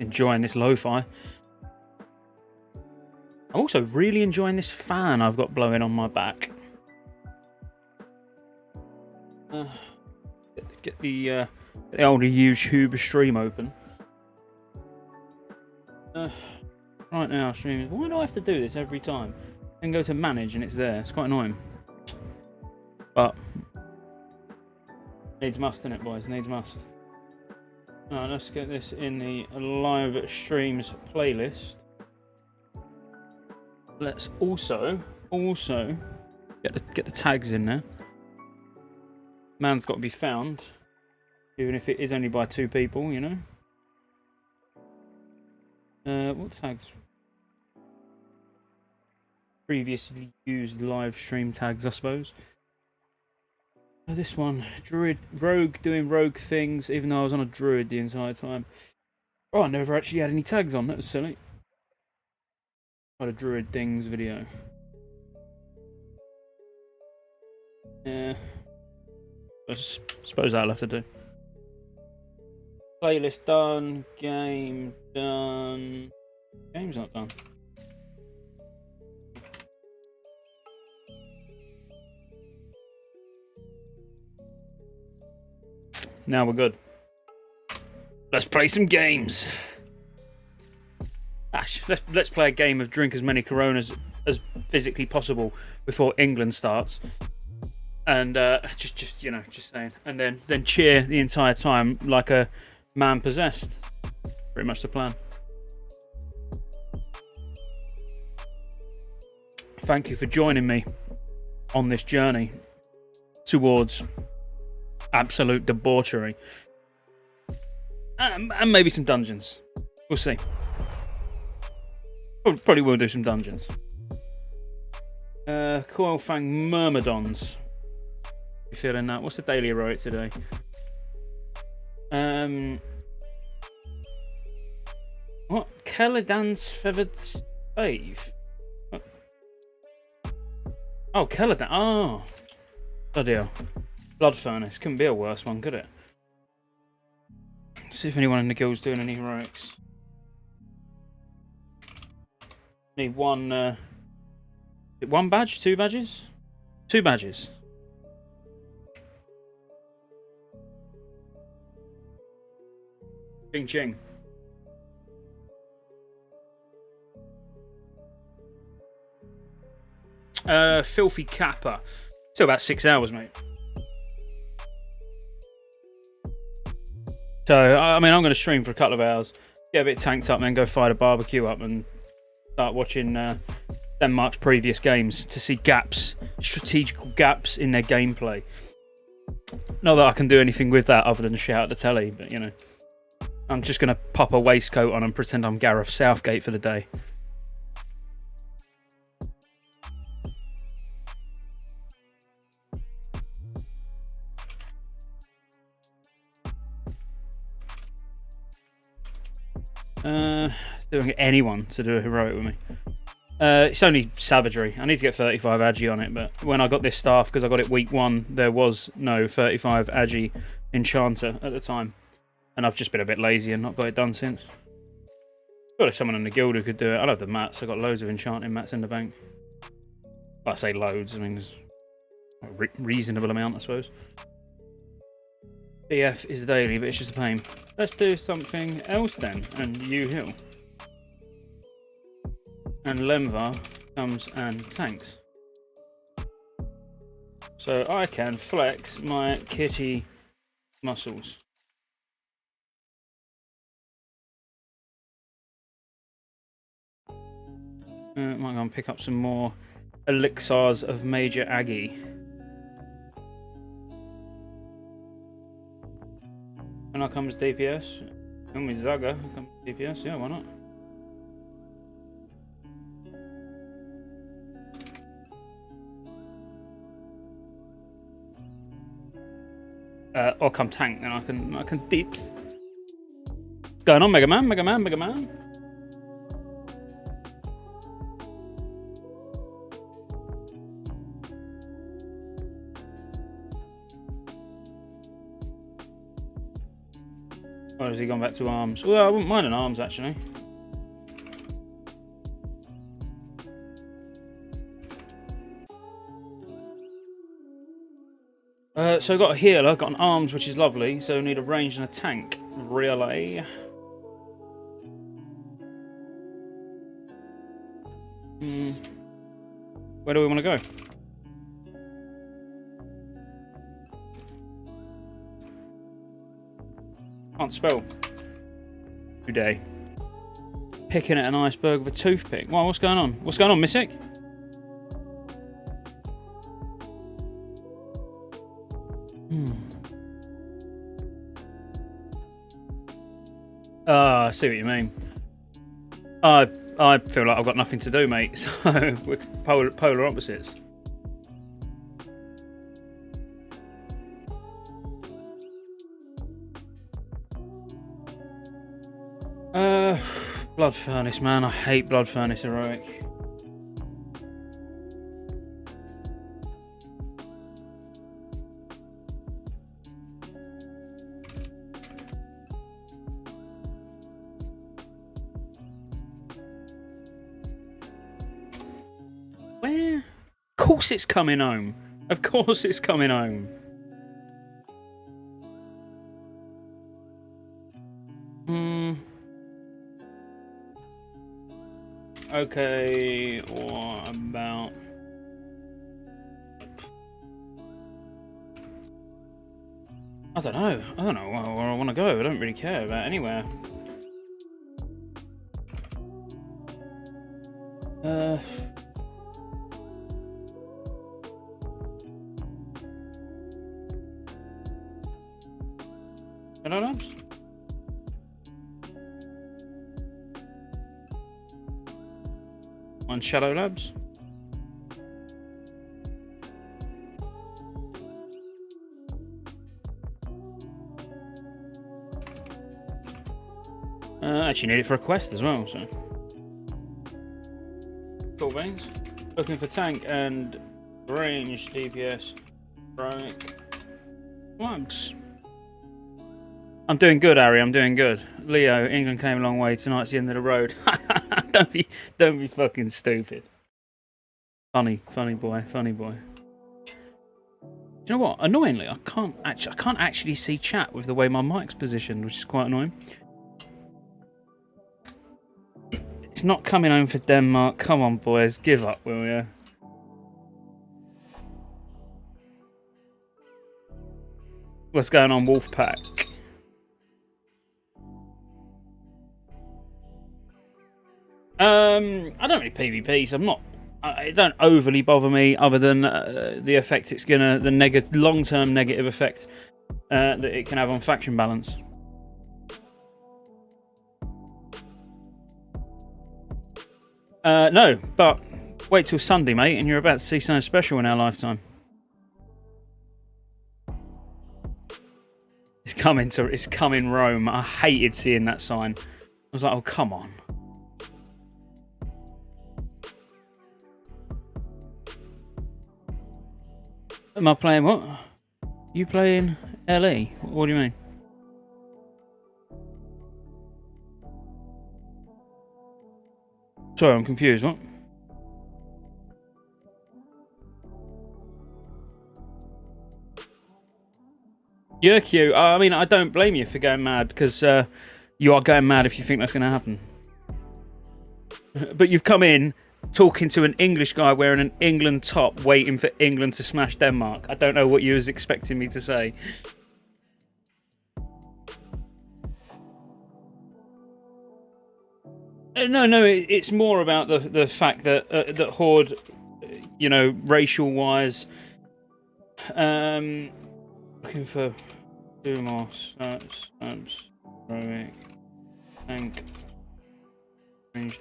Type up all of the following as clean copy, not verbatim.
enjoying this lo-fi. I'm also really enjoying this fan I've got blowing on my back. Get the older YouTube stream open. Right now, streamers. Why do I have to do this every time? Then go to manage and it's there. It's quite annoying. But needs must, innit, boys? Needs must. Alright, let's get this in the live streams playlist. Let's also get the tags in there. Man's got to be found, even if it is only by 2 people, you know. What tags? Previously used live stream tags, I suppose. This one, Druid, Rogue, doing rogue things, even though I was on a Druid the entire time. Oh, I never actually had any tags on, that was silly. Had a Druid things video. Yeah. I suppose that'll have to do. Playlist done, game done. Game's not done. Now we're good. Let's play some games. Ash, let's play a game of drink as many Coronas as physically possible before England starts, and just you know, just saying, and then cheer the entire time like a man possessed. Pretty much the plan. Thank you for joining me on this journey towards absolute debauchery, and maybe some dungeons. We'll see. Probably will do some dungeons. Coilfang Myrmidons. You feeling that? What's the daily heroic today? What? Celadan's Feathered Stave? What? Oh, Celadan. Oh. Bloody hell. Blood Furnace. Couldn't be a worse one, could it? See if anyone in the guild's doing any heroics. Need one, one badge? 2 badges? 2 badges. Ching ching. Filthy Kappa. Still about 6 hours, mate. So, I mean, I'm going to stream for a couple of hours, get a bit tanked up, and then go fire the barbecue up and start watching Denmark's previous games to see gaps, strategical gaps in their gameplay. Not that I can do anything with that other than shout at the telly, but you know, I'm just going to pop a waistcoat on and pretend I'm Gareth Southgate for the day. Doing anyone to do a heroic with me. It's only savagery. I need to get 35 agi on it, but when I got this staff, because I got it week 1, there was no 35 agi enchanter at the time, and I've just been a bit lazy and not got it done since. Got someone in the guild who could do it. I love the mats. I've got loads of enchanting mats in the bank. Well, I say loads. I mean, there's a reasonable amount, I suppose. BF is daily, but it's just a pain. Let's do something else then. And you heal. And Lemvar comes and tanks. So I can flex my kitty muscles. Might go and pick up some more elixirs of Major Aggie. When I comes DPS, and with Zaga comes DPS, yeah, why not? Or come tank, then I can deeps. What's going on, Mega Man? Mega Man, Mega Man. Or has he gone back to arms? Well, I wouldn't mind an arms, actually. So I've got a healer, got an arms, which is lovely. So I need a range and a tank. Really? Where do we want to go? Can't spell. Today. Picking at an iceberg with a toothpick. Wow, what's going on? What's going on, Missick? I see what you mean. I feel like I've got nothing to do, mate. So we're polar opposites. Blood Furnace, man. I hate Blood Furnace Heroic. Where? Of course it's coming home. Of course it's coming home. Okay, what about... I don't know. I don't know where I want to go. I don't really care about anywhere. Hello, labs? On Shadow Labs? Actually need it for a quest as well, so. Cool beans. Looking for tank and range, DPS, strike. Plugs. I'm doing good, Ari. I'm doing good. Leo, England came a long way. Tonight's the end of the road. don't be fucking stupid. Funny boy. Do you know what? Annoyingly, I can't actually see chat with the way my mic's positioned, which is quite annoying. It's not coming home for Denmark. Come on, boys, give up, will you? What's going on, Wolfpack? I don't really PvP, so I'm not. It don't overly bother me, other than the effect it's gonna, the long-term negative effect that it can have on faction balance. No, but wait till Sunday, mate, and you're about to see something special in our lifetime. It's coming Rome. I hated seeing that sign. I was like, oh, come on. Am I playing what? You playing LE? What do you mean? Sorry, I'm confused. What? You're cute. I mean, I don't blame you for going mad, because you are going mad if you think that's going to happen. But you've come in talking to an English guy wearing an England top, waiting for England to smash Denmark. I don't know what you was expecting me to say. No, it's more about the fact that that Horde, you know, racial wise, looking for two more snaps, heroic, tank, range.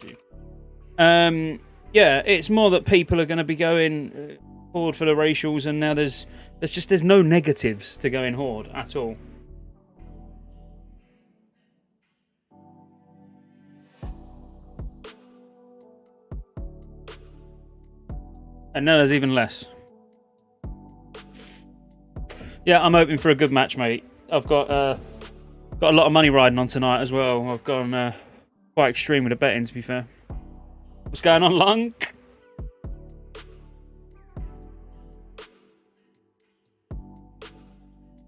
Yeah, it's more that people are going to be going Horde for the racials, and now there's no negatives to going Horde at all. And now there's even less. Yeah, I'm hoping for a good match, mate. I've got Got a lot of money riding on tonight as well. I've gone quite extreme with the betting, to be fair. What's going on, Lunk?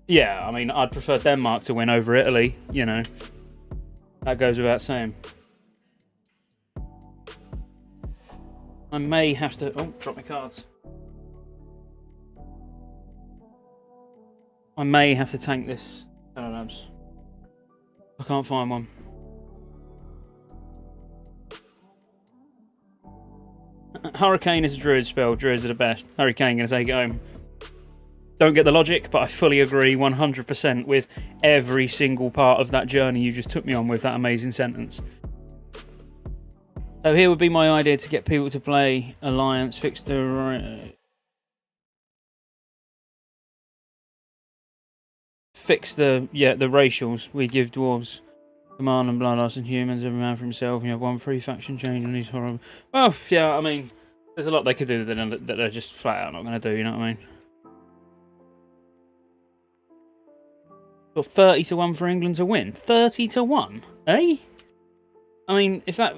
Yeah, I mean, I'd prefer Denmark to win over Italy, you know. That goes without saying. I may have to... Oh, drop my cards. I may have to tank this. I can't find one. Hurricane is a druid spell. Druids are the best. Hurricane gonna take it home. Don't get the logic, but I fully agree 100% with every single part of that journey you just took me on with that amazing sentence. So here would be my idea to get people to play Alliance, fix the racials. We give dwarves command and bloodlust and humans, every man for himself. You have one free faction change on these horrible... Well, yeah, I mean, there's a lot they could do that they're just flat out not going to do, you know what I mean? Got 30 to 1 for England to win. 30 to 1? Eh? I mean, if that...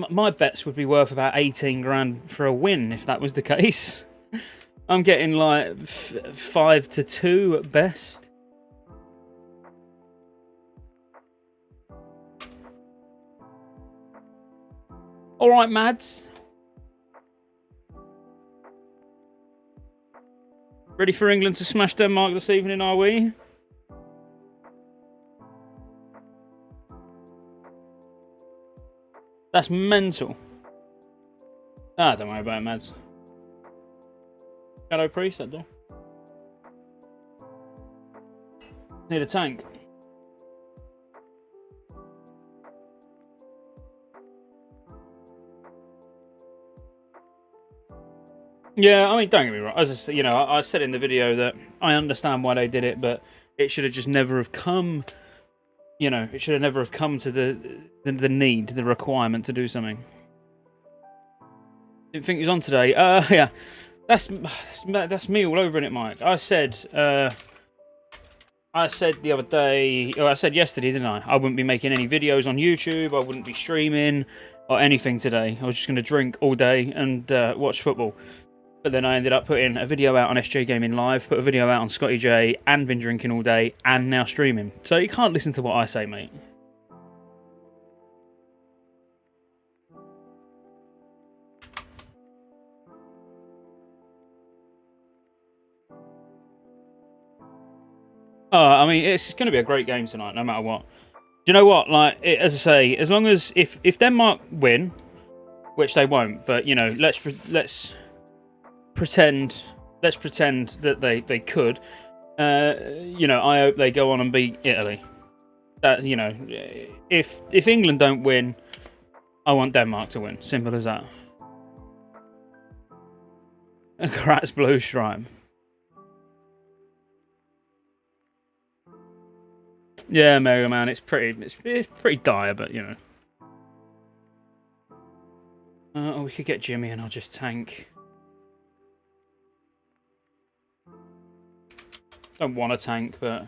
My bets would be worth about 18 grand for a win if that was the case. I'm getting like 5 to 2 at best. Alright, Mads. Ready for England to smash Denmark this evening, are we? That's mental. Ah, don't worry about it, Mads. Shadow Priest, that do. Need a tank. Yeah, I mean, don't get me wrong. As I said, you know, I said in the video that I understand why they did it, but it should have just never have come. You know, it should have never have come to the need, the requirement to do something. Didn't think he was on today. Yeah, that's me all over in it, Mike. I said the other day, or I said yesterday, didn't I? I wouldn't be making any videos on YouTube. I wouldn't be streaming or anything today. I was just going to drink all day and watch football. But then I ended up putting a video out on SJ Gaming Live, put a video out on Scottejaye, and been drinking all day, and now streaming. So you can't listen to what I say, mate. I mean, it's going to be a great game tonight, no matter what. Do you know what? Like, as I say, as long as if Denmark win, which they won't, but you know, let's pretend that they could. You know, I hope they go on and beat Italy. That, you know, if England don't win, I want Denmark to win. Simple as that. Congrats, Blue Stripe. Yeah, Mega Man, it's pretty dire, but you know. Or we could get Jimmy and I'll just tank. Don't want a tank, but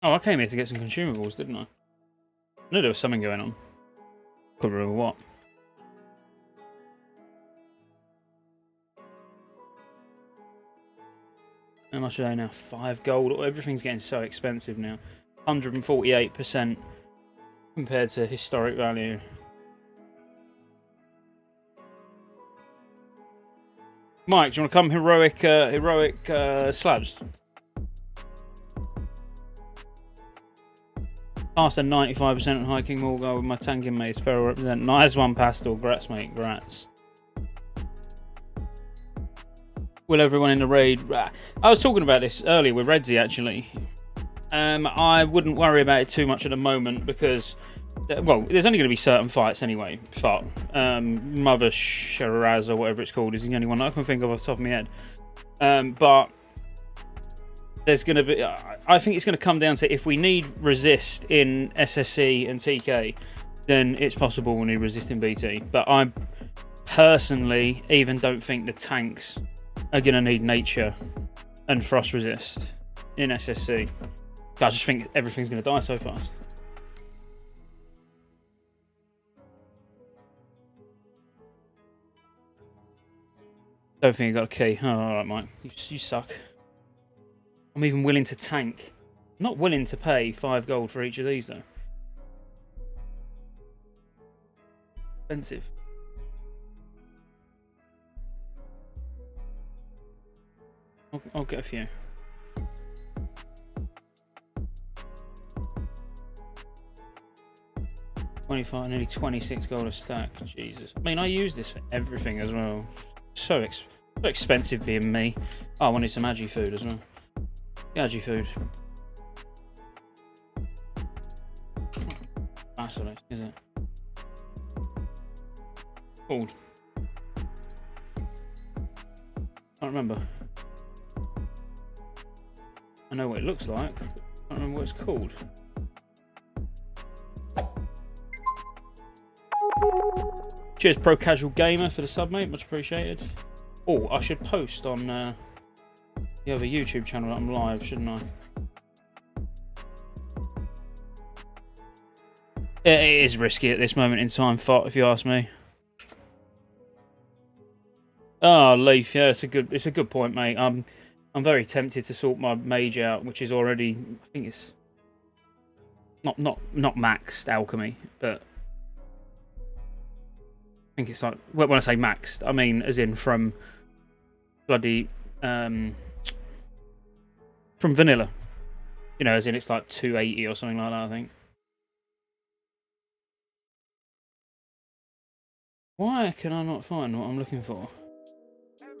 oh, I came here to get some consumables, didn't I? I knew there was something going on. Couldn't remember what. How much are they now? 5 gold. Everything's getting so expensive now. 148% compared to historic value. Mike, do you want to come heroic slabs? Passed a 95% on hiking Morgar with my tanking mates. Feral represent. Nice one, Pastel. Grats, mate. Grats. Will everyone in the raid... I was talking about this earlier with Redzi, actually. I wouldn't worry about it too much at the moment because... Well, there's only going to be certain fights anyway. Mother Shiraz or whatever it's called is the only one I can think of off the top of my head. But there's going to be... I think it's going to come down to if we need resist in SSC and TK, then it's possible we'll need resist in BT. But I personally even don't think the tanks are going to need nature and frost resist in SSC. I just think everything's going to die so fast. Don't think you got a key. Oh, alright, Mike. You suck. I'm even willing to tank. I'm not willing to pay 5 gold for each of these, though. Expensive. I'll get a few. 25, nearly 26 gold a stack. Jesus. I mean, I use this for everything as well. So expensive being me. Oh, I wanted some agi food as well. Agi food. Basilisk, is it? Called. Can't remember. I know what it looks like. But I can't remember what it's called. Cheers, Pro Casual Gamer, for the sub, mate. Much appreciated. Oh, I should post on the other YouTube channel that I'm live, shouldn't I? It is risky at this moment in time, Fot, if you ask me. Oh, Leaf, yeah, it's a good point, mate. I'm very tempted to sort my Mage out, which is already, I think it's not maxed alchemy, but I think it's like, when I say maxed, I mean as in from bloody from vanilla, you know, as in it's like 280 or something like that, I think. Why can I not find what I'm looking for?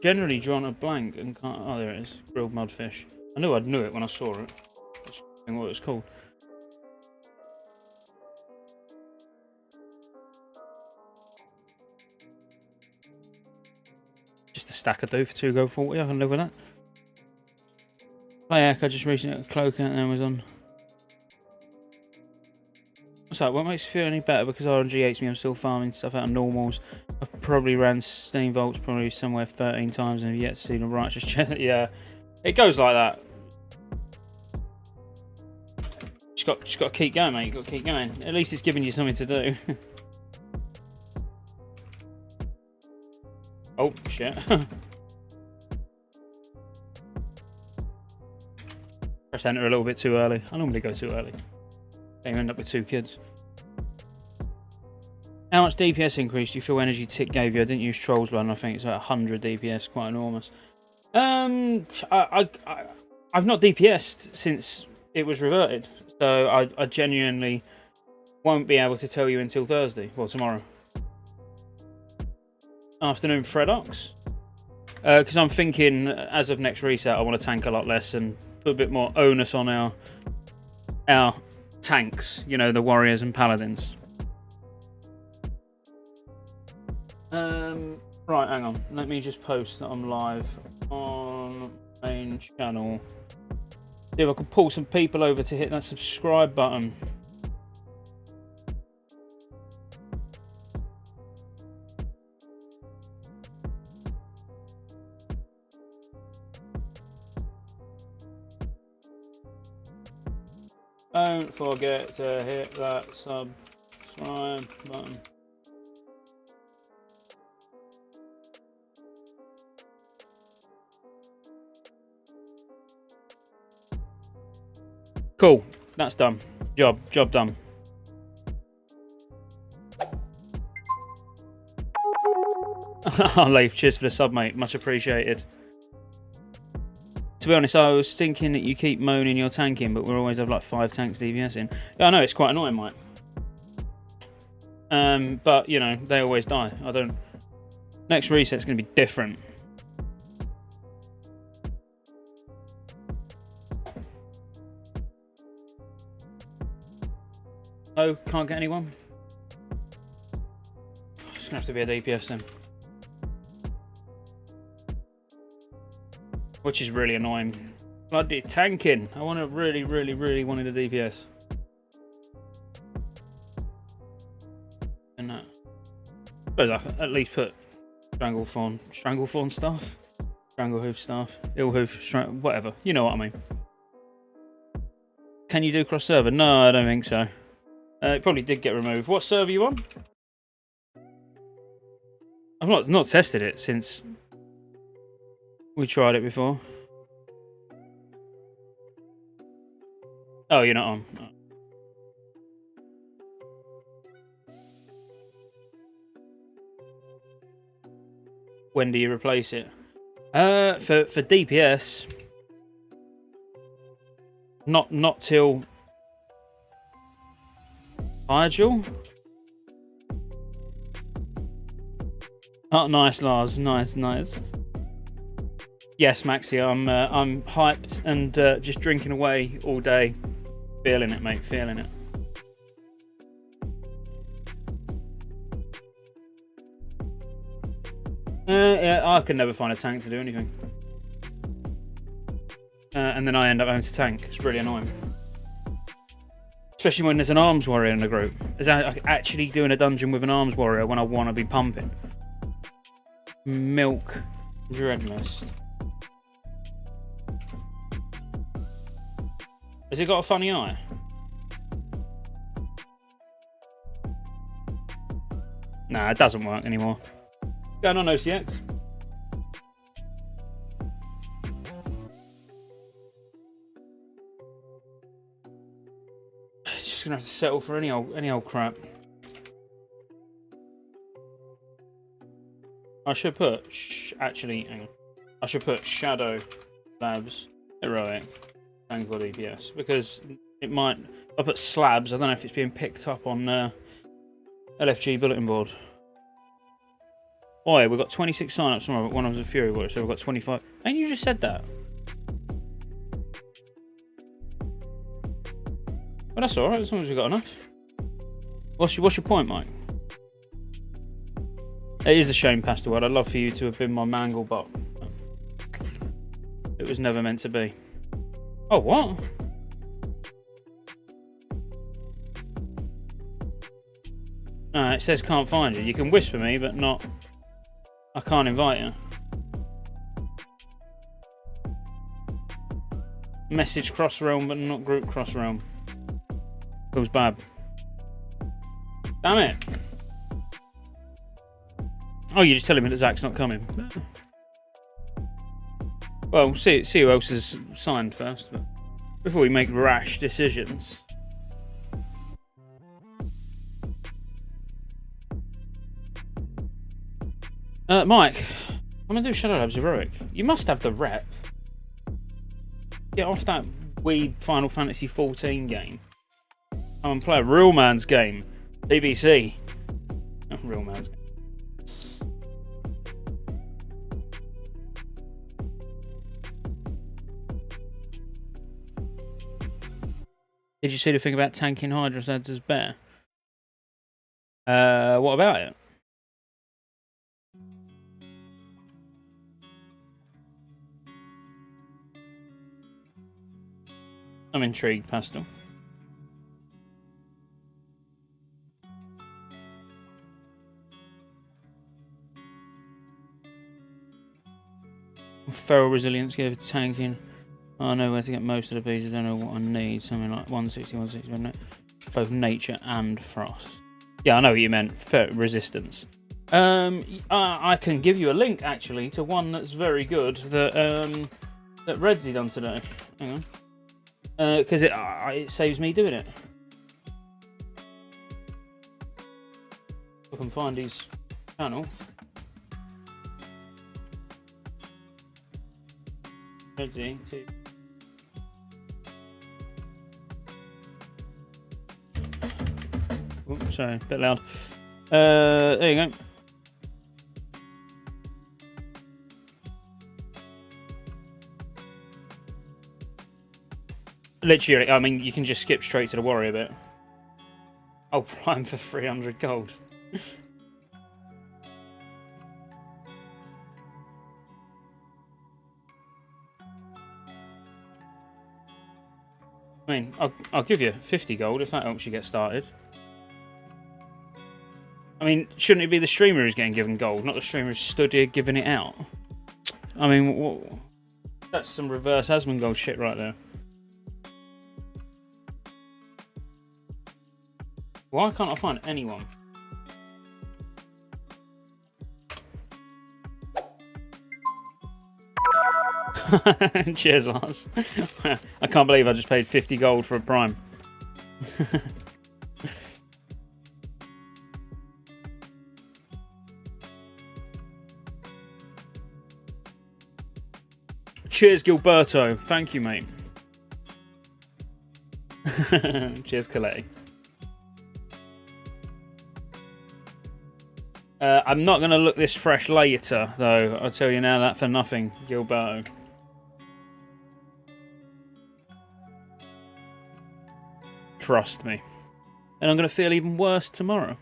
Generally drawn a blank and can't. Oh, there it is. Grilled mudfish. I knew it when I saw it. Just what it was called. Just a stack of do for 2 gold 40. I can live with that. Playak, I just recently got a cloak on Amazon. What's that? What makes you feel any better? Because RNG hates me, I'm still farming stuff out of normals. I've probably ran Steam Vaults probably somewhere 13 times and have yet to see the righteous chest. Yeah, it goes like that. Just got to keep going, mate. Got to keep going. At least it's giving you something to do. Oh shit! Press enter a little bit too early. I normally go too early. Then you end up with 2 kids. How much DPS increase do you feel energy tick gave you? I didn't use Troll's Blood, and I think it's like 100 DPS, quite enormous. I've not DPS'd since it was reverted, so I genuinely won't be able to tell you until Thursday, well, tomorrow. Afternoon, Fredox. Because I'm thinking, as of next reset, I want to tank a lot less and put a bit more onus on our tanks, you know, the warriors and paladins. Right, hang on. Let me just post that I'm live on main channel. See if I can pull some people over to hit that subscribe button. Don't forget to hit that subscribe button. Cool, that's done. Job done. Oh, Leif, cheers for the sub, mate. Much appreciated. To be honest, I was thinking that you keep moaning you're tanking, but we always have like 5 tanks DPS in. Yeah, I know, it's quite annoying, mate. But, you know, they always die. I don't... Next reset's going to be different. Oh, can't get anyone? It's going to have to be a DPS then. Which is really annoying. Bloody tanking. I want to really wanted a DPS. And that. Suppose I could at least put Stranglethorn stuff. Stranglehoof staff. Illhoof, whatever. You know what I mean. Can you do cross server? No, I don't think so. It probably did get removed. What server are you on? I've not tested it since we tried it before. Oh, you're not on. Oh. When do you replace it? For DPS, not till Virgil. Oh, nice, Lars. Nice. Yes, Maxi, I'm hyped and just drinking away all day. Feeling it, mate. Feeling it. Yeah, I can never find a tank to do anything. And then I end up having to tank. It's really annoying. Especially when there's an arms warrior in the group. Is that actually doing a dungeon with an arms warrior when I want to be pumping? Milk Dreadless. Has it got a funny eye? Nah, it doesn't work anymore. Going on OCX. Just gonna have to settle for any old crap. I should put I should put Shadow Labs Heroic and God EPS because it might. I put Slabs. I don't know if it's being picked up on LFG bulletin board. Oh, yeah, we've got 26 sign-ups tomorrow, but one of them's a Fury Warrior, so we've got 25. And you just said that. Well, that's alright, as long as we've got enough. What's your point, Mike? It is a shame, Pastor World. I'd love for you to have been my mangle bot. It was never meant to be. Oh, what? No, it says can't find you. You can whisper me, but not... I can't invite you. Message cross realm, but not group cross realm. Feels bad. Damn it. Oh, you're just telling me that Zach's not coming. Well, see who else is signed first, but before we make rash decisions. Mike, I'm gonna do Shadow Labs Heroic. You must have the rep. Get off that weeb Final Fantasy 14 game. Come and play a real man's game. TBC. Oh, real man's game. Did you see the thing about tanking Hydros ads as bear? What about it? I'm intrigued, Pastel. Feral resilience gave tanking. I know where to get most of the pieces. I don't know what I need. Something like 160, 160, both nature and frost. Yeah, I know what you meant. Resistance. I can give you a link actually to one that's very good that that Redsy done today. Hang on. Because it saves me doing it. I can find his channel. Redsy. Oops, sorry, a bit loud. There you go. Literally, I mean, you can just skip straight to the warrior bit. Oh, prime for 300 gold. I mean, I'll give you 50 gold if that helps you get started. I mean, shouldn't it be the streamer who's getting given gold, not the streamer who's stood here giving it out? I mean, that's some reverse Asmongold shit right there. Why can't I find anyone? Cheers, Lars. I can't believe I just paid 50 gold for a prime. Cheers, Gilberto. Thank you, mate. Cheers, Coletti. I'm not going to look this fresh later, though. I'll tell you now that for nothing, Gilberto. Trust me. And I'm going to feel even worse tomorrow.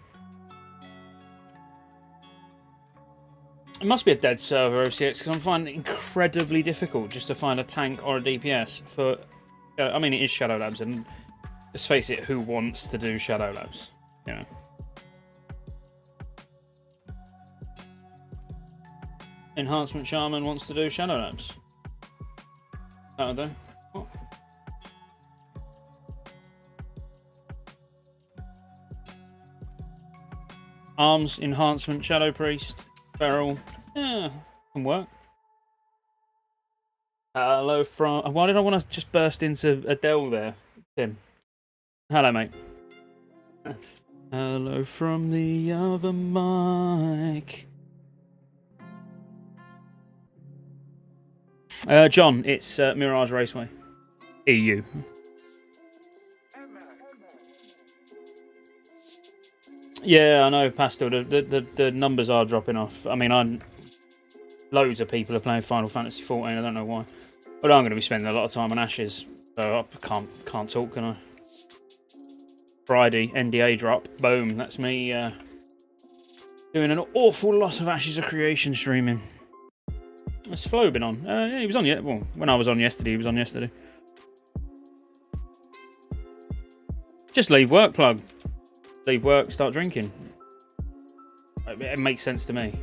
It must be a dead server, OCX, because I'm finding it incredibly difficult just to find a tank or a DPS for... I mean, it is Shadow Labs, and let's face it, who wants to do Shadow Labs? You know. Enhancement Shaman wants to do Shadow Labs. That'll do. Oh. Arms, Enhancement, Shadow Priest, Feral. Yeah, can work. Hello from... Why did I want to just burst into Adele there, Tim? Hello, mate. Hello from the other mic. John, it's Mirage Raceway. EU. Yeah, I know, Pastel. The numbers are dropping off. I mean, loads of people are playing Final Fantasy 14. I don't know why, but I'm going to be spending a lot of time on Ashes, so I can't talk, can I? Friday NDA drop. Boom. That's me doing an awful lot of Ashes of Creation streaming. Has Flo been on? Yeah, he was on yet. Well, when I was on yesterday, he was on yesterday. Just leave work, plug. Leave work, start drinking. It makes sense to me.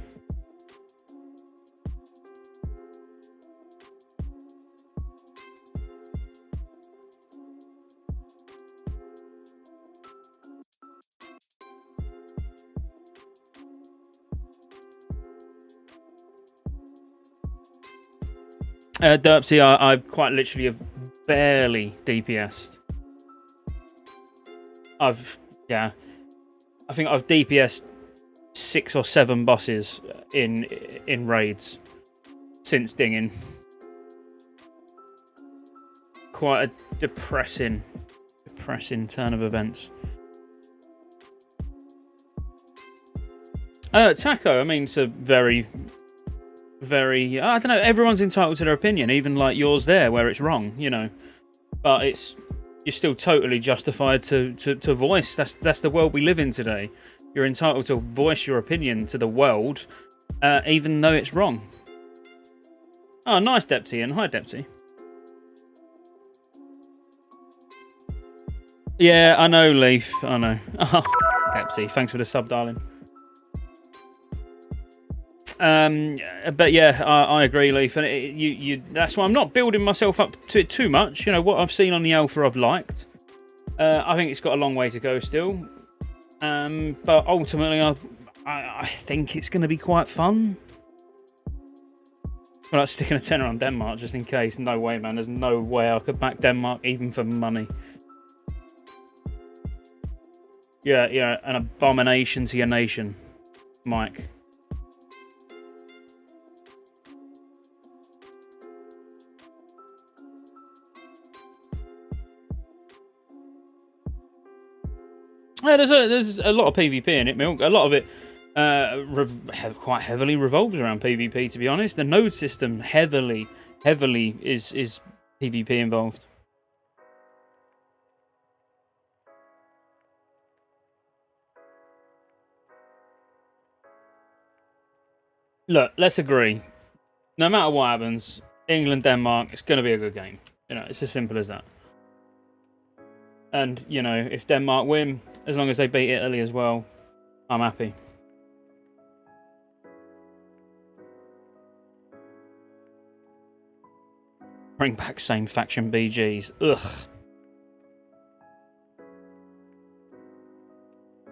Derpsy, I quite literally have barely DPS'd. I think I've DPS'd 6 or 7 bosses in raids since dinging. Quite a depressing turn of events. Taco, I mean, it's a very, I don't know, everyone's entitled to their opinion, even like yours there, where it's wrong, you know. But you're still totally justified to voice. That's the world we live in today. You're entitled to voice your opinion to the world, even though it's wrong. Oh, nice, Depty, and hi, Depty. Yeah, I know, Leaf. I know. Oh, Depty, thanks for the sub, darling. But yeah, I agree, Leaf, and that's why I'm not building myself up to it too much. You know, what I've seen on the alpha I've liked. I think it's got a long way to go still. But ultimately, I think it's going to be quite fun. I'm like sticking a tenner on Denmark just in case. No way, man. There's no way I could back Denmark even for money. Yeah, an abomination to your nation, Mike. Yeah, there's a lot of PvP in it, Milk. A lot of it quite heavily revolves around PvP, to be honest. The node system heavily is PvP involved. Look, let's agree. No matter what happens, England, Denmark, it's going to be a good game. You know, it's as simple as that. And, you know, if Denmark win, as long as they beat Italy as well, I'm happy. Bring back same faction BGs. Ugh.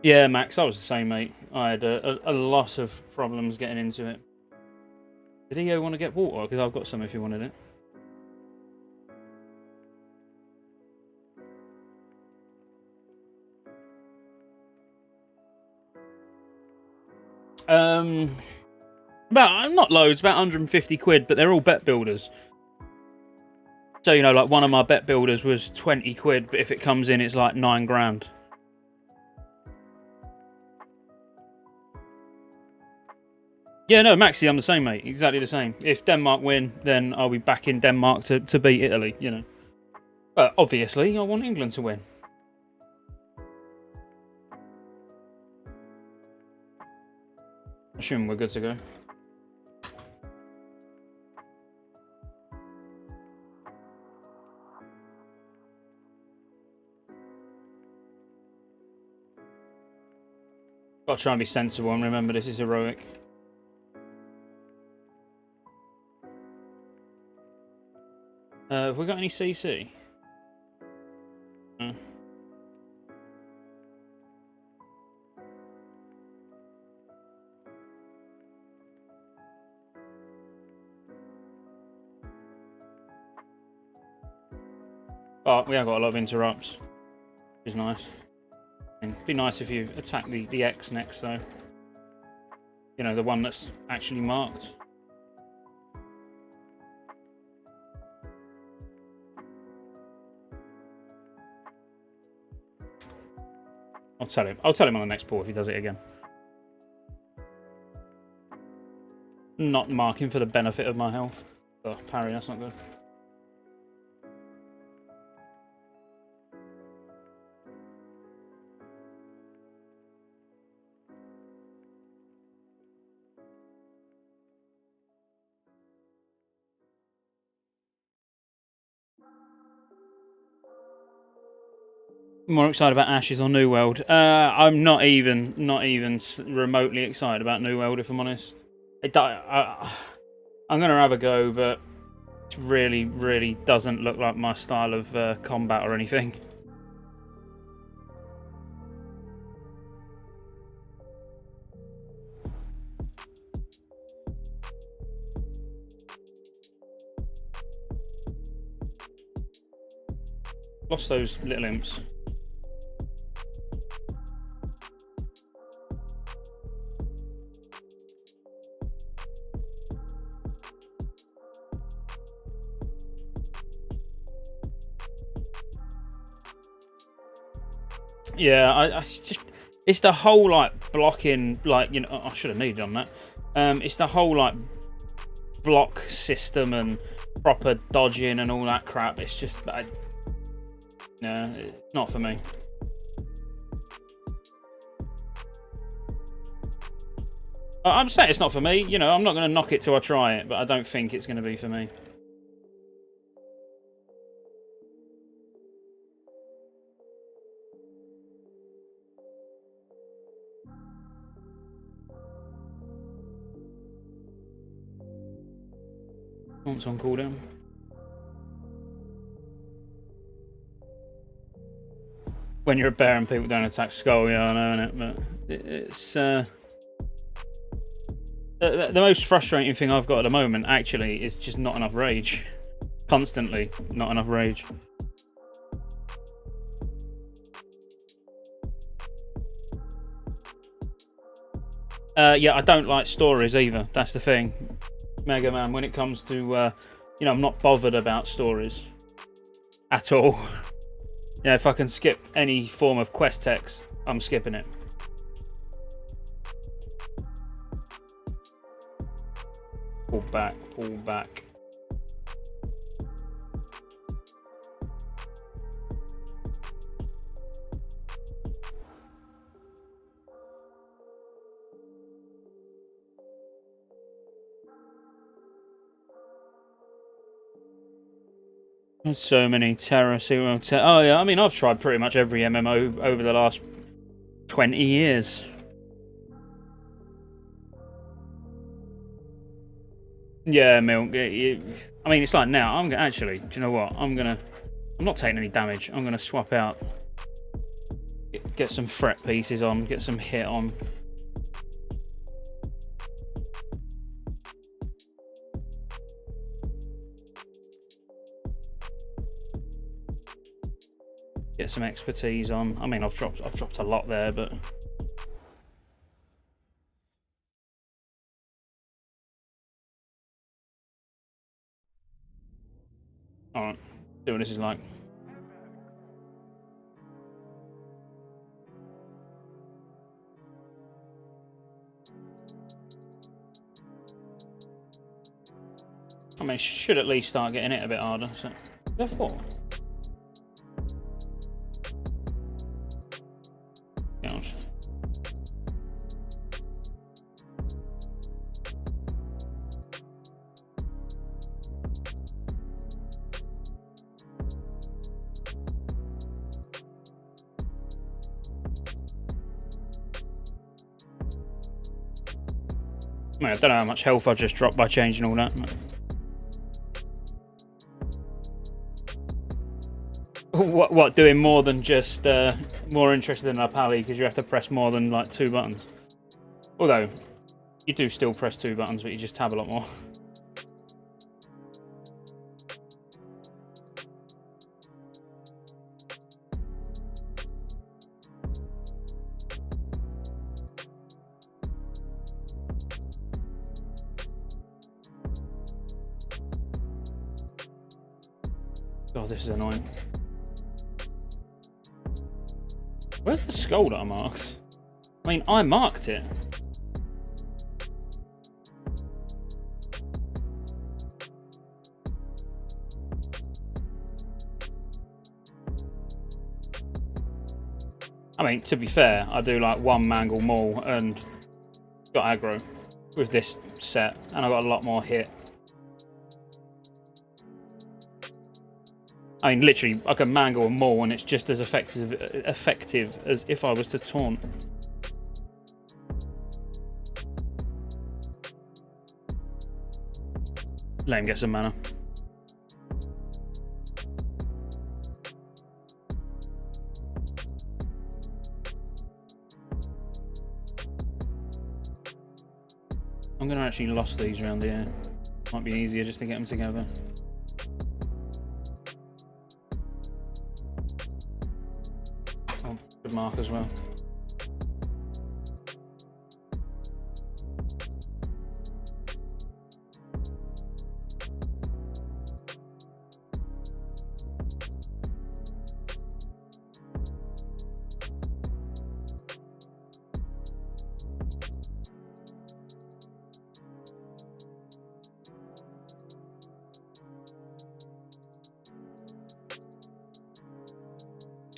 Yeah, Max, I was the same, mate. I had a lot of problems getting into it. Did EO want to get water? Because I've got some if you wanted it. About, not loads, about 150 quid, but they're all bet builders. So, you know, like one of my bet builders was 20 quid, but if it comes in, it's like 9 grand. Yeah, no, Maxi, I'm the same, mate. Exactly the same. If Denmark win, then I'll be back in Denmark to beat Italy, you know. But obviously, I want England to win. Assume we're good to go. Gotta try and be sensible and remember this is heroic. Have we got any CC? Oh, we have got a lot of interrupts, which is nice. It'd be nice if you attack the X next, though. You know, the one that's actually marked. I'll tell him. I'll tell him on the next pull if he does it again. Not marking for the benefit of my health. Oh, parry, that's not good. More excited about Ashes or New World? I'm not even remotely excited about New World, if I'm honest. I'm gonna have a go, but it really doesn't look like my style of combat or anything. Lost those little imps. Yeah, I just, it's the whole like blocking, like, you know, I should have needed on that. It's the whole like block system and proper dodging and all that crap. It's just, no, it's not for me. I'm saying it's not for me. You know, I'm not going to knock it till I try it, but I don't think it's going to be for me. Once on cooldown. When you're a bear and people don't attack Skull, yeah, I know, innit? But it's the most frustrating thing I've got at the moment, actually, is just not enough rage. Constantly, not enough rage. Yeah, I don't like stories either. That's the thing. Mega Man, when it comes to, you know, I'm not bothered about stories at all. Yeah, if I can skip any form of quest text, I'm skipping it. Pull back, pull back. There's so many Terra. Oh yeah, I mean, I've tried pretty much every MMO over the last 20 years. Yeah, Milk. I mean, it's like now. I'm gonna actually. Do you know what? I'm not taking any damage. I'm gonna swap out. Get some fret pieces on. Get some hit on. Get some expertise on. I mean, I've dropped a lot there, but. Alright, see what this is like. I mean, should at least start getting it a bit harder. So, therefore. Gosh. I mean, I don't know how much health I just dropped by changing all that. What, doing more than just more interested in a pally because you have to press more than like 2 buttons? Although, you do still press 2 buttons, but you just tab a lot more. God, this is annoying. Where's the skull that I marked? I mean, I marked it. I mean, to be fair, I do like 1 mangle maul and got aggro with this set, and I got a lot more hit. I mean, literally, I can mangle a maul and it's just as effective as if I was to taunt. Let him get some mana. I'm going to actually lost these around here. Might be easier just to get them together. Oh, good mark as well.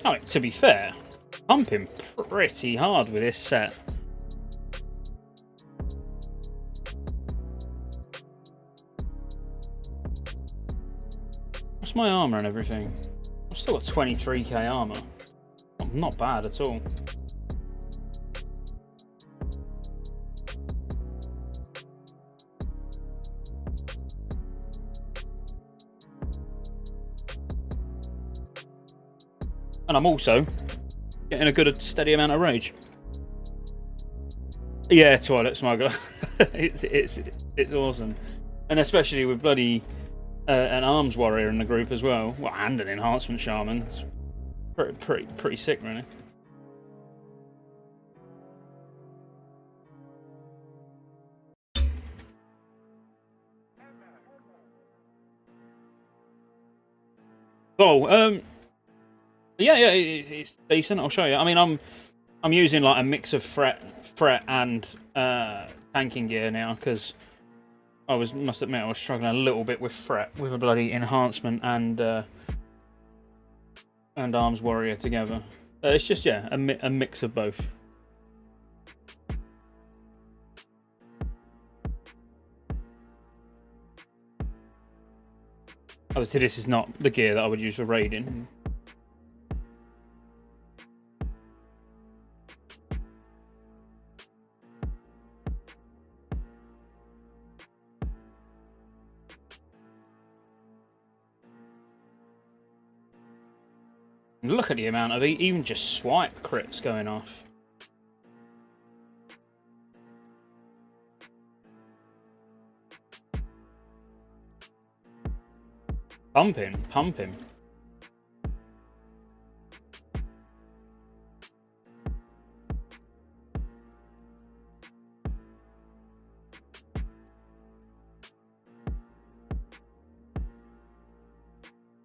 Oh, to be fair, pumping pretty hard with this set. What's my armor and everything? I've still got 23k armor. Not bad at all. And I'm also getting a good steady amount of rage. Yeah, Toilet Smuggler. it's awesome. And especially with bloody an arms warrior in the group as well. Well, and an enhancement shaman. It's pretty sick, really. Oh, yeah, it's decent. I'll show you. I mean, I'm using like a mix of fret and tanking gear now because must admit I was struggling a little bit with fret with a bloody enhancement and arms warrior together. It's just a mix of both. Obviously, this is not the gear that I would use for raiding. Look at the amount of even just swipe crits going off. Pumping.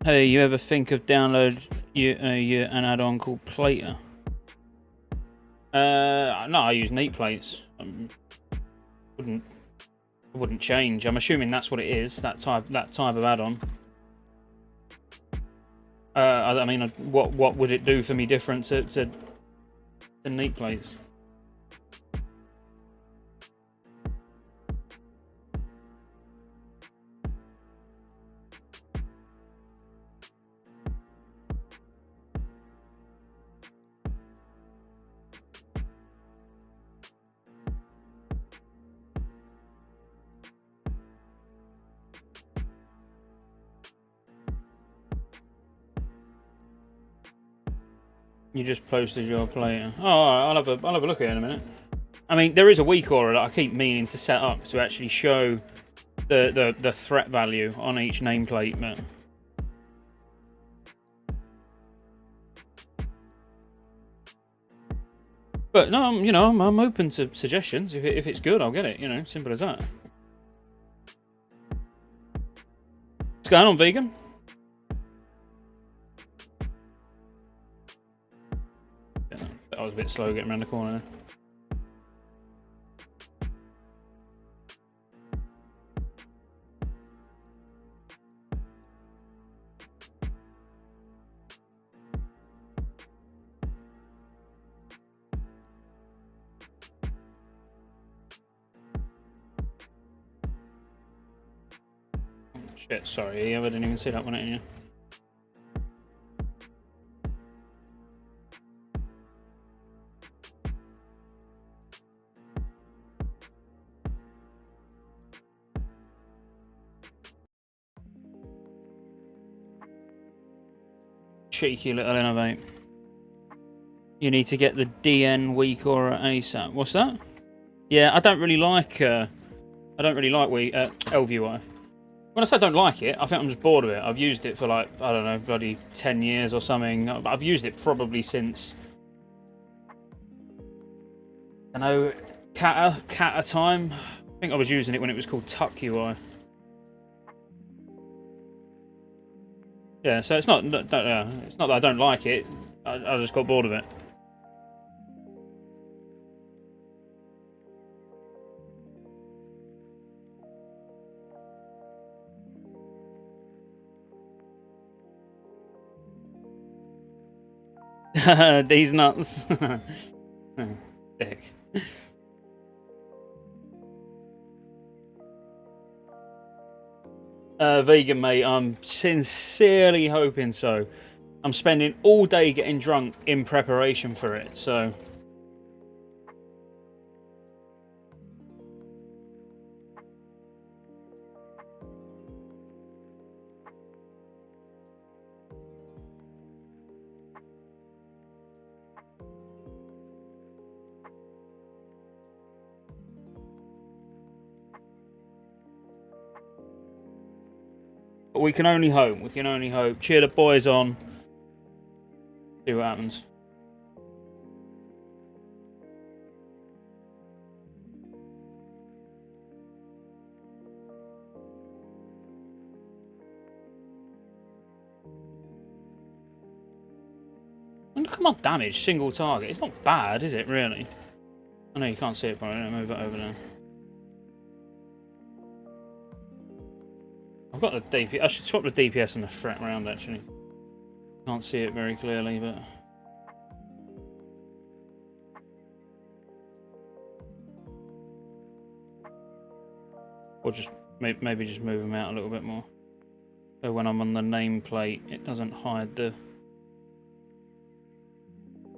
Hey, you ever think of download an add-on called Plater? No, I use neat plates. Wouldn't change. I'm assuming that's what it is. That type of add-on. I mean, what would it do for me different to neat plates? You just posted your plater. Oh, alright, I'll have a look at it in a minute. I mean, there is a weak aura that I keep meaning to set up to actually show the threat value on each nameplate, but no, you know, I'm open to suggestions. If it's good, I'll get it. You know, simple as that. What's going on, vegan? I was a bit slow getting around the corner. Shit, sorry, I didn't even see that one in you. Cheeky little innovate. You need to get the DN weak aura ASAP. What's that? Yeah, I don't really like LVUI. When I say I don't like it, I think I'm just bored of it. I've used it for like, I don't know, bloody 10 years or something. I've used it probably since, I don't know, Cata time. I think I was using it when it was called Tuck UI. Yeah, so it's not that I don't like it. I just got bored of it. These nuts. Dick. Vegan, mate, I'm sincerely hoping so. I'm spending all day getting drunk in preparation for it, so... But we can only hope. We can only hope. Cheer the boys on. See what happens. And look at my damage, single target. It's not bad, is it, really? I know you can't see it, but I'm going to move it over there. I've got the DPS. I should swap the DPS and the threat around, actually. Can't see it very clearly, but... Or just maybe just move them out a little bit more. So when I'm on the nameplate, it doesn't hide the...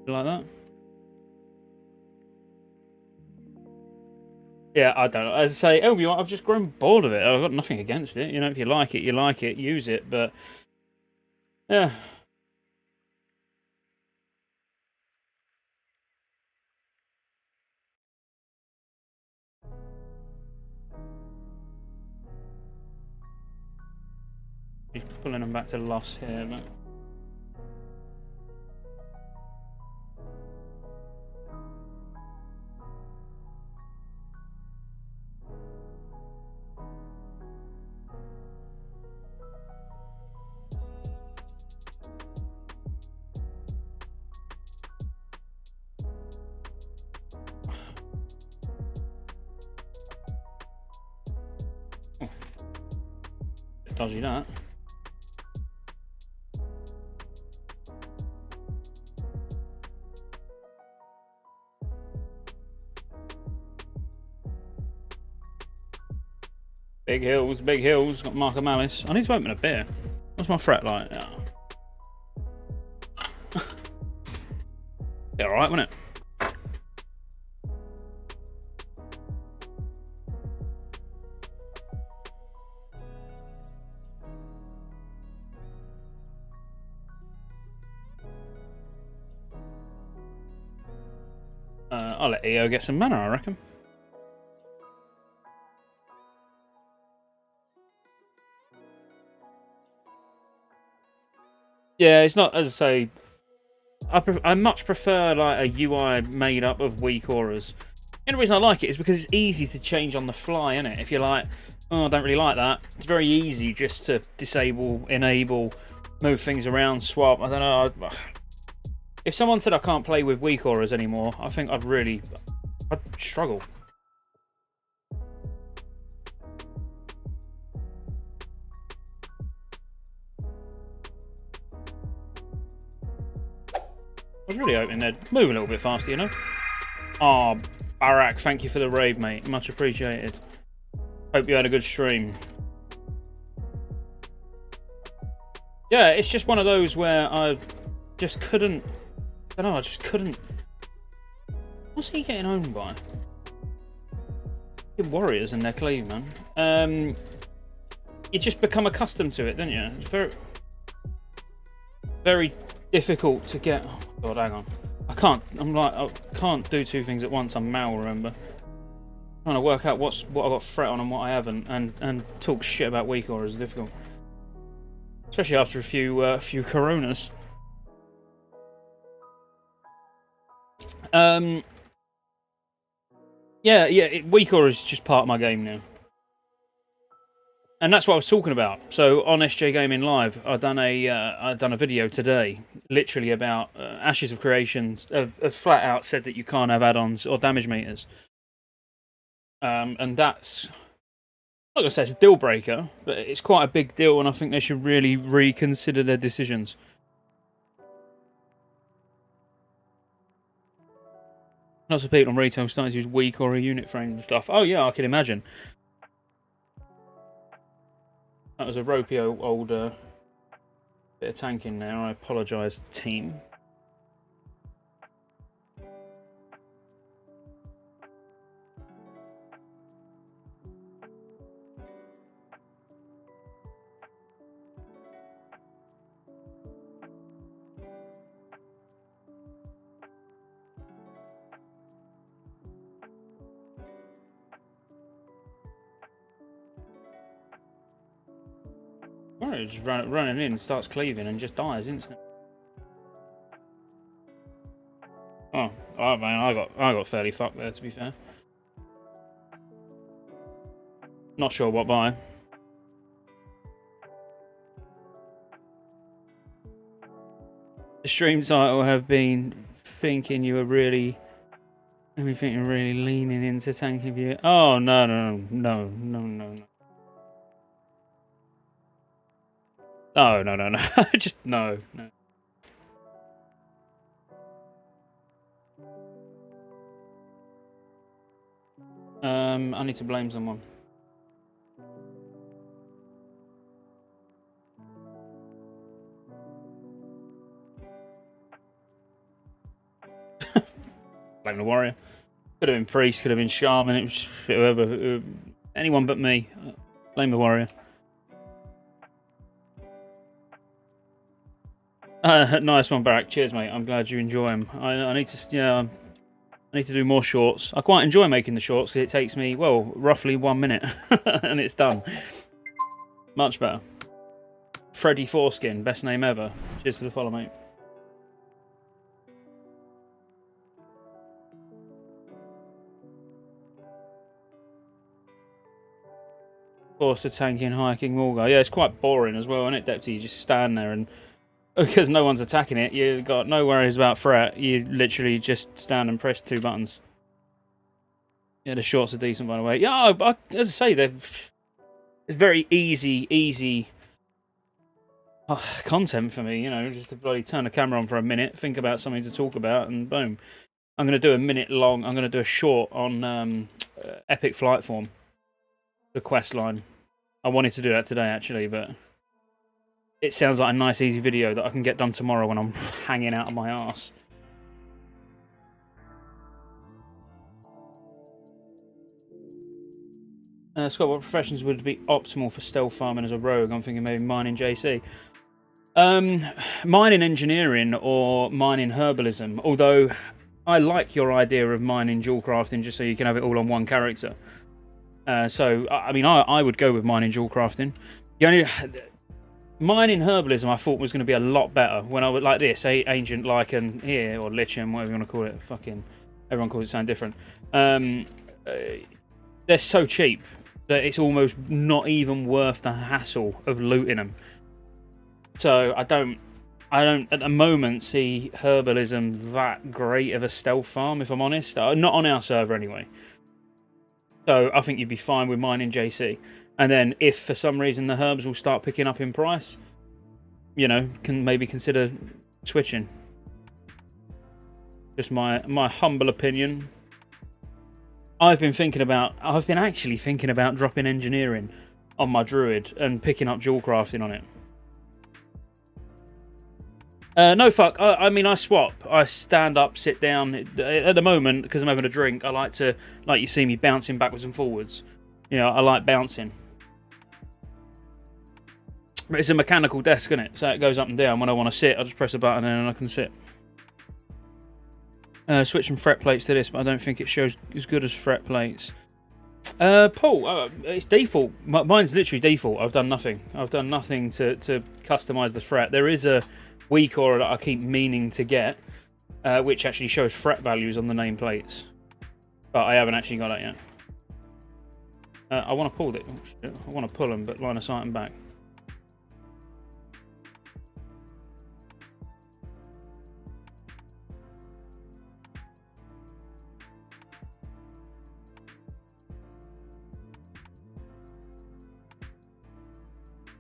Like that. Yeah, I don't know. As I say, LVR, I've just grown bored of it. I've got nothing against it. You know, if you like it, use it. But, yeah. back to loss here, but... Dodgy that. Big hills, got Mark of Malice. I need to open a beer. What's my fret like? Oh. Be alright, wouldn't it? I'll let EO get some mana, I reckon. Yeah, it's not, as I say, I much prefer like a UI made up of weak auras. The only reason I like it is because it's easy to change on the fly, isn't it? If you're like, oh, I don't really like that, it's very easy just to disable, enable, move things around, swap. I don't know. If someone said I can't play with weak auras anymore, I think I'd struggle. I was really hoping they'd move a little bit faster, you know? Oh, Barak, thank you for the raid, mate. Much appreciated. Hope you had a good stream. Yeah, it's just one of those where I just couldn't... I don't know, I just couldn't... What's he getting owned by? Good warriors in their cleave, man. You just become accustomed to it, don't you? It's very... very difficult to get... Oh, God, hang on. I can't do two things at once. I'm mal, remember. Trying to work out what I've got fret on and what I haven't, and talk shit about weak auras is difficult. Especially after a few Coronas. Yeah, weak aura is just part of my game now. And that's what I was talking about. So on SJ Gaming Live, I've done a video today, literally about Ashes of Creation. Have flat out said that you can't have add-ons or damage meters, and that's I'm not gonna say it's a deal breaker, but it's quite a big deal, and I think they should really reconsider their decisions. Lots of people on retail starting to use weak aura unit frames and stuff. Oh yeah, I can imagine. That was a ropey old bit of tanking there. I apologise, team. Just running in, starts cleaving, and just dies instantly. Oh man, I got fairly fucked there, to be fair. Not sure what by. The stream title have been thinking you were really, really leaning into tanking view. Oh no. Oh, no. Just no. I need to blame someone. Blame the warrior. Could have been priest, could have been shaman, it was whoever. Anyone but me. Blame the warrior. Nice one, Barak. Cheers, mate. I'm glad you enjoy them. I need to, I need to do more shorts. I quite enjoy making the shorts because it takes me, well, roughly 1 minute, and it's done. Much better. Freddy Foreskin, best name ever. Cheers for the follow, mate. Forced to tanking, hiking, Morgar. Yeah, it's quite boring as well, isn't it, Depty? You just stand there and because no one's attacking it, you've got no worries about threat. You literally just stand and press 2 buttons. Yeah, the shorts are decent, by the way. Yeah, as I say, it's very easy content for me, you know, just to bloody turn the camera on for a minute, think about something to talk about, and boom. I'm going to do a minute long, I'm going to do a short on Epic Flight Form, the quest line. I wanted to do that today, actually, but it sounds like a nice, easy video that I can get done tomorrow when I'm hanging out of my arse. Scott, what professions would be optimal for stealth farming as a rogue? I'm thinking maybe mining JC. Mining engineering or mining herbalism, although I like your idea of mining dual crafting just so you can have it all on one character. So, I mean, I would go with mining dual crafting. The only... Mining herbalism I thought was going to be a lot better when I would like this, ancient lichen here, or lichen, whatever you want to call it. Fucking, everyone calls it something different. They're so cheap that it's almost not even worth the hassle of looting them. So I don't at the moment see herbalism that great of a stealth farm, if I'm honest. Not on our server anyway. So I think you'd be fine with mining JC. And then if for some reason the herbs will start picking up in price, you know, can maybe consider switching. Just my humble opinion. I've been actually thinking about dropping engineering on my druid and picking up dual crafting on it. No, fuck. I mean, I swap. I stand up, sit down. At the moment, because I'm having a drink, I like you see me bouncing backwards and forwards. You know, I like bouncing. But it's a mechanical desk, isn't it? So it goes up and down. When I want to sit, I just press a button and then I can sit. Switching fret plates to this, but I don't think it shows as good as fret plates. Paul, it's default. Mine's literally default. I've done nothing. I've done nothing to customize the fret. There is a weak aura that I keep meaning to get, which actually shows fret values on the nameplates. But I haven't actually got that yet. I want to pull it. I want to pull them, but line of sight and back.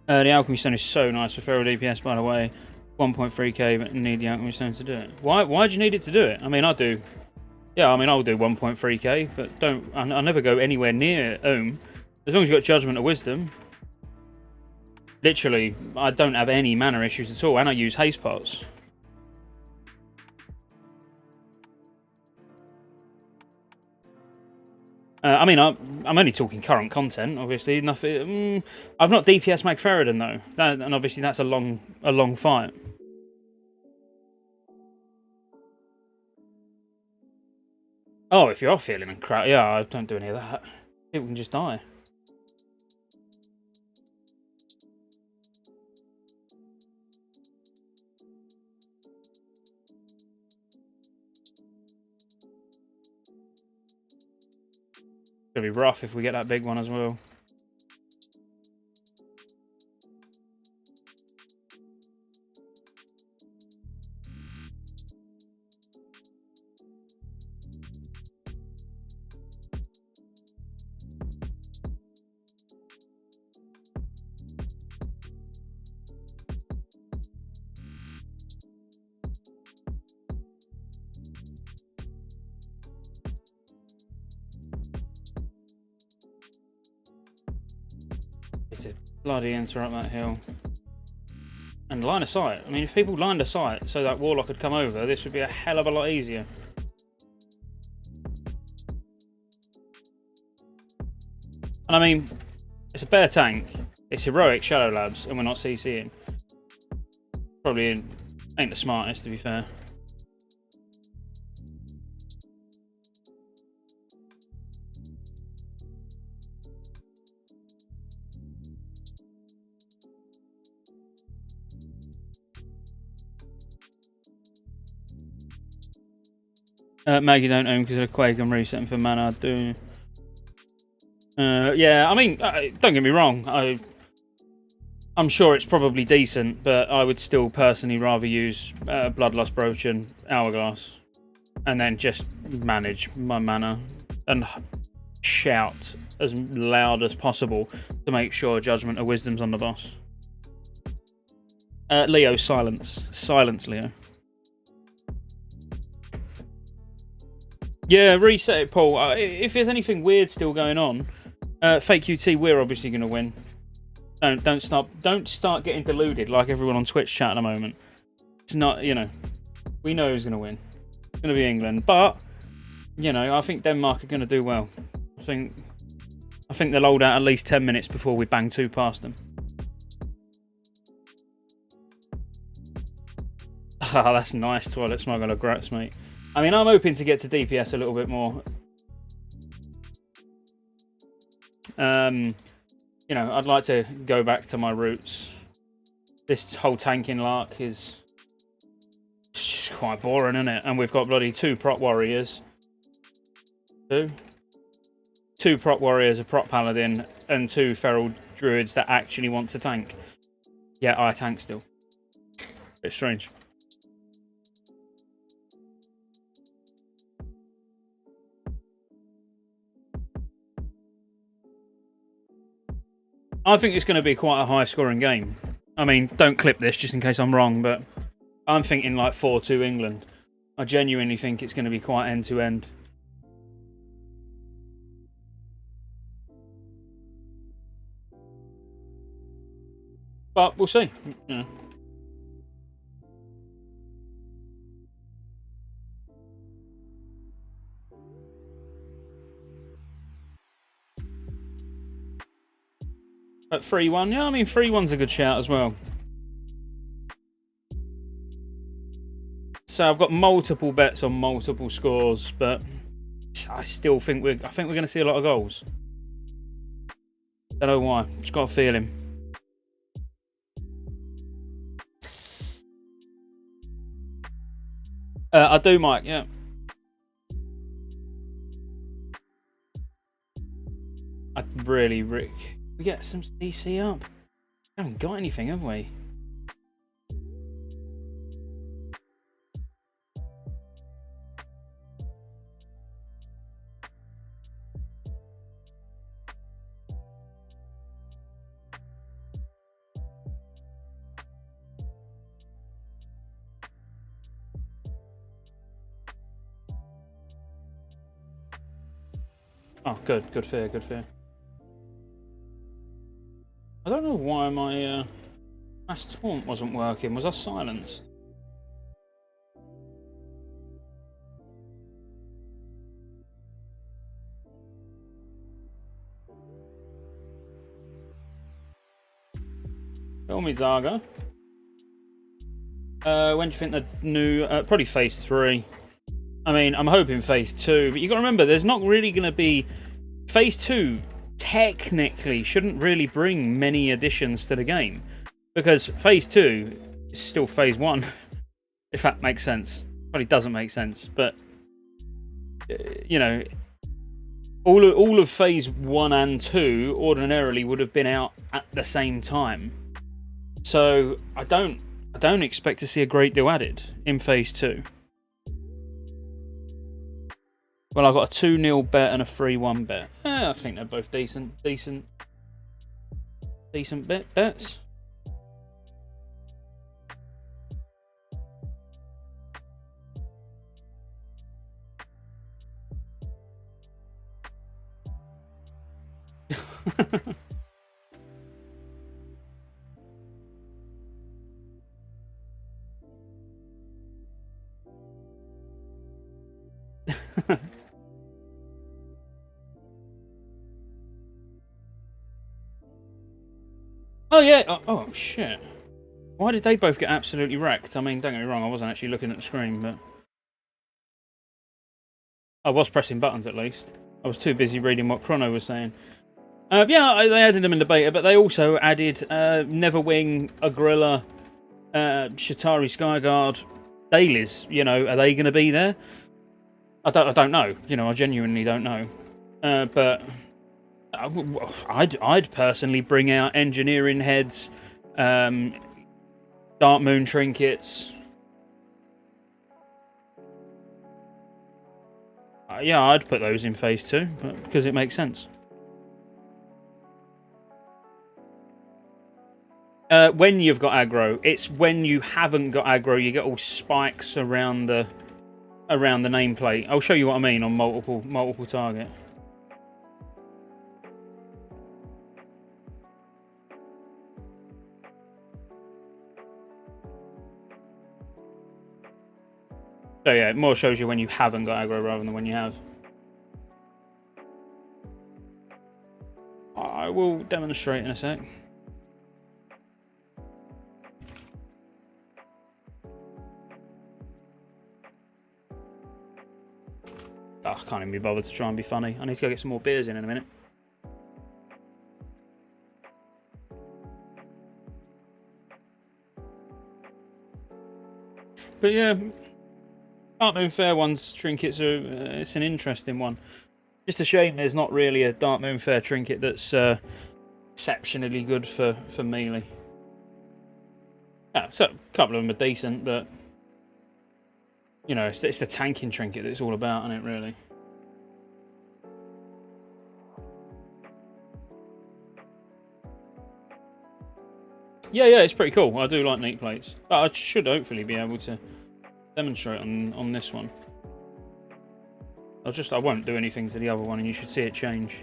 The alchemy stone is so nice for feral DPS, by the way. 1.3k, but you need the alchemy stone to do it. Why do you need it to do it? I mean, I do. Yeah, I mean, I'll do 1.3k, but I never go anywhere near Ohm. As long as you've got Judgment or Wisdom. Literally, I don't have any mana issues at all, and I use haste pots. I mean, I'm only talking current content, obviously. Nothing. I've not DPS Magferrodin though, and obviously that's a long fight. Oh, if you're feeling crap, yeah, I don't do any of that. People can just die. It's gonna be rough if we get that big one as well. Bloody enter up that hill. And line of sight. I mean, if people lined a sight so that Warlock could come over, this would be a hell of a lot easier. And I mean, it's a bear tank. It's heroic Shadow Labs, and we're not CCing. Probably ain't the smartest, to be fair. Maggie don't own because of the Quake and resetting for mana. Do. Yeah, I mean, don't get me wrong. I'm sure it's probably decent, but I would still personally rather use Bloodlust Brooch and Hourglass, and then just manage my mana and shout as loud as possible to make sure Judgment or Wisdom's on the boss. Leo, silence. Silence, Leo. Yeah, reset it, Paul. If there's anything weird still going on, Fake QT, we're obviously going to win. Don't start getting deluded like everyone on Twitch chat at the moment. It's not, you know, we know who's going to win. It's going to be England, but you know, I think Denmark are going to do well. I think they'll hold out at least 10 minutes before we bang 2 past them. Ah, that's nice, Toilet Smuggler. Grats, mate. I mean, I'm hoping to get to DPS a little bit more. You know, I'd like to go back to my roots. This whole tanking lark is just quite boring, isn't it? And we've got bloody 2 prop warriors. Two prop warriors, a prop paladin, and 2 feral druids that actually want to tank. Yeah, I tank still. Bit strange. I think it's going to be quite a high-scoring game. I mean, don't clip this just in case I'm wrong, but I'm thinking like 4-2 England. I genuinely think it's going to be quite end-to-end. But we'll see. Yeah. At 3-1, yeah, I mean 3-1's a good shout as well. So I've got multiple bets on multiple scores, but I still think we're going to see a lot of goals. Don't know why. Just got a feeling. I do, Mike. Yeah. I really. We get some DC up. We haven't got anything, have we? Oh, good fear. I don't know why my mass taunt wasn't working. Was I silenced? Tell me, Zaga. When do you think the new... probably phase 3. I mean, I'm hoping phase 2. But you got to remember, there's not really going to be... Phase 2... technically shouldn't really bring many additions to the game, because phase 2 is still phase 1, if that makes sense. Probably doesn't make sense, but you know, all of phase 1 and 2 ordinarily would have been out at the same time, so I don't expect to see a great deal added in phase 2. Well, I've got a 2-0 bet and a 3-1 bet. I think they're both decent bets. Oh yeah, oh shit. Why did they both get absolutely wrecked? I mean, don't get me wrong, I wasn't actually looking at the screen, but... I was pressing buttons at least. I was too busy reading what Chrono was saying. Yeah, they added them in the beta, but they also added Neverwing, Agrilla, Shatari Skyguard, Thalles. You know, are they going to be there? I don't know. You know, I genuinely don't know. But I'd personally bring out engineering heads, Dark Moon trinkets. Yeah, I'd put those in phase 2, because it makes sense. When you've got aggro, it's when you haven't got aggro, you get all spikes around the nameplate. I'll show you what I mean on multiple target. So yeah, it more shows you when you haven't got aggro rather than when you have. I will demonstrate in a sec. Oh, I can't even be bothered to try and be funny. I need to go get some more beers in a minute. But yeah, Dark Moon Fair one's trinkets are it's an interesting one. Just a shame there's not really a Dark Moon Fair trinket that's exceptionally good for melee. Yeah, so a couple of them are decent, but you know, it's the tanking trinket that it's all about, isn't it, really? Yeah, it's pretty cool. I do like neat plates. But I should hopefully be able to demonstrate on this one. I won't do anything to the other one, and you should see it change.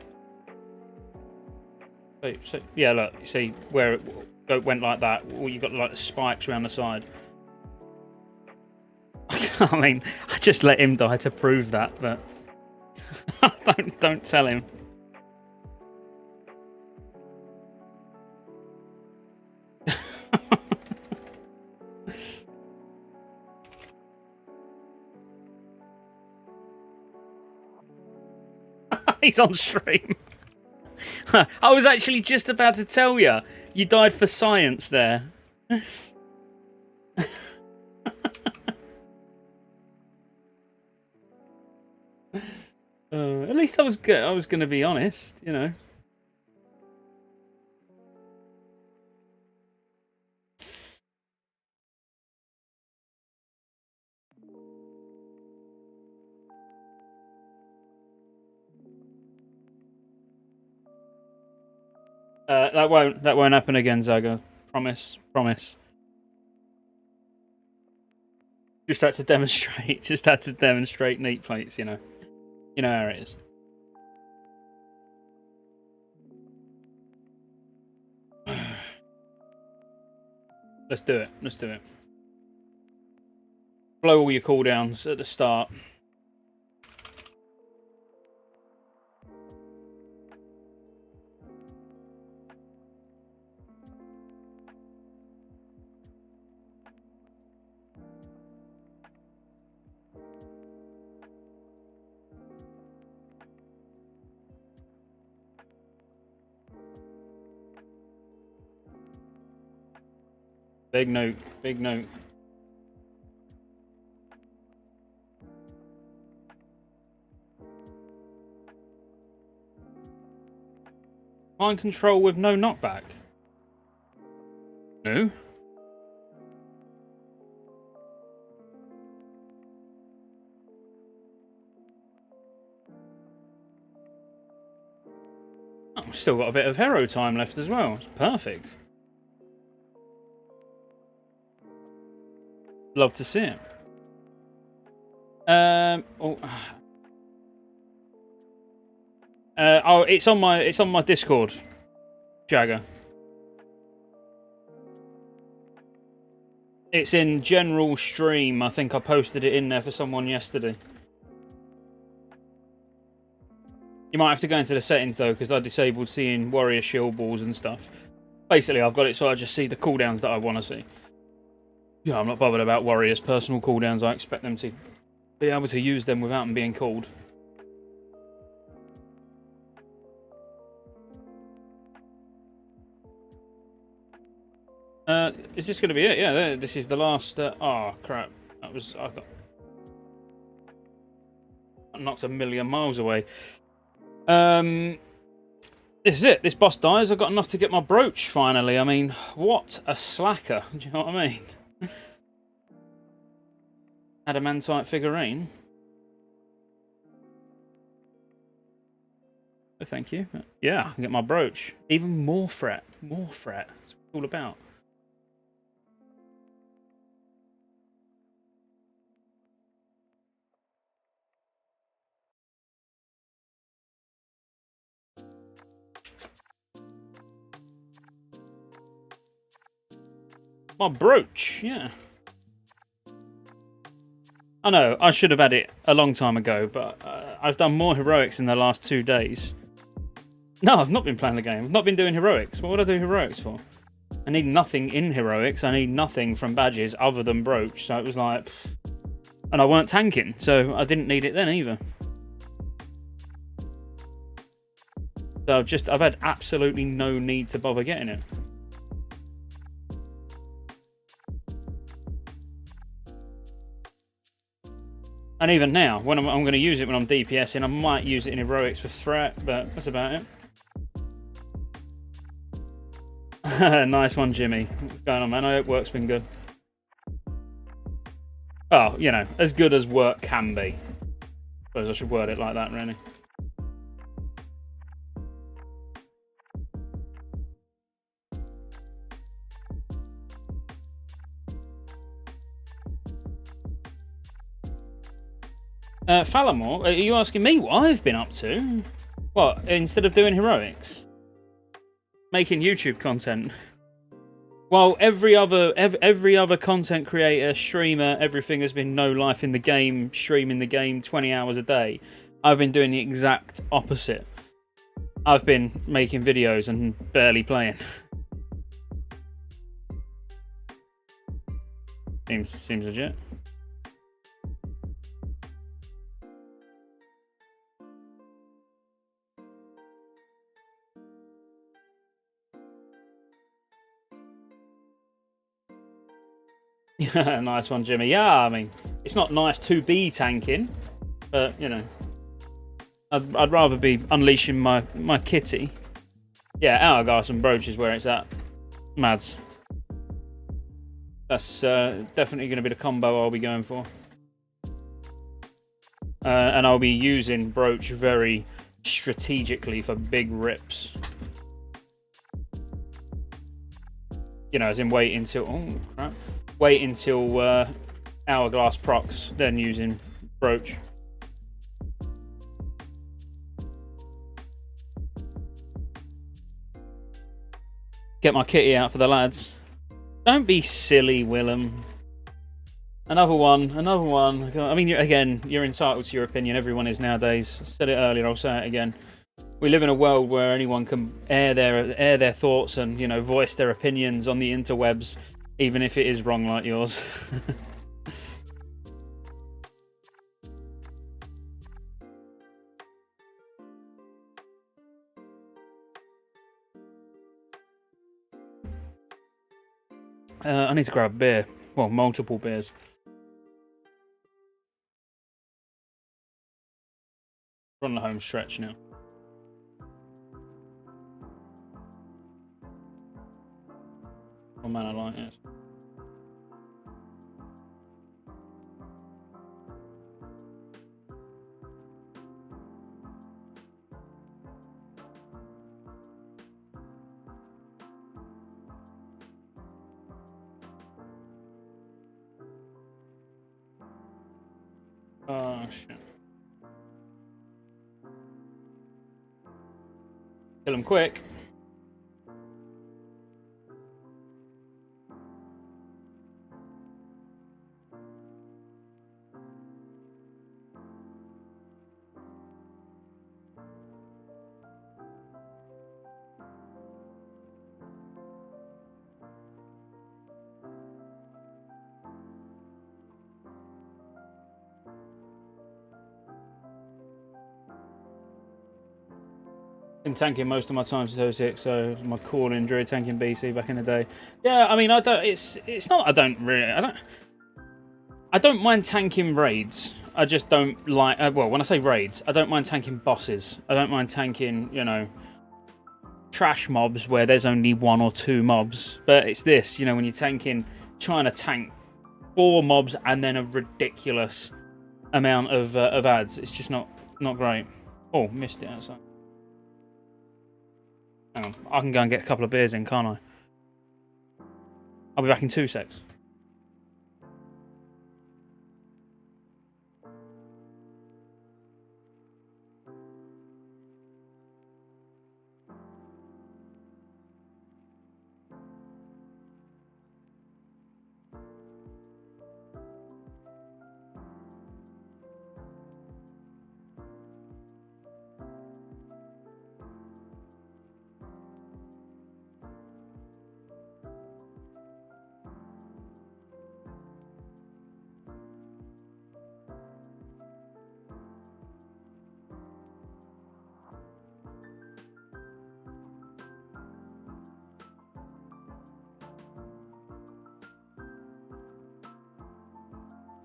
So yeah, look, you see where it went like that. You got like the spikes around the side. I mean, I just let him die to prove that, but don't tell him. He's on stream. I was actually just about to tell you. You died for science there. At least I was good. I was going to be honest, you know. That won't happen again, Zaga. Promise. Just had to demonstrate. Just had to demonstrate neat plates. You know how it is. Let's do it. Blow all your cooldowns at the start. Big note. Mind control with no knockback. No. Oh, still got a bit of hero time left as well. It's perfect. Love to see it. It's on my Discord, Jagger. It's in general stream. I think I posted it in there for someone yesterday. You might have to go into the settings though, because I disabled seeing warrior shield balls and stuff. Basically, I've got it so I just see the cooldowns that I want to see. Yeah, I'm not bothered about warriors' personal cooldowns. I expect them to be able to use them without them being called. Is this going to be it? Yeah, this is the last... oh, crap. I got... knocked a million miles away. This is it. This boss dies. I've got enough to get my brooch finally. I mean, what a slacker. Do you know what I mean? Adamantite figurine. Oh, thank you. Yeah, I can get my brooch. Even more fret. More fret. That's what it's all about. My brooch, yeah. I know, I should have had it a long time ago, but I've done more heroics in the last 2 days. No, I've not been playing the game. I've not been doing heroics. What would I do heroics for? I need nothing in heroics. I need nothing from badges other than brooch. So it was like... And I weren't tanking, so I didn't need it then either. So I've had absolutely no need to bother getting it. And even now, when I'm going to use it when I'm DPSing, I might use it in heroics for threat, but that's about it. Nice one, Jimmy. What's going on, man? I hope work's been good. Oh, you know, as good as work can be. Suppose I should word it like that, really. Falamore, are you asking me what I've been up to? What, instead of doing heroics? Making YouTube content. While every other content creator, streamer, everything has been no life in the game, streaming the game 20 hours a day, I've been doing the exact opposite. I've been making videos and barely playing. Seems legit. Yeah, nice one, Jimmy. Yeah, I mean, it's not nice to be tanking, but, you know, I'd rather be unleashing my kitty. Yeah, Hourglass and Brooch is where it's at. Mads. That's definitely going to be the combo I'll be going for. And I'll be using Brooch very strategically for big rips. You know, as in wait until... Oh, crap. Wait until Hourglass procs, then using Brooch. Get my kitty out for the lads. Don't be silly, Willem. Another one, another one. I mean, again, you're entitled to your opinion. Everyone is nowadays. I said it earlier, I'll say it again. We live in a world where anyone can air their thoughts and, you know, voice their opinions on the interwebs. Even if it is wrong like yours. I need to grab a beer. Well, multiple beers. We're on the home stretch now. Oh man, I like it. Oh shit. Kill him quick. Been tanking most of my time to 06, so my calling druid tanking BC back in the day. Yeah, I mean, I don't. It's not. I don't mind tanking raids. I just don't like... well, when I say raids, I don't mind tanking bosses. I don't mind tanking, you know, trash mobs where there's only 1 or 2 mobs. But it's this, you know, when you're tanking, trying to tank 4 mobs and then a ridiculous amount of ads. It's just not great. Oh, missed it outside. Hang on, I can go and get a couple of beers in, can't I? I'll be back in 2 secs.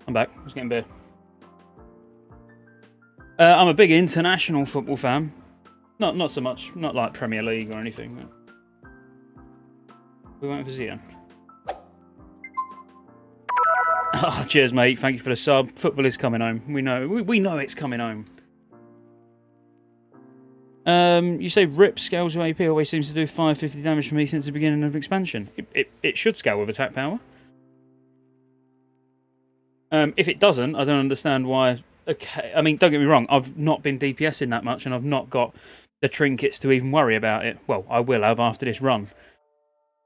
I'm back. I was getting beer. I'm a big international football fan. Not so much. Not like Premier League or anything. But... we went for Zion. Oh, cheers, mate. Thank you for the sub. Football is coming home. We know it's coming home. You say RIP scales with AP always seems to do 550 damage for me since the beginning of expansion. It should scale with attack power. If it doesn't, I don't understand why. Okay, I mean, don't get me wrong. I've not been DPSing that much, and I've not got the trinkets to even worry about it. Well, I will have after this run.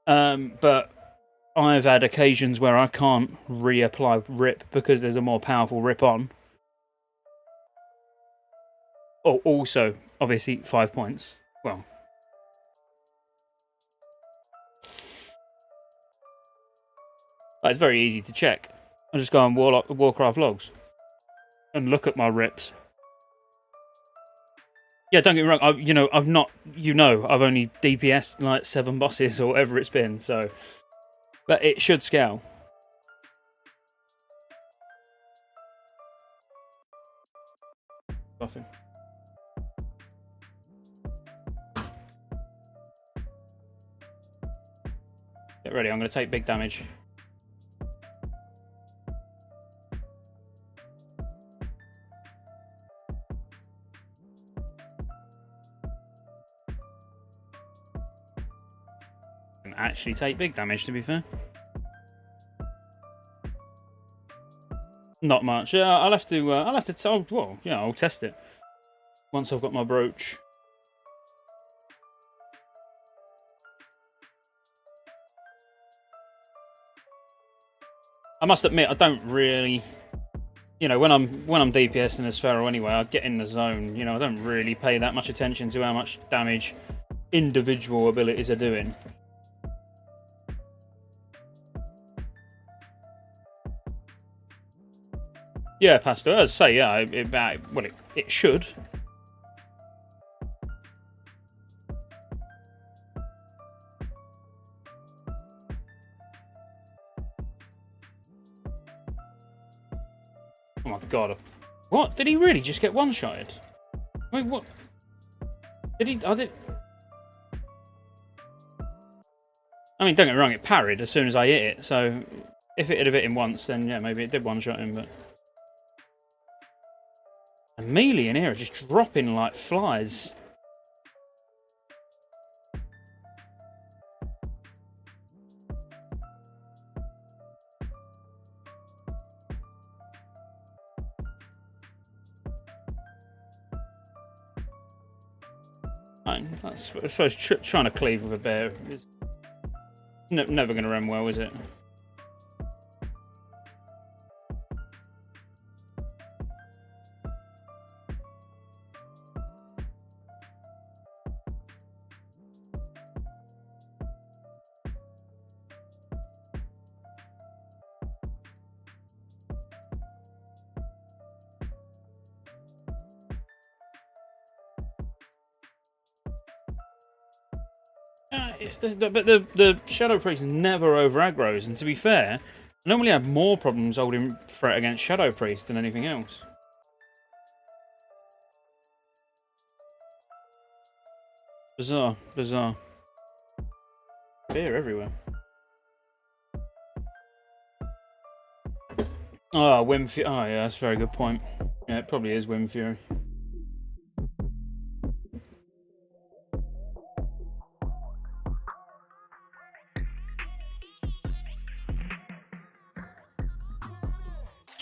But I've had occasions where I can't reapply RIP because there's a more powerful RIP on. Oh, also, obviously, 5 points. Well. But it's very easy to check. I just go on Warcraft logs and look at my rips. Yeah, don't get me wrong. I've not. I've only DPS'd like 7 bosses or whatever it's been. So, but it should scale. Nothing. Get ready. I'm going to take big damage. Actually take big damage, to be fair. Not much. Yeah, I'll have to well, yeah, I'll test it once I've got my brooch. I must admit, I don't really, when I'm DPSing as Feral anyway, I get in the zone. I don't really pay that much attention to how much damage individual abilities are doing. Yeah, Pastor, as I say, yeah, it should. Oh my god. What? Did he really just get one-shotted? Wait, what? Did he... I mean, don't get me wrong, it parried as soon as I hit it, so if it had hit him once, then yeah, maybe it did one-shot him, but... and melee in here are just dropping like flies. I suppose trying to cleave with a bear is never going to run well, is it? But the Shadow Priest never over aggroes, and to be fair, I normally have more problems holding threat against Shadow Priest than anything else. Bizarre, bizarre. Beer everywhere. Oh, Wind Fury. Oh, yeah, that's a very good point. Yeah, it probably is Wind Fury.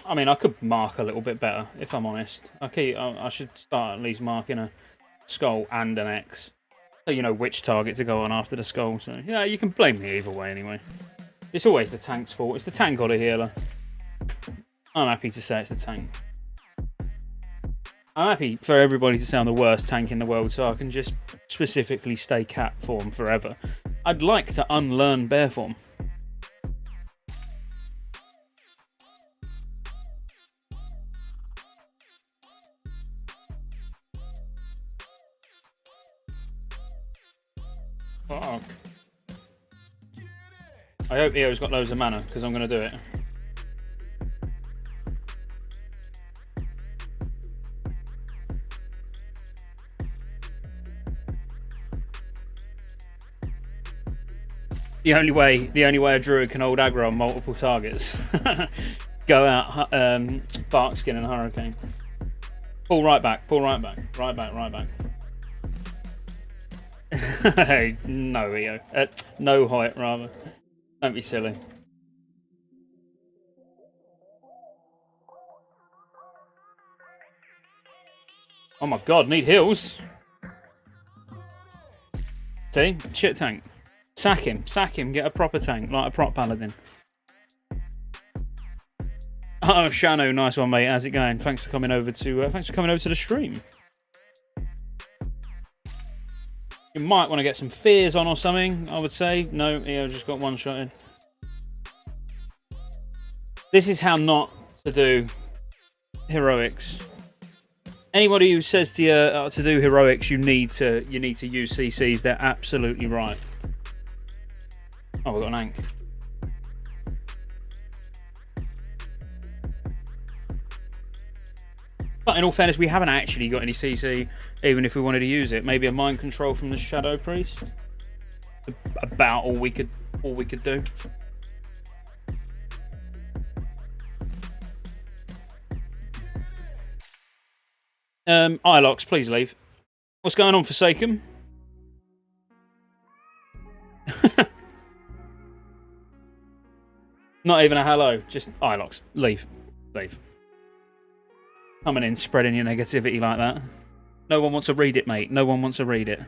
I mean, I could mark a little bit better, if I'm honest. I should start at least marking a skull and an X, so you know which target to go on after the skull. So yeah, you can blame me either way anyway. It's always the tank's fault. It's the tank or the healer. I'm happy to say it's the tank. I'm happy for everybody to sound the worst tank in the world, so I can just specifically stay cat form forever. I'd like to unlearn bear form. Oh. I hope Eo's got loads of mana, because I'm going to do it. The only way a druid can hold aggro on multiple targets. Go out, Barkskin and Hurricane. Pull right back, right back. Hey, no, Eo. No height, rather. Don't be silly. Oh my god, need heals. See? Shit tank. Sack him, get a proper tank, like a prop paladin. Oh, Shano, nice one, mate. How's it going? Thanks for coming over to the stream. You might want to get some fears on or something, I would say. No, yeah, just got one shot in. This is how not to do heroics. Anybody who says to you to do heroics, you need to use CCs. They're absolutely right. Oh, we've got an Ank. But in all fairness, we haven't actually got any CC, even if we wanted to use it. Maybe a mind control from the Shadow Priest. About all we could do. Ilox, please leave. What's going on, Forsaken? Not even a hello, just Ilox, leave. Coming in, spreading your negativity like that. No one wants to read it, mate. No one wants to read it.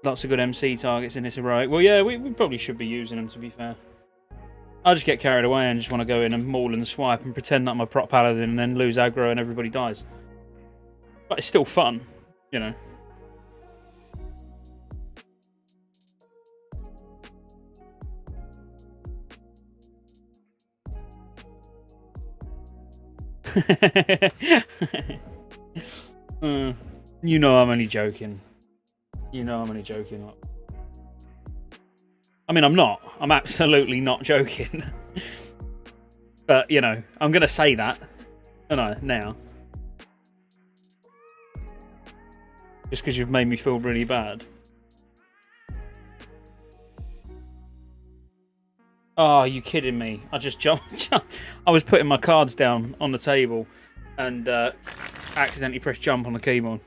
Lots of good MC targets in this heroic. Well, yeah, we probably should be using them, to be fair. I just get carried away and just want to go in and maul and swipe and pretend that I'm a prop paladin and then lose aggro and everybody dies. But it's still fun, you know. You know I'm only joking. You know I'm only joking. I mean, I'm not. I'm absolutely not joking. But, you know, I'm going to say that, aren't I, now? Just because you've made me feel really bad. Oh, are you kidding me? I just jumped. I was putting my cards down on the table and accidentally pressed jump on the keyboard.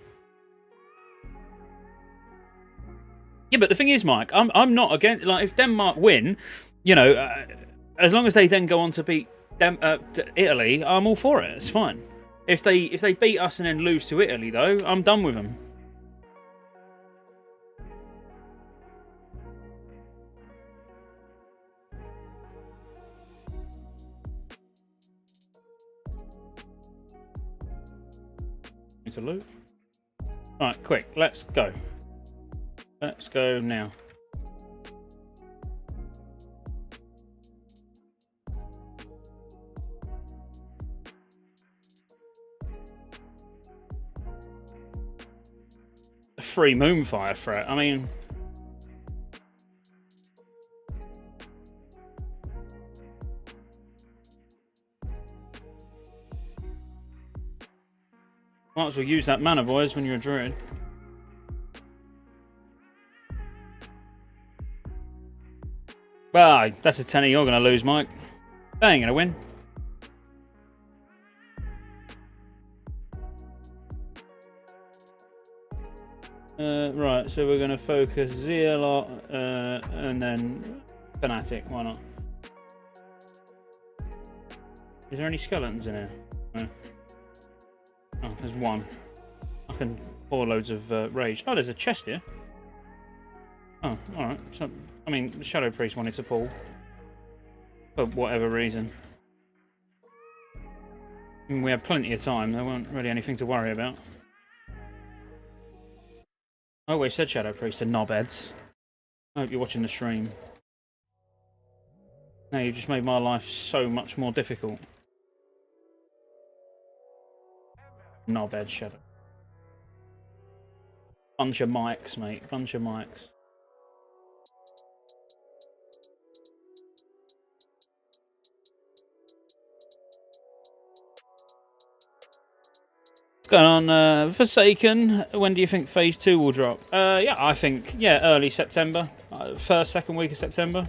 Yeah, but the thing is, Mike, I'm not against. Like, if Denmark win, you know, as long as they then go on to beat Italy, I'm all for it. It's fine. If they beat us and then lose to Italy, though, I'm done with them. It's a loot. All right, quick, let's go. Let's go now. A free Moonfire threat. I mean, Might as well use that mana, boys, when you're a druid. Well, that's a tenner you're going to lose, Mike. They ain't going to win. Right, so we're going to focus Zealot and then Fanatic. Why not? Is there any skeletons in here? No. Oh, there's one. I can pour loads of rage. Oh, there's a chest here. Oh, alright. So, I mean, the Shadow Priest wanted to pull. For whatever reason. I mean, we had plenty of time. There weren't really anything to worry about. Oh, we said Shadow Priest to knobheads. I hope you're watching the stream. Now you've just made my life so much more difficult. Knobhead Shadow. Bunch of mics, mate. Bunch of mics. What's going on, Forsaken? When do you think Phase 2 will drop? Yeah, I think, early September. First, second week of September.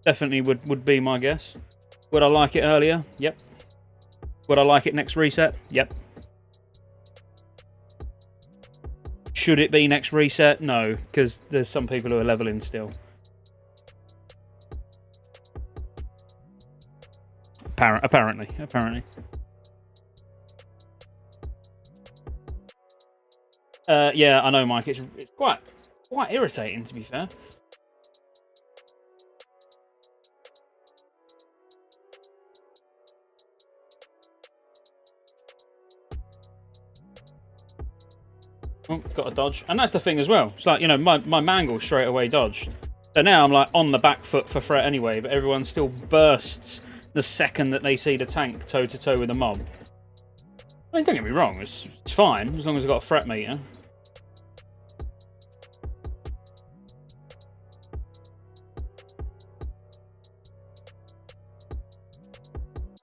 Definitely would be my guess. Would I like it earlier? Yep. Would I like it next reset? Yep. Should it be next reset? No, because there's some people who are leveling still. Apparently. Yeah, I know, Mike. It's quite irritating, to be fair. Oh, got a dodge. And that's the thing as well. It's like, you know, my mangle straight away dodged. So now I'm like on the back foot for threat anyway, but everyone still bursts the second that they see the tank toe-to-toe with a mob. I mean, don't get me wrong, it's fine, as long as I've got a threat meter.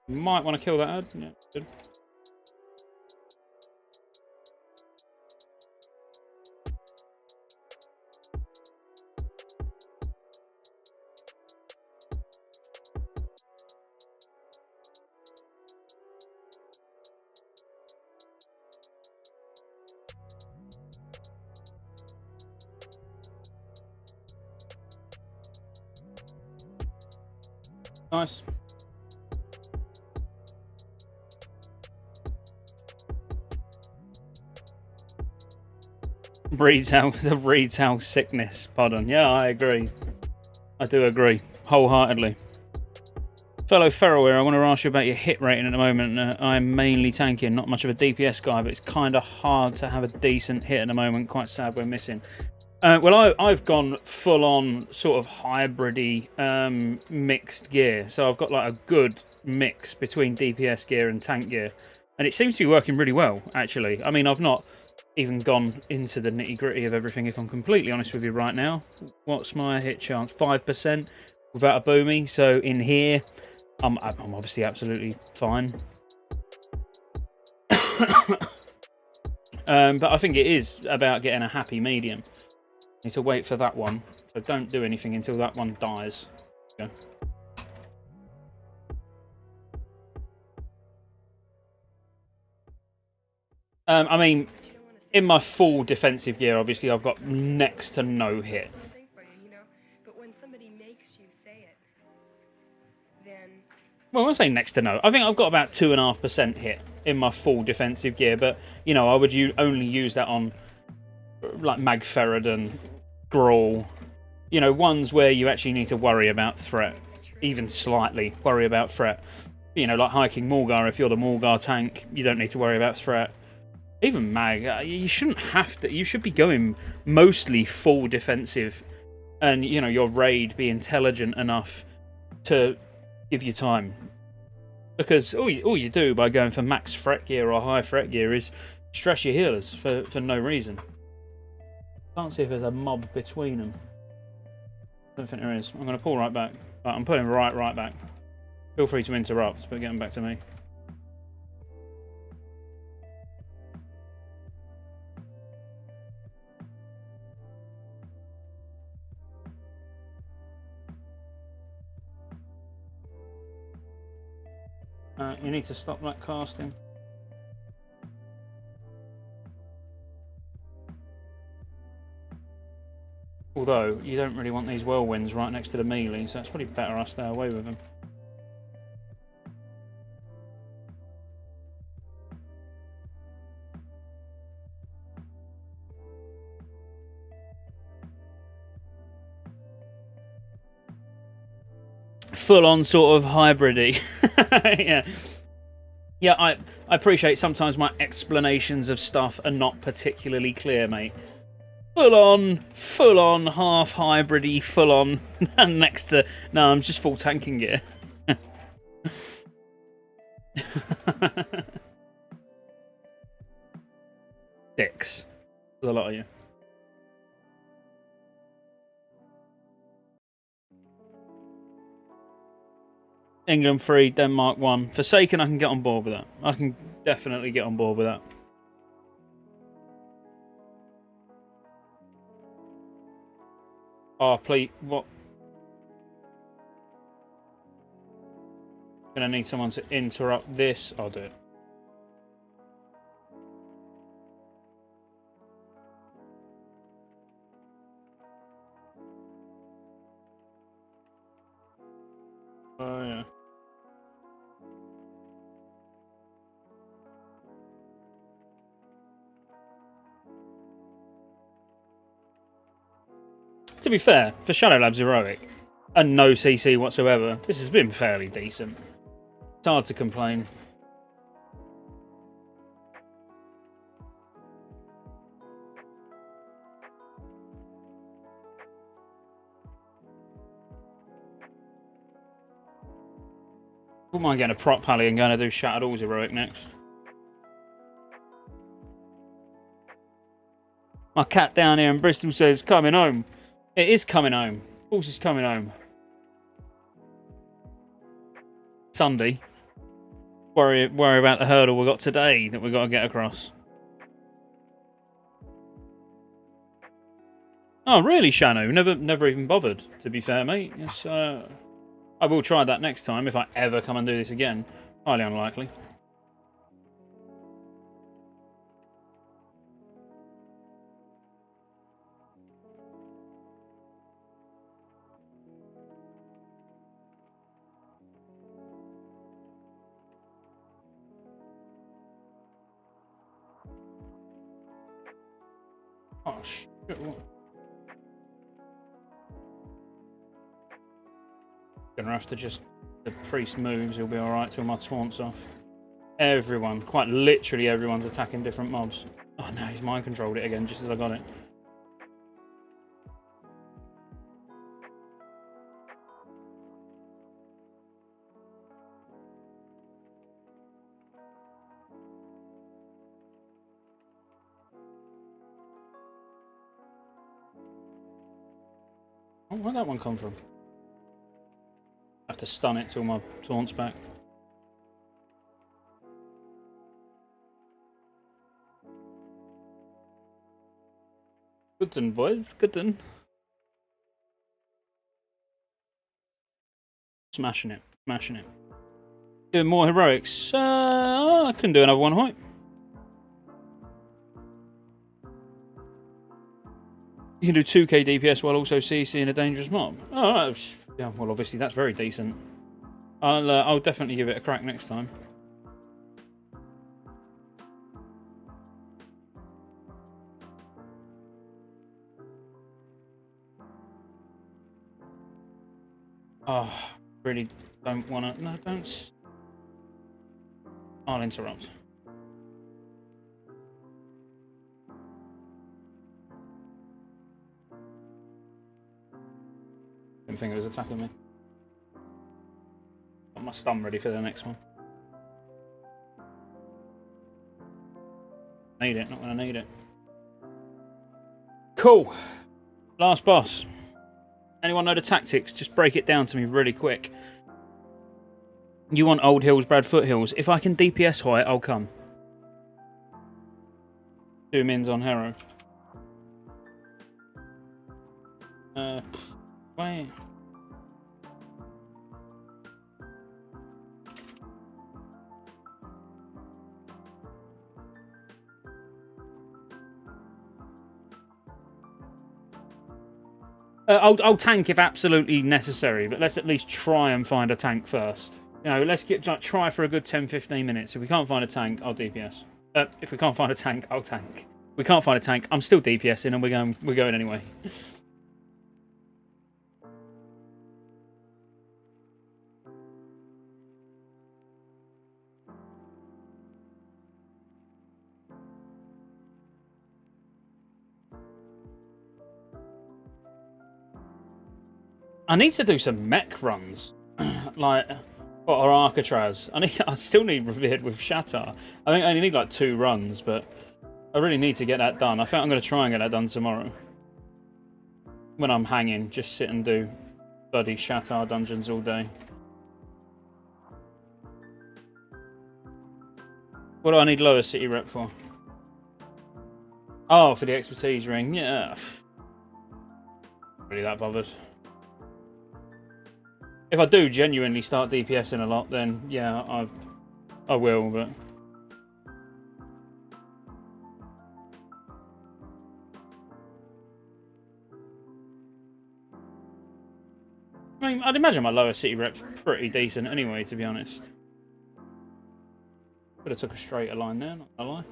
Might want to kill that ad. Yeah, good. Nice. The retail sickness. Pardon. Yeah, I agree. I do agree. Wholeheartedly. Fellow Ferroware, I want to ask you about your hit rating at the moment. I'm mainly tanking, not much of a DPS guy, but it's kind of hard to have a decent hit at the moment. Quite sad we're missing. Well, I've gone full-on sort of hybrid-y mixed gear. So I've got like a good mix between DPS gear and tank gear. And it seems to be working really well, actually. I mean, I've not even gone into the nitty-gritty of everything, if I'm completely honest with you right now. What's my hit chance? 5% without a boomy. So in here, I'm obviously absolutely fine. But I think it is about getting a happy medium. Need to wait for that one. So don't do anything until that one dies. Okay. I mean, in my full defensive gear, obviously, I've got next to no hit. Well, I say next to no. I think I've got about 2.5% hit in my full defensive gear, but, you know, I would only use that on, like, Magferrodon, Grawl. You know, ones where you actually need to worry about threat. Even slightly worry about threat. You know, like hiking Mulgar, if you're the Mulgar tank, you don't need to worry about threat. Even Mag, you shouldn't have to. You should be going mostly full defensive, and you know your raid be intelligent enough to give you time. Because all you do by going for max threat gear or high threat gear is stress your healers for no reason. Can't see if there's a mob between them. I don't think there is. I'm going to pull right back. Right, I'm pulling right back. Feel free to interrupt, but get them back to me. You need to stop that casting. Although, you don't really want these whirlwinds right next to the melee, so it's probably better I stay away with them. Full-on sort of hybrid-y. Yeah. Yeah, I appreciate sometimes my explanations of stuff are not particularly clear, mate. Full on, half hybrid-y, full on, and next to... No, I'm just full tanking gear. Dicks. There's a lot of you. England 3, Denmark 1. Forsaken, I can get on board with that. I can definitely get on board with that. Oh, please, what? Gonna need someone to interrupt this. I'll do it. Oh, yeah. To be fair, for Shadow Labs Heroic, and no CC whatsoever, this has been fairly decent. It's hard to complain. Wouldn't mind getting a prop pally and going to do Shattered Halls Heroic next. My cat down here in Bristol says, coming home. It is coming home. Of course it's coming home. Sunday. Worry about the hurdle we got today that we got to get across. Oh, really, Shano? Never even bothered, to be fair, mate. It's, I will try that next time if I ever come and do this again. Highly unlikely. Oh, shit. What? Gonna have to just... The priest moves, he'll be alright till my taunt's off. Everyone, quite literally everyone's attacking different mobs. Oh no, he's mind controlled it again just as I got it. Oh, where'd that one come from? I have to stun it till my taunt's back. Good done, boys. Good done. Smashing it. Smashing it. Doing more heroics. I can do another one, right? You can do 2k DPS while also CCing a dangerous mob. Oh, yeah. Well, obviously that's very decent. I'll definitely give it a crack next time. Oh, really don't want to. No, don't. I'll interrupt. Didn't think it was attacking me. Got my stun ready for the next one. Need it, not gonna need it. Cool. Last boss. Anyone know the tactics? Just break it down to me really quick. You want old hills, Brad foothills. If I can DPS high, I'll come. 2 mins on Hero. Wait. I'll tank if absolutely necessary, but let's at least try and find a tank first. You know, let's try for a good 10-15 minutes. If we can't find a tank, I'll DPS. If we can't find a tank, I'll tank. If we can't find a tank, I'm still DPSing, and we're going anyway. I need to do some mech runs, like, or Arcatraz. I still need Revered with Shatter. I think I only need like 2 runs, but I really need to get that done. I think I'm going to try and get that done tomorrow. When I'm hanging, just sit and do bloody Shatter dungeons all day. What do I need lower city rep for? Oh, for the expertise ring, yeah. Really that bothered. If I do genuinely start DPSing a lot, then yeah, I will, but... I mean, I'd imagine my lower city rep's pretty decent anyway, to be honest. Could have took a straighter line there, not gonna lie.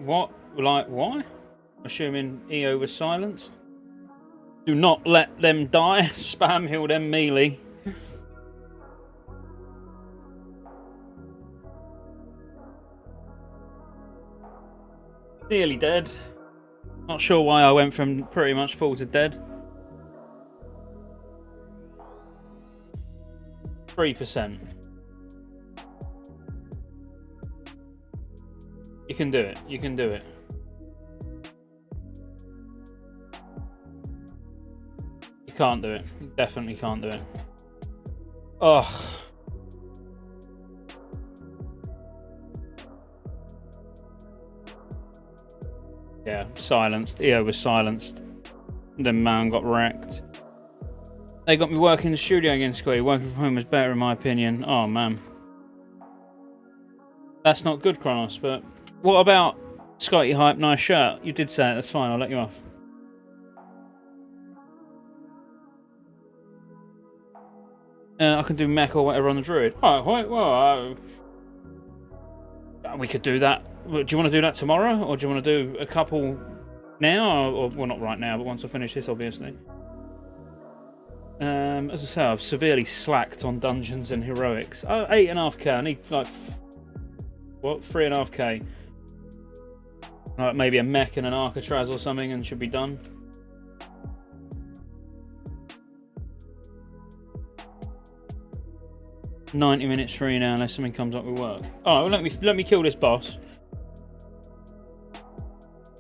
What? Like, why? Assuming EO was silenced. Do not let them die. Spam heal them melee. Nearly dead. Not sure why I went from pretty much full to dead. 3%. You can do it. You can do it. You can't do it. You definitely can't do it. Ugh. Yeah, silenced. EO was silenced. Then man got wrecked. They got me working in the studio again, Scotty. Working from home is better in my opinion. Oh, man. That's not good, Kronos, but... What about Scotty Hype? Nice shirt. You did say it. That's fine. I'll let you off. I can do mech or whatever on the druid. Alright, well, we could do that. Do you want to do that tomorrow? Or do you want to do a couple now? Or well, not right now, but once I finish this, obviously. As I say, I've severely slacked on dungeons and heroics. Oh, 8.5k. I need, like... What? 3.5k. Like maybe a mech and an Arcatraz or something and should be done. $90 minutes free now unless something comes up with work. Alright, well let me kill this boss.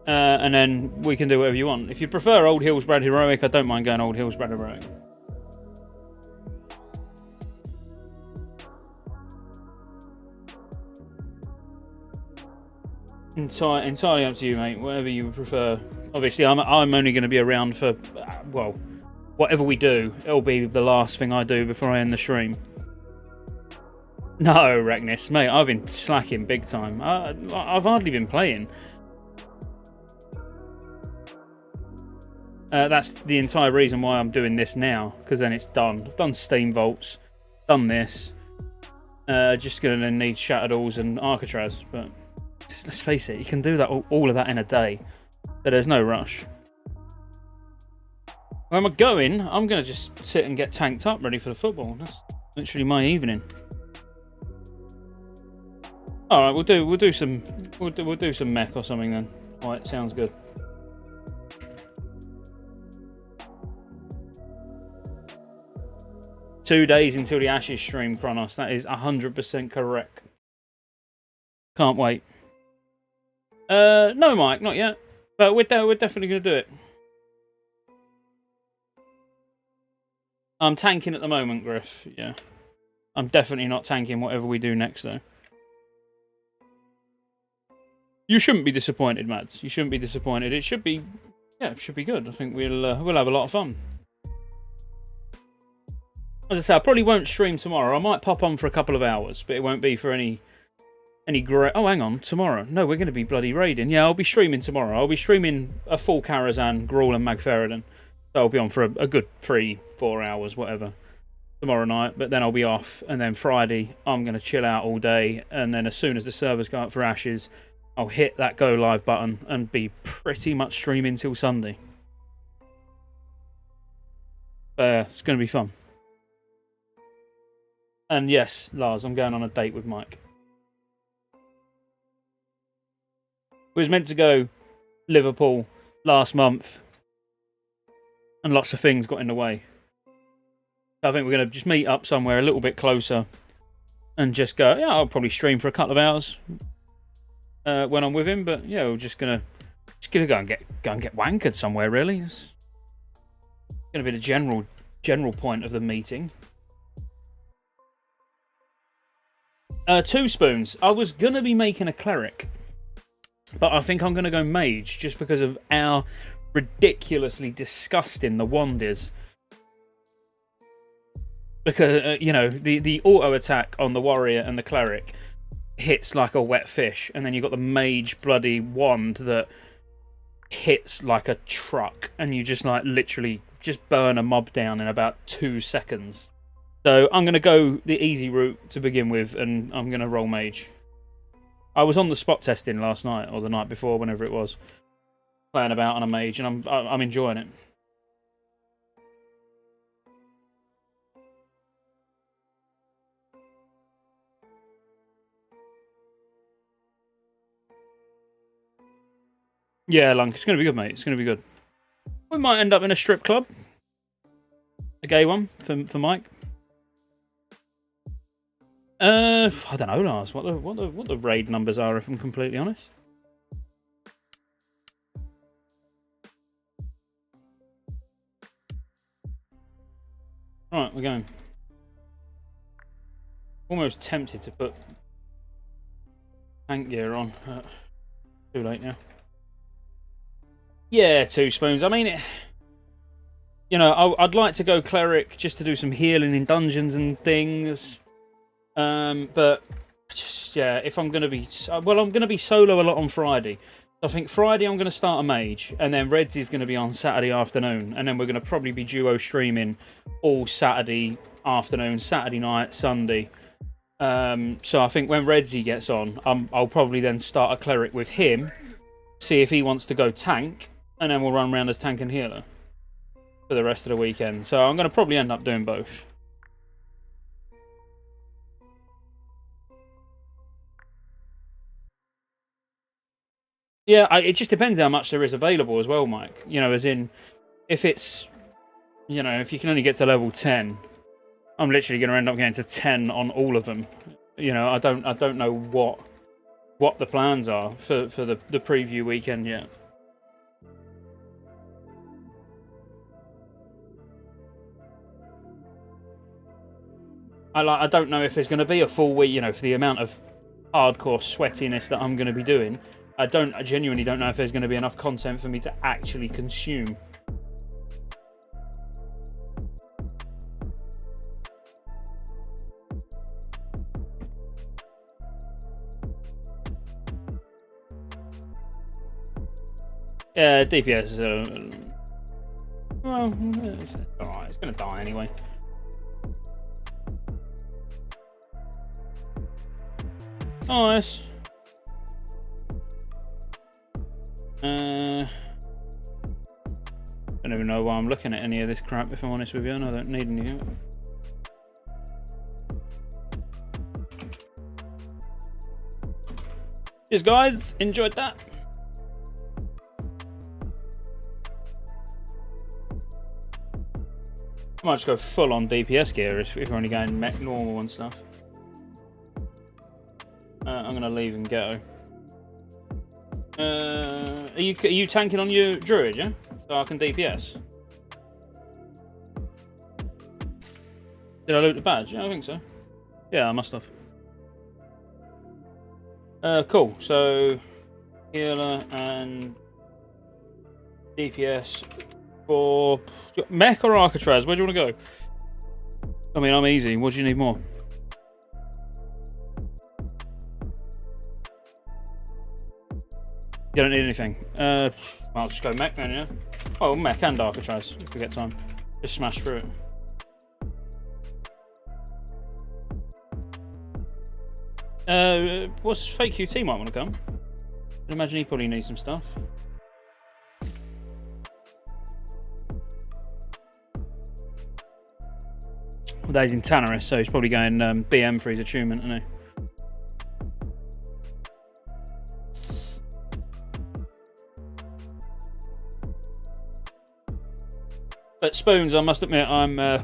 And then we can do whatever you want. If you prefer Old Hillsbrad Heroic, I don't mind going Old Hillsbrad Heroic. Entirely up to you, mate. Whatever you prefer. Obviously, I'm only going to be around for, well, whatever we do. It'll be the last thing I do before I end the stream. No, Reckness, mate. I've been slacking big time. I've hardly been playing. That's the entire reason why I'm doing this now, because then it's done. I've done Steam Vaults, done this. Just going to need Shattered Alls and Arcatraz, but... Let's face it, you can do that all of that in a day. So there's no rush. Where am I going? I'm going to just sit and get tanked up ready for the football. That's literally my evening. All right, we'll do some mech or something then. All right, sounds good. Two days until the Ashes stream, Kronos. That is 100% correct. Can't wait. No, Mike, not yet. But we're definitely going to do it. I'm tanking at the moment, Griff. Yeah. I'm definitely not tanking whatever we do next, though. You shouldn't be disappointed, Mads. You shouldn't be disappointed. It should be, yeah, it should be good. I think we'll have a lot of fun. As I say, I probably won't stream tomorrow. I might pop on for a couple of hours, but it won't be for any great... Oh, hang on. Tomorrow. No, we're going to be bloody raiding. Yeah, I'll be streaming tomorrow. I'll be streaming a full Karazhan, Gruul and Magtheridon. So I'll be on for a good 3-4 hours, whatever, tomorrow night. But then I'll be off. And then Friday, I'm going to chill out all day. And then as soon as the servers go up for Ashes, I'll hit that go live button and be pretty much streaming till Sunday. It's going to be fun. And yes, Lars, I'm going on a date with Mike. We was meant to go Liverpool last month, and lots of things got in the way. I think we're going to just meet up somewhere a little bit closer and just go, yeah, I'll probably stream for a couple of hours when I'm with him, but yeah, we're just gonna go and get wankered somewhere, really. It's going to be the general point of the meeting. 2 spoons. I was going to be making a cleric, but I think I'm going to go mage just because of how ridiculously disgusting the wand is. Because, you know, the auto attack on the warrior and the cleric hits like a wet fish, and then you've got the mage bloody wand that hits like a truck, and you just like literally just burn a mob down in about 2 seconds. So I'm going to go the easy route to begin with, and I'm going to roll mage. I was on the spot testing last night, or the night before, whenever it was, playing about on a mage, and I'm enjoying it. Yeah, Lunk, it's going to be good, mate. It's going to be good. We might end up in a strip club. A gay one for Mike. I don't know, Lars. What the raid numbers are, if I'm completely honest. Right, we're going. Almost tempted to put tank gear on. Too late now. Yeah, 2 spoons. I mean, you know, I'd like to go cleric just to do some healing in dungeons and things. But just, yeah, if I'm going to be... Well, I'm going to be solo a lot on Friday. I think Friday I'm going to start a mage, and then Reds is going to be on Saturday afternoon, and then we're going to probably be duo streaming all Saturday afternoon, Saturday night, Sunday. So I think when Redsy gets on, I'll probably then start a cleric with him, see if he wants to go tank, and then we'll run around as tank and healer for the rest of the weekend. So I'm going to probably end up doing both. Yeah, it just depends how much there is available as well, Mike. You know, as in, if it's, you know, if you can only get to level 10, I'm literally going to end up getting to 10 on all of them. You know, I don't know what the plans are for the preview weekend yet. I don't know if there's going to be a full week, you know, for the amount of hardcore sweatiness that I'm going to be doing. I genuinely don't know if there's going to be enough content for me to actually consume. Yeah, DPS is well, it's alright, it's going to die anyway. Nice. Don't even know why I'm looking at any of this crap, if I'm honest with you, and I don't need any of it. Cheers, guys. Enjoyed that. I might just go full on DPS gear if we're only going mech normal and stuff. I'm going to leave and go. Are you tanking on your druid, yeah? So I can DPS. Did I loot the badge? Yeah, I think so. Yeah, I must have. Cool. So healer and DPS for mech or Alcatraz. Where do you want to go? I mean, I'm easy. What do you need more? You don't need anything. I'll just go mech then, yeah? Oh, mech and Alcatraz, if we get time. Just smash through it. What's Fake QT might want to come? I imagine he probably needs some stuff. Well, he's in Tannerus, so he's probably going BM for his attunement, isn't he? But Spoons, I must admit, I'm as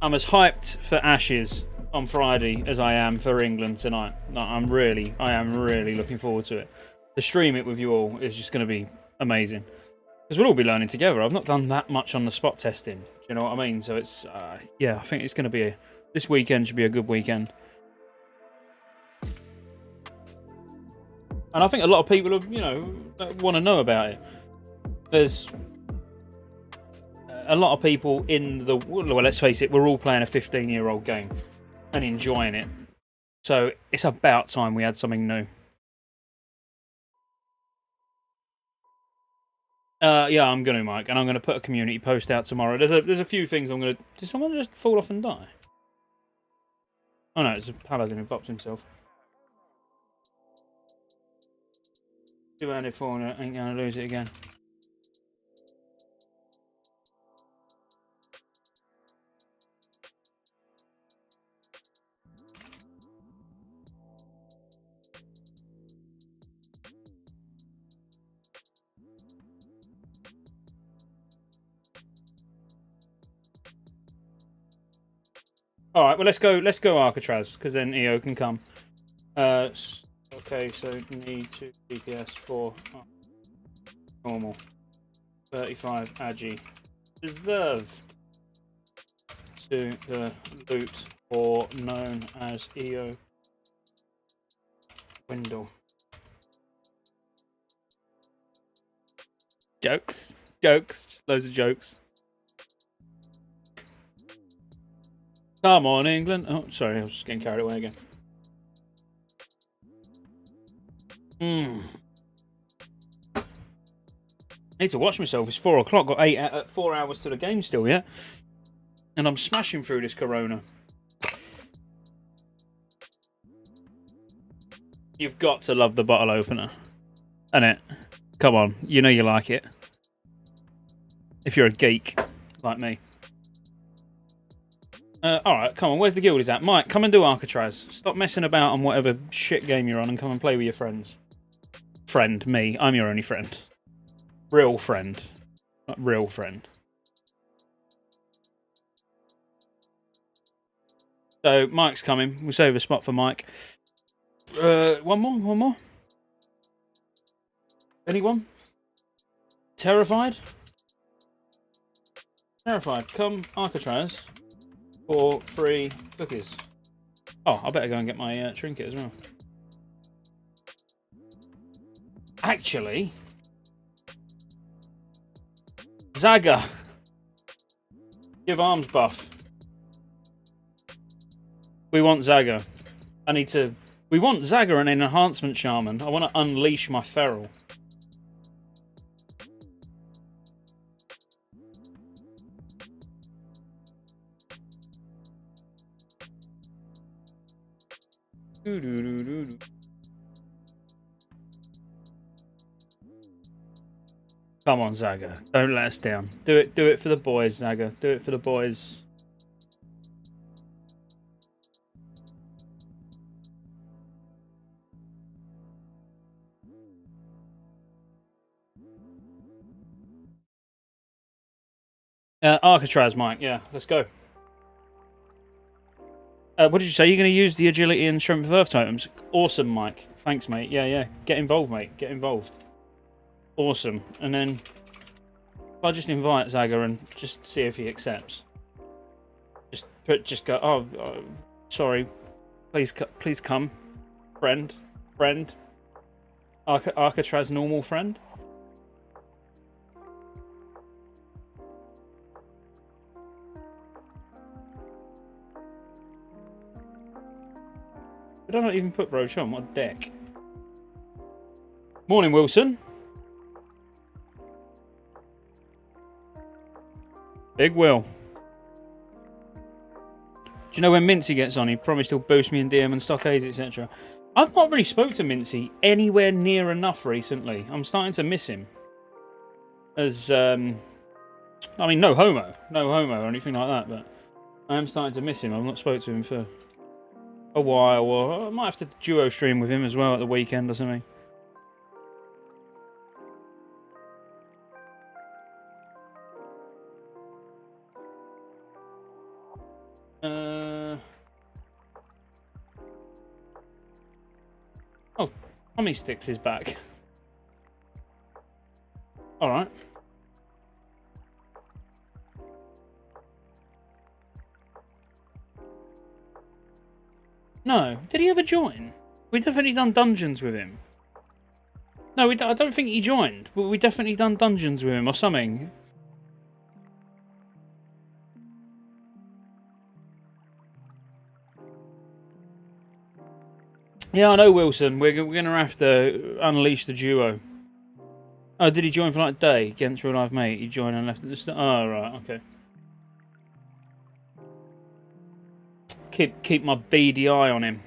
hyped for Ashes on Friday as I am for England tonight. I am really looking forward to it. To stream it with you all is just going to be amazing. Because we'll all be learning together. I've not done that much on the spot testing. Do you know what I mean? So it's, yeah, I think it's going to be this weekend should be a good weekend. And I think a lot of people, want to know about it. There's a lot of people in the... Well, let's face it, we're all playing a 15-year-old game and enjoying it. So it's about time we had something new. Yeah, I'm going to, Mike, and I'm going to put a community post out tomorrow. There's a few things I'm going to... Did someone just fall off and die? Oh, no, it's a Paladin who bopped himself. 2-handed fauna, ain't going to lose it again. All right, well let's go Alcatraz because then EO can come. Okay, so need 2 DPS for normal 35 agi. Deserve to the loot or known as EO window. Jokes, just loads of jokes. Come on, England. Oh, sorry, I was just getting carried away again. I need to watch myself. It's 4 o'clock. Got 4 hours to the game still, yeah? And I'm smashing through this Corona. You've got to love the bottle opener. Innit? Come on. You know you like it. If you're a geek like me. Alright, come on, where's the guild is at? Mike, come and do Alcatraz. Stop messing about on whatever shit game you're on and come and play with your friends. Friend, me. I'm your only friend. Real friend. Not real friend. So, Mike's coming. We'll save a spot for Mike. One more? Anyone? Terrified? Terrified. Come, Alcatraz. For 3 cookies. Oh, I better go and get my trinket as well. Actually, Zaga. Give arms buff. We want Zaga. We want Zaga and an enhancement shaman. I want to unleash my feral. Come on, Zaga. Don't let us down. Do it for the boys, Zaga. Do it for the boys. Alcatraz, Mike. Yeah, let's go. What did you say? You're going to use the agility and strength of earth totems? Awesome, Mike. Thanks, mate. Yeah. Get involved, mate. Get involved. Awesome. And then I'll just invite Zaga and just see if he accepts. Just go. Oh, sorry. Please come, friend. Arcatraz normal friend. Did I not even put Roach on? What deck? Morning, Wilson. Big Will. Do you know when Mincy gets on? He promised he'll boost me in DM and Stockades, etc. I've not really spoke to Mincy anywhere near enough recently. I'm starting to miss him. As, I mean, no homo or anything like that, but I am starting to miss him. I've not spoke to him for a while, or I might have to duo stream with him as well at the weekend or something. Oh, Tommy Sticks is back. Alright. No. Did he ever join? We definitely done dungeons with him. No, I don't think he joined, but we definitely done dungeons with him or something. Yeah, I know, Wilson. We're going to have to unleash the duo. Oh, did he join for like a day against real life mate? He joined and left at the start. Oh, right, okay. Keep my beady eye on him.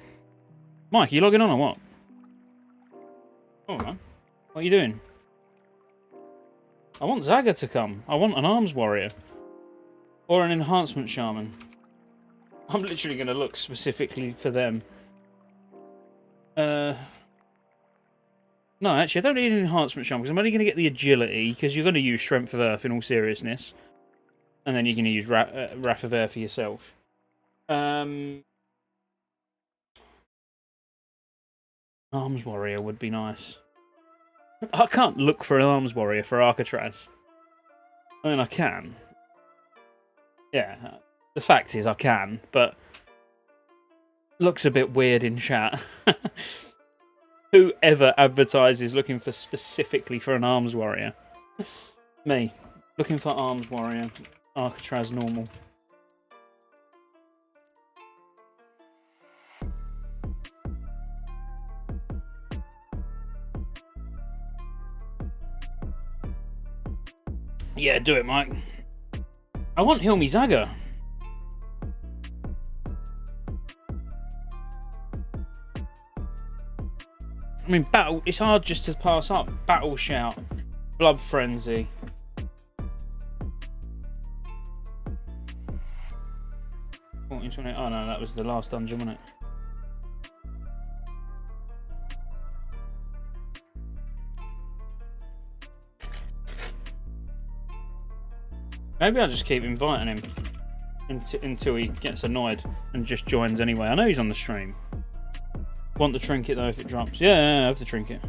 Mike, are you logging on or what? Oh, man. What are you doing? I want Zaga to come. I want an arms warrior. Or an enhancement shaman. I'm literally going to look specifically for them. No, actually, I don't need an enhancement shaman because I'm only going to get the agility because you're going to use Strength of Earth in all seriousness. And then you're going to use Wrath of Air for yourself. Arms warrior would be nice. I can't look for an arms warrior for Arcatraz. I mean, I can. Yeah, the fact is I can, but looks a bit weird in chat. Whoever advertises looking for specifically for an arms warrior? Me. Looking for arms warrior. Arcatraz normal. Yeah, do it, Mike. I want Hilmi Zaga. I mean, battle. It's hard just to pass up. Battle Shout, Blood Frenzy. Oh no, that was the last dungeon, wasn't it? Maybe I'll just keep inviting him until he gets annoyed and just joins anyway. I know he's on the stream. Want the trinket though if it drops. Yeah, I have the trinket.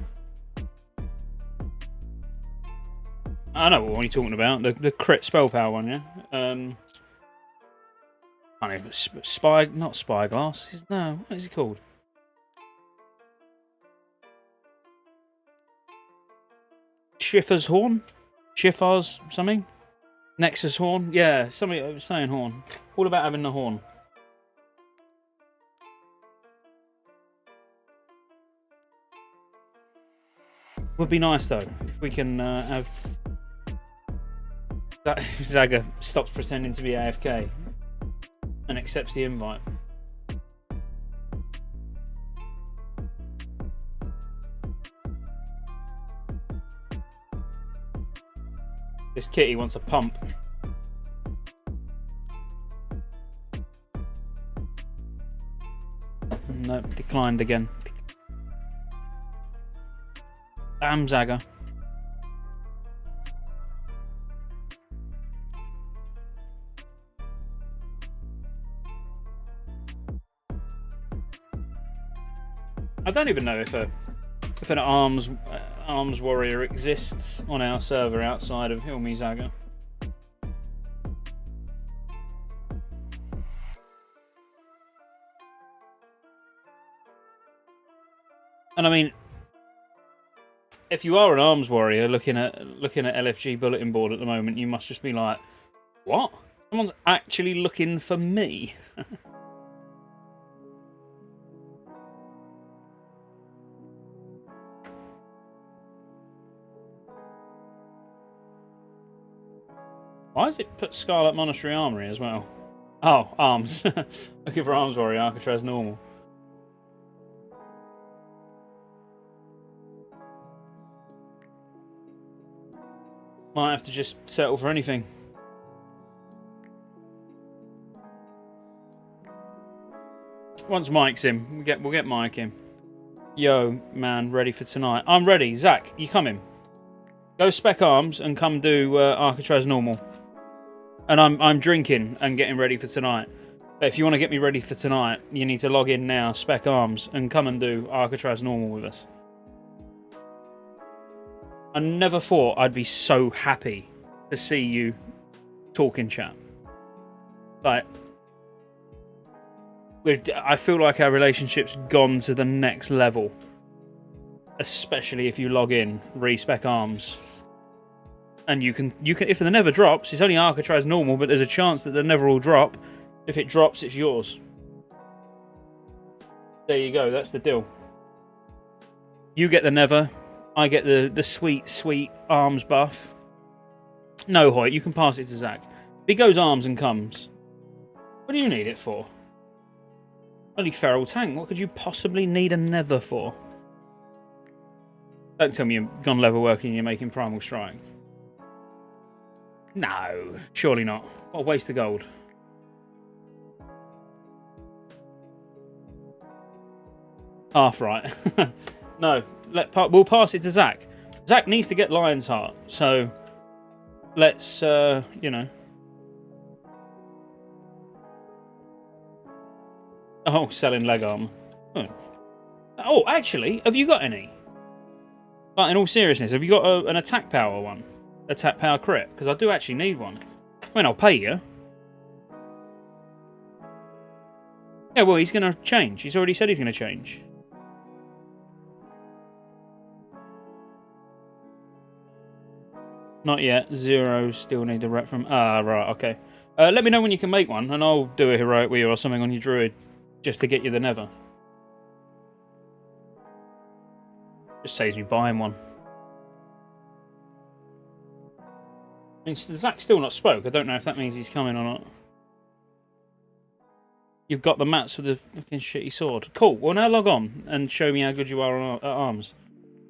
I know what you're talking about. The crit spell power one, yeah? Not spyglass. No, what is it called? Schiffer's Horn? Schiffar's something? Nexus Horn? Yeah, somebody was saying horn. All about having the horn. Would be nice though if we can have Zaga stops pretending to be AFK and accepts the invite. This kitty wants a pump. Nope, declined again. Damn Zaga. I don't even know if an arms warrior exists on our server outside of Hilmi Zaga. And I mean, If you are an arms warrior looking at LFG bulletin board at the moment, you must just be like, what? Someone's actually looking for me. Why does it put Scarlet Monastery Armory as well? Oh, arms. Looking for arms warrior, Alcatraz normal. Might have to just settle for anything. Once Mike's in, we'll get Mike in. Yo, man, ready for tonight? I'm ready. Zach, you coming? Go spec arms and come do Alcatraz normal. And I'm drinking and getting ready for tonight. But if you want to get me ready for tonight, you need to log in now, spec arms, and come and do Alcatraz normal with us. I never thought I'd be so happy to see you talking chat. Like, I feel like our relationship's gone to the next level. Especially if you log in, respec arms. And you can if the Nether drops, it's only Alcatraz normal, but there's a chance that the Nether will drop. If it drops, it's yours. There you go, that's the deal. You get the Nether, I get the sweet, sweet arms buff. No, Hoyt, you can pass it to Zach. If he goes arms and comes, what do you need it for? Only feral tank, what could you possibly need a Nether for? Don't tell me you've gone level working and you're making Primal Strike. No, surely not. What a waste of gold. Half right. No, we'll pass it to Zach. Zach needs to get Lion's Heart, so let's, you know. Oh, selling leg armor. Oh, actually, have you got any? Like, in all seriousness, have you got an attack power one? Attack power crit? Because I do actually need one. I mean, I'll pay you. Yeah, well, he's going to change. He's already said he's going to change. Not yet. 0. Still need a rep from... Ah, right, okay. Let me know when you can make one, and I'll do a heroic with you or something on your druid, just to get you the Nether. Just saves me buying one. I mean, Zach's still not spoke. I don't know if that means he's coming or not. You've got the mats with the fucking shitty sword. Cool. Well, now log on and show me how good you are at arms.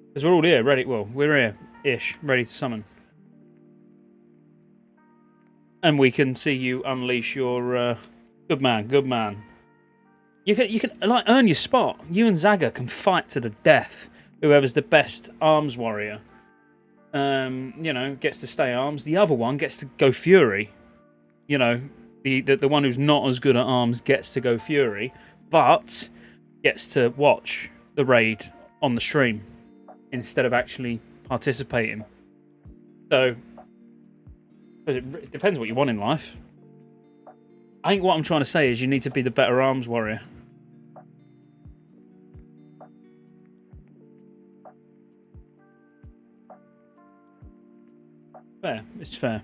Because we're all here, ready. Well, we're here-ish, ready to summon. And we can see you unleash your... good man, good man. You can like earn your spot. You and Zaga can fight to the death. Whoever's the best arms warrior. You know, gets to stay arms. The other one gets to go Fury. You know, the one who's not as good at arms gets to go Fury, but gets to watch the raid on the stream instead of actually participating. So, it depends what you want in life. I think what I'm trying to say is you need to be the better arms warrior. Fair, it's fair.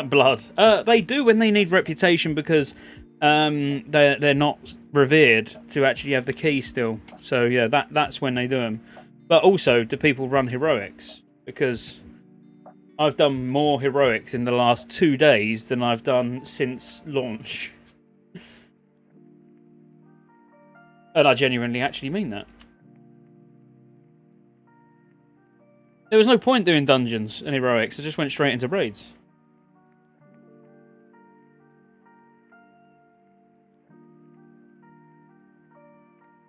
Blood. They do when they need reputation because they're not revered to actually have the key still. So yeah, that's when they do them. But also, do people run heroics? Because I've done more heroics in the last 2 days than I've done since launch. And I genuinely actually mean that. There was no point doing dungeons and heroics. I just went straight into raids.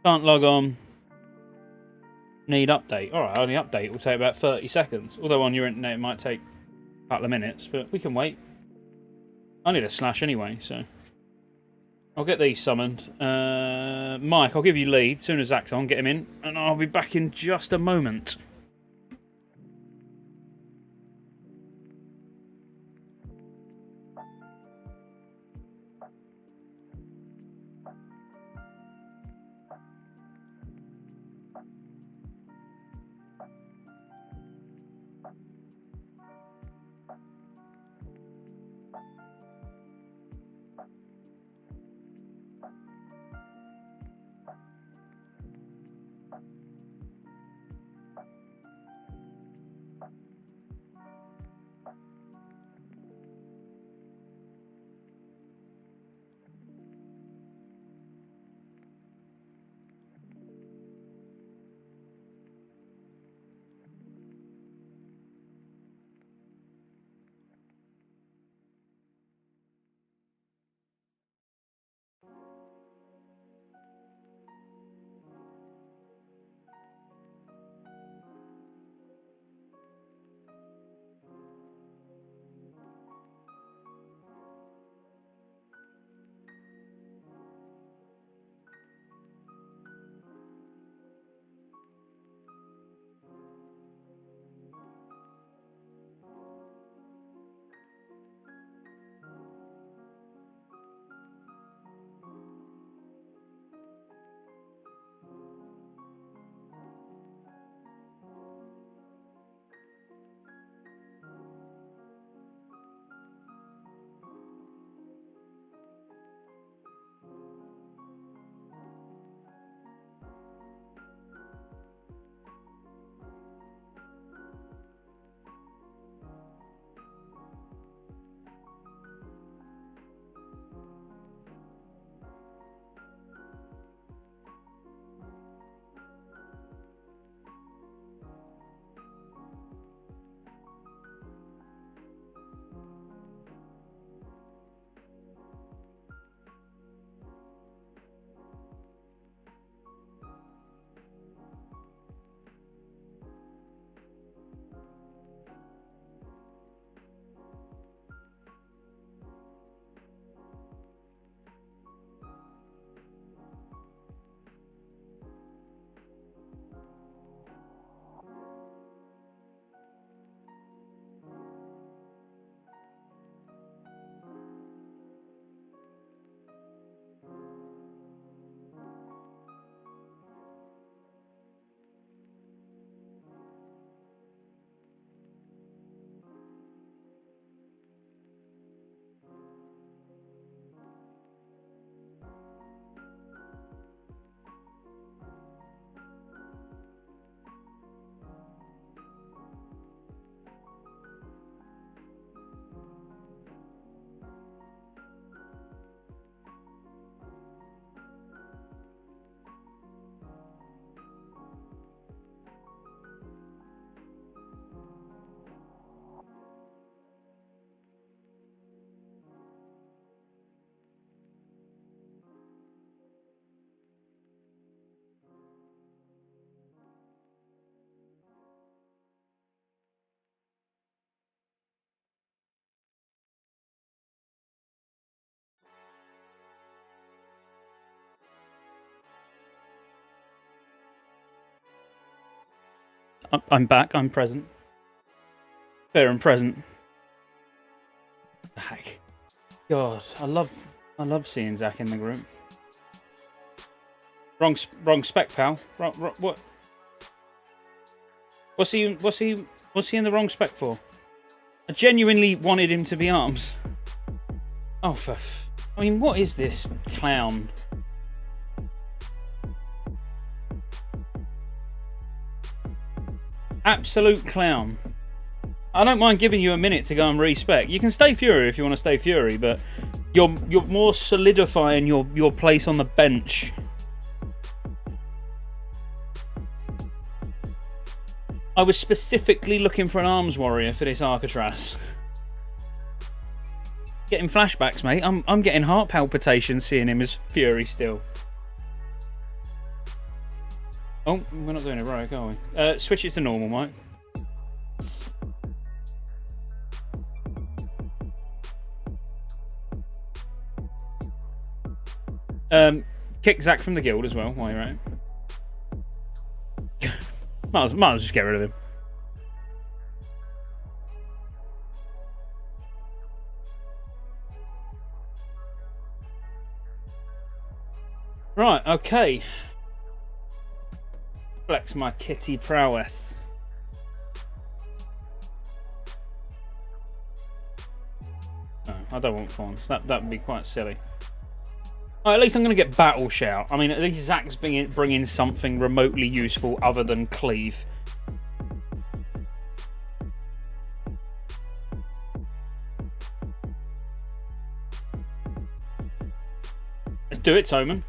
Can't log on. Need update. Alright, only update will take about 30 seconds. Although on your internet it might take a couple of minutes, but we can wait. I need a slash anyway, so... I'll get these summoned. Mike, I'll give you lead. As soon as Zach's on, get him in. And I'll be back in just a moment. I'm back. I'm present. Fair and present. Back. God, I love seeing Zach in the group. Wrong spec, pal. What? What's he in the wrong spec for? I genuinely wanted him to be arms. Oh, I mean, what is this clown? Absolute clown. I don't mind giving you a minute to go and respec. You can stay Fury if you want to stay Fury, but you're more solidifying your place on the bench. I was specifically looking for an arms warrior for this Alcatraz. Getting flashbacks, mate. I'm getting heart palpitations seeing him as Fury still. Oh, we're not doing heroic, are we? Switch it to normal, mate. Kick Zach from the guild as well while you're at it. might as well just get rid of him. Right, okay. Flex my kitty prowess. No, I don't want fawns. That would be quite silly. Right, at least I'm going to get Battle Shout. I mean, at least Zach's bringing something remotely useful other than Cleave. Let's do it, Toman.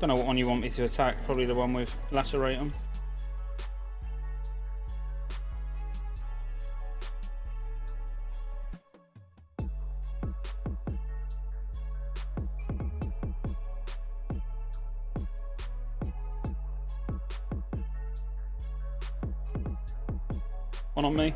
Don't know what one you want me to attack. Probably the one with Lacerate them. One on me.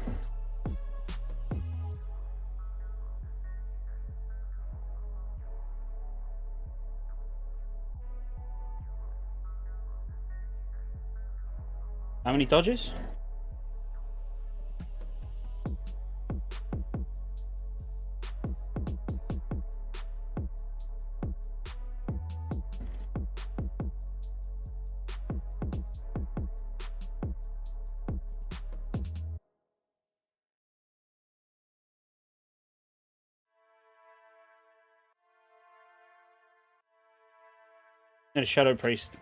How many dodges? And a Shadow Priest.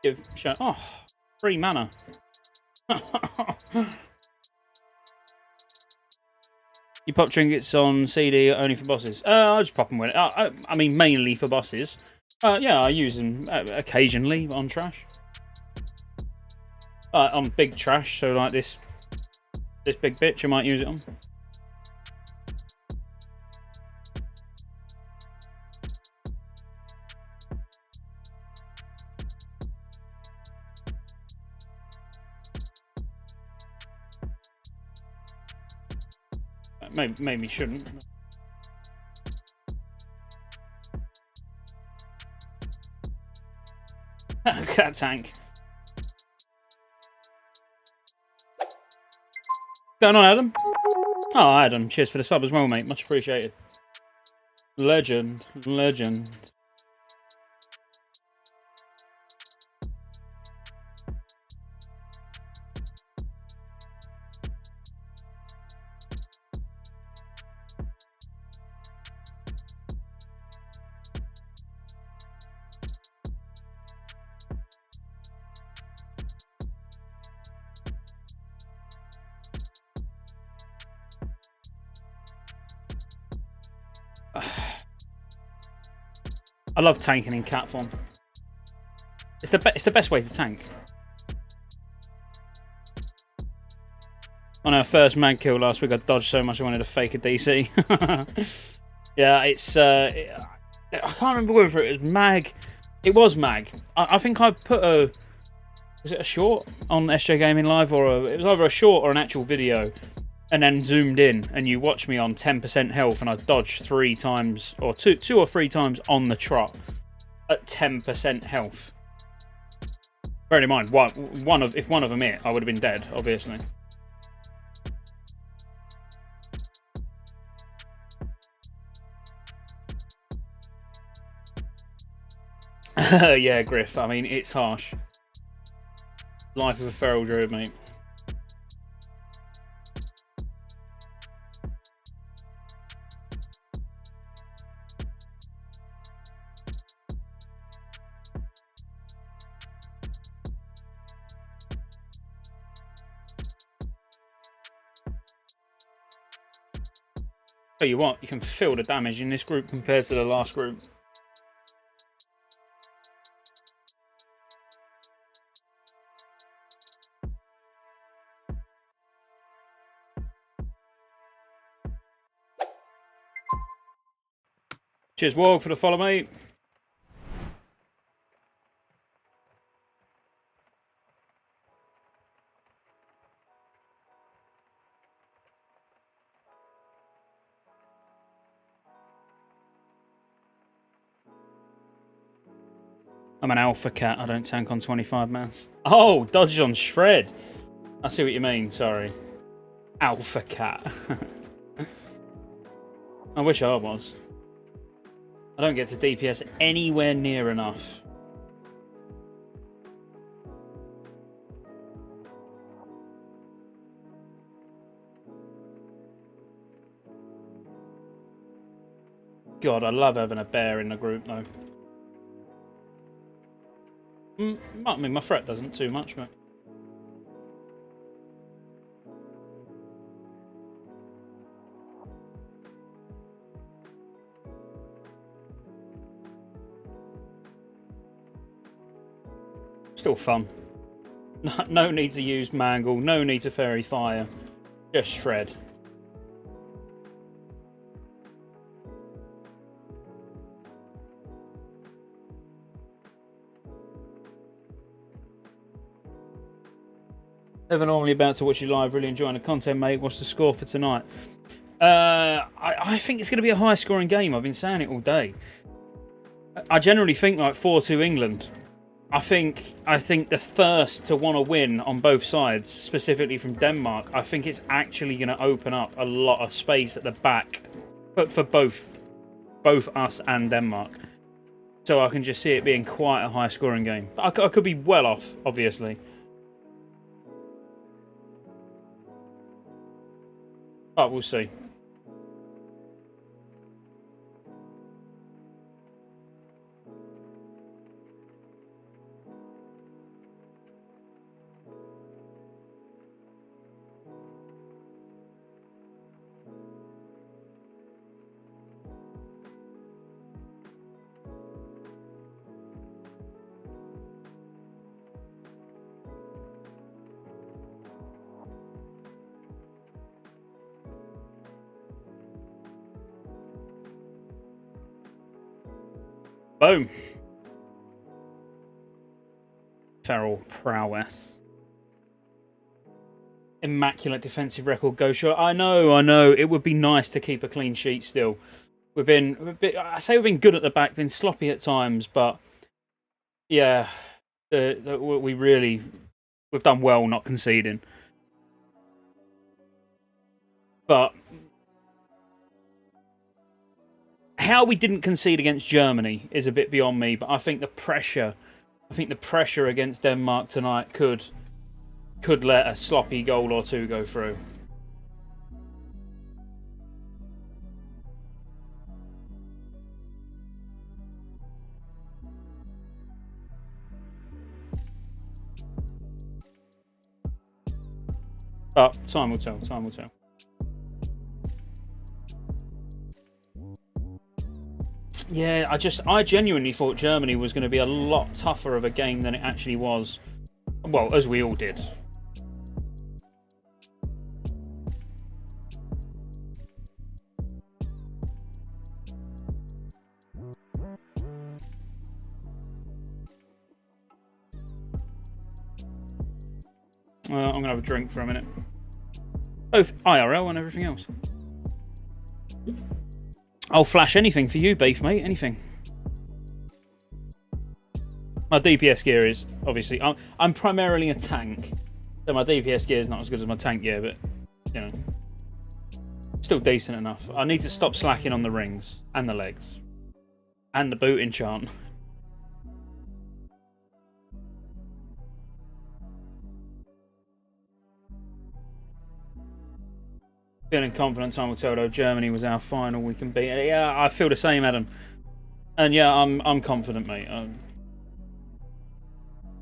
Give Shadow. Oh, 3 mana. You pop trinkets on CD only for bosses? I'll just pop them with it. I mean, mainly for bosses. Yeah, I use them occasionally on trash. On big trash, so like this big bitch, I might use it on. Maybe shouldn't. Cat tank. Going on, Adam? Oh, Adam, cheers for the sub as well, mate. Much appreciated. Legend. I love tanking in cat form. It's the best way to tank. On our first mag kill last week, I dodged so much I wanted to fake a DC. Yeah, it's I can't remember whether it was mag It was Mag. I think I put a... Was it a short on SJ Gaming Live? Or it was either a short or an actual video. And then zoomed in. And you watched me on 10% health. And I dodged 3 times. Or two or 3 times on the trot. At 10% health. Bear in mind, if one of them hit, I would have been dead, obviously. Yeah, Griff. I mean, it's harsh. Life of a feral druid, mate. Tell you what, you can feel the damage in this group compared to the last group. Cheers, Warg, for the follow, mate. I'm an alpha cat. I don't tank on 25 mans. Oh, dodge on shred. I see what you mean. Sorry. Alpha cat. I wish I was. I don't get to DPS anywhere near enough. God, I love having a bear in the group, though. I mean, my threat doesn't too much, but... Still fun. No need to use Mangle, no need to Fairy Fire. Just shred. Never normally about to watch you live, really enjoying the content, mate. What's the score for tonight? I think it's going to be a high scoring game. I've been saying it all day. I generally think like 4-2 England. I think the first to want to win on both sides, specifically from Denmark, I think it's actually going to open up a lot of space at the back, but for both us and Denmark. So I can just see it being quite a high scoring game. I could be well off, obviously. But we'll see. Boom. Feral prowess. Immaculate defensive record, go short. I know. It would be nice to keep a clean sheet still. We've been we've been good at the back, been sloppy at times, but yeah, we've done well not conceding. But how we didn't concede against Germany is a bit beyond me, but I think the pressure against Denmark tonight could let a sloppy goal or two go through. But time will tell, time will tell. Yeah, I genuinely thought Germany was going to be a lot tougher of a game than it actually was. Well, as we all did. I'm going to have a drink for a minute. Both IRL and everything else. I'll flash anything for you, Beef, mate. Anything. My DPS gear is, obviously... I'm primarily a tank. So my DPS gear is not as good as my tank gear, but, you know... Still decent enough. I need to stop slacking on the rings. And the legs. And the boot enchant. Feeling confident, time will tell though. Germany was our final, we can beat it. Yeah, I feel the same, Adam. And yeah, I'm confident, mate.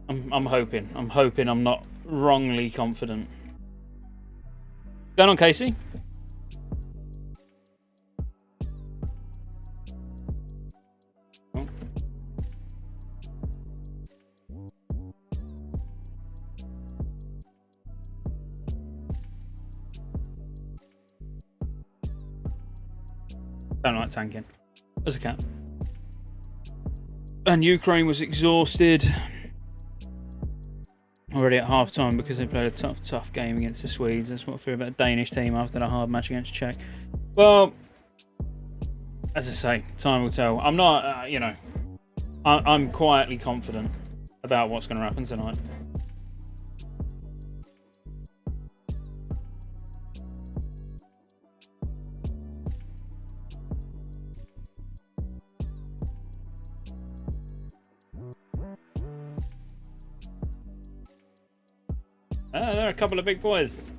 I'm hoping. I'm hoping I'm not wrongly confident. Going on, Casey? Oh. Don't like tanking. As a cat. And Ukraine was exhausted already at half time because they played a tough game against the Swedes. That's what I feel about a Danish team after the hard match against Czech. Well, as I say, time will tell. I'm not, you know, I'm quietly confident about what's going to happen tonight. There are a couple of big boys.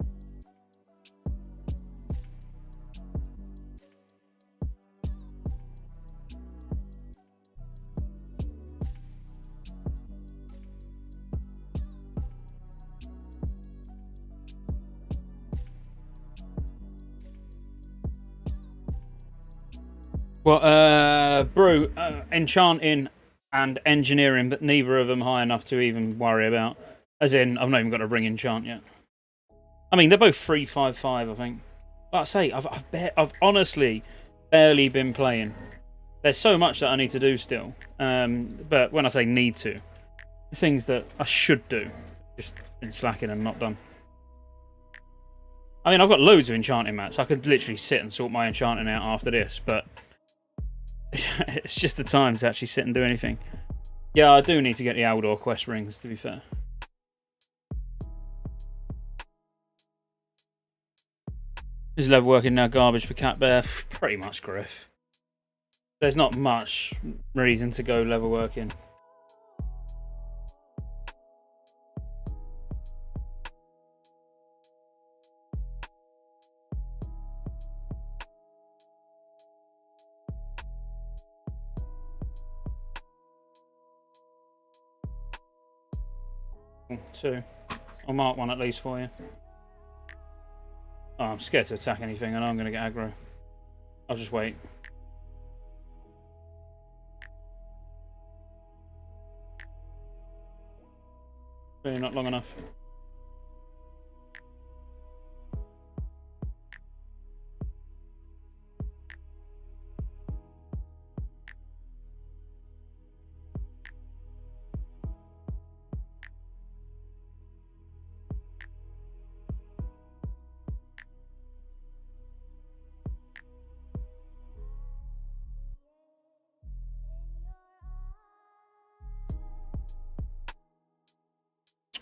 Well, Brew, enchanting and engineering, but neither of them high enough to even worry about. As in, I've not even got a ring enchant yet. I mean, they're both 3-5-5, I think. Like I say, I've honestly barely been playing. There's so much that I need to do still. But when I say need to, things that I should do, just been slacking and not done. I mean, I've got loads of enchanting mats. I could literally sit and sort my enchanting out after this, but it's just the time to actually sit and do anything. Yeah, I do need to get the Aldor quest rings, to be fair. Is level working now garbage for Cat Bear? Pretty much, Griff. There's not much reason to go level working. Two. I'll mark one at least for you. Oh, I'm scared to attack anything. I know I'm going to get aggro. I'll just wait. Really not long enough.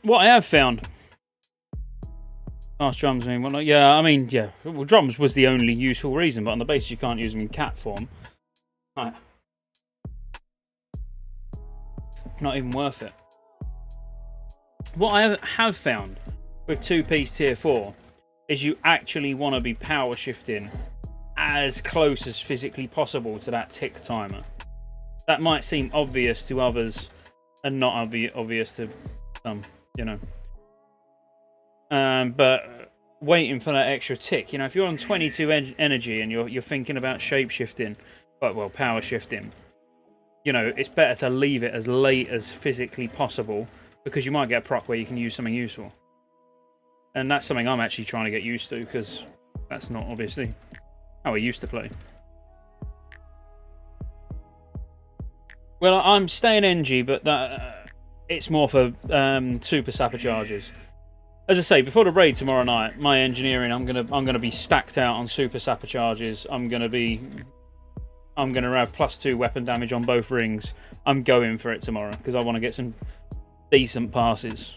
What I have found, fast drums, I mean, whatnot. Yeah, I mean, yeah. Well, drums was the only useful reason, but on the basis you can't use them in cat form, right? Not even worth it. What I have found with two-piece tier 4 is you actually want to be power shifting as close as physically possible to that tick timer. That might seem obvious to others and not obvious to some. You know, but waiting for that extra tick. You know, if you're on 22 energy and you're thinking about shape shifting, well, power shifting, you know, it's better to leave it as late as physically possible because you might get a proc where you can use something useful. And that's something I'm actually trying to get used to because that's not obviously how I used to play. Well, I'm staying NG, but that. It's more for super sapper charges. As I say, before the raid tomorrow night, my engineering, I'm gonna be stacked out on super sapper charges. I'm gonna have +2 weapon damage on both rings. I'm going for it tomorrow because I want to get some decent passes.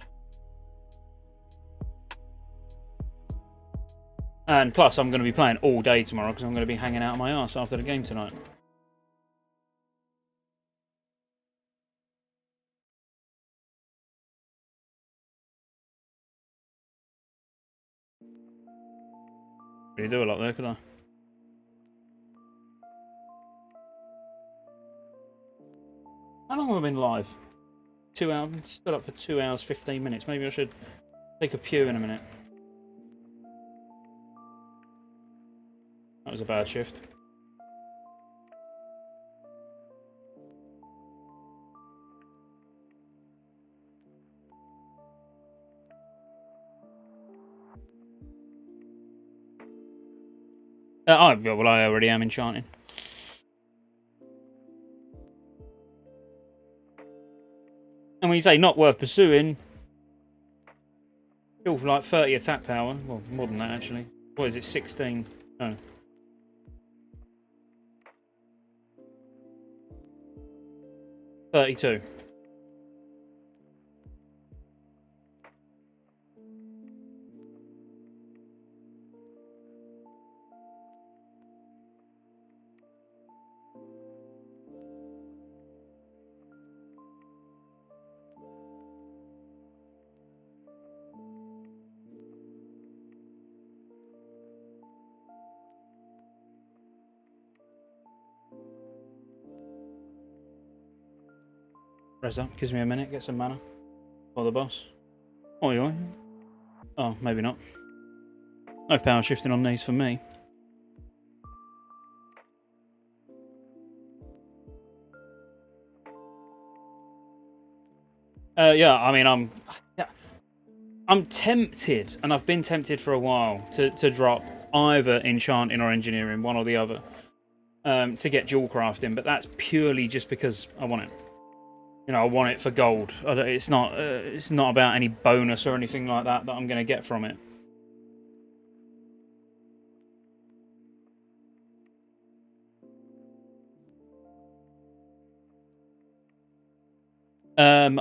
And plus, I'm going to be playing all day tomorrow because I'm going to be hanging out my arse after the game tonight. Really do a lot there, could I? How long have I been live? 2 hours. Stood up for 2 hours, 15 minutes. Maybe I should take a pew in a minute. That was a bad shift. Well, I already am enchanting. And when you say not worth pursuing, still like 30 attack power. Well, more than that actually. What is it? 16? No. 32. Res up, gives me a minute, get some mana. For the boss. Oh, you are? Oh, maybe not. No power shifting on these for me. Yeah, I mean, I'm tempted, and I've been tempted for a while to drop either enchanting or engineering, one or the other, to get dual crafting, but that's purely just because I want it. You know, I want it for gold. It's not about any bonus or anything like that I'm going to get from it.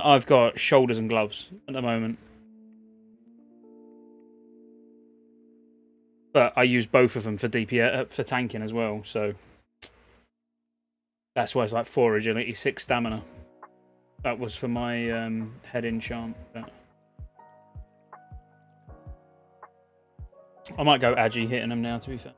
I've got shoulders and gloves at the moment. But I use both of them for DPS, for tanking as well, so that's why it's like 4 agility, 6 stamina. That was for my head enchant. But I might go Agi hitting them now, to be fair.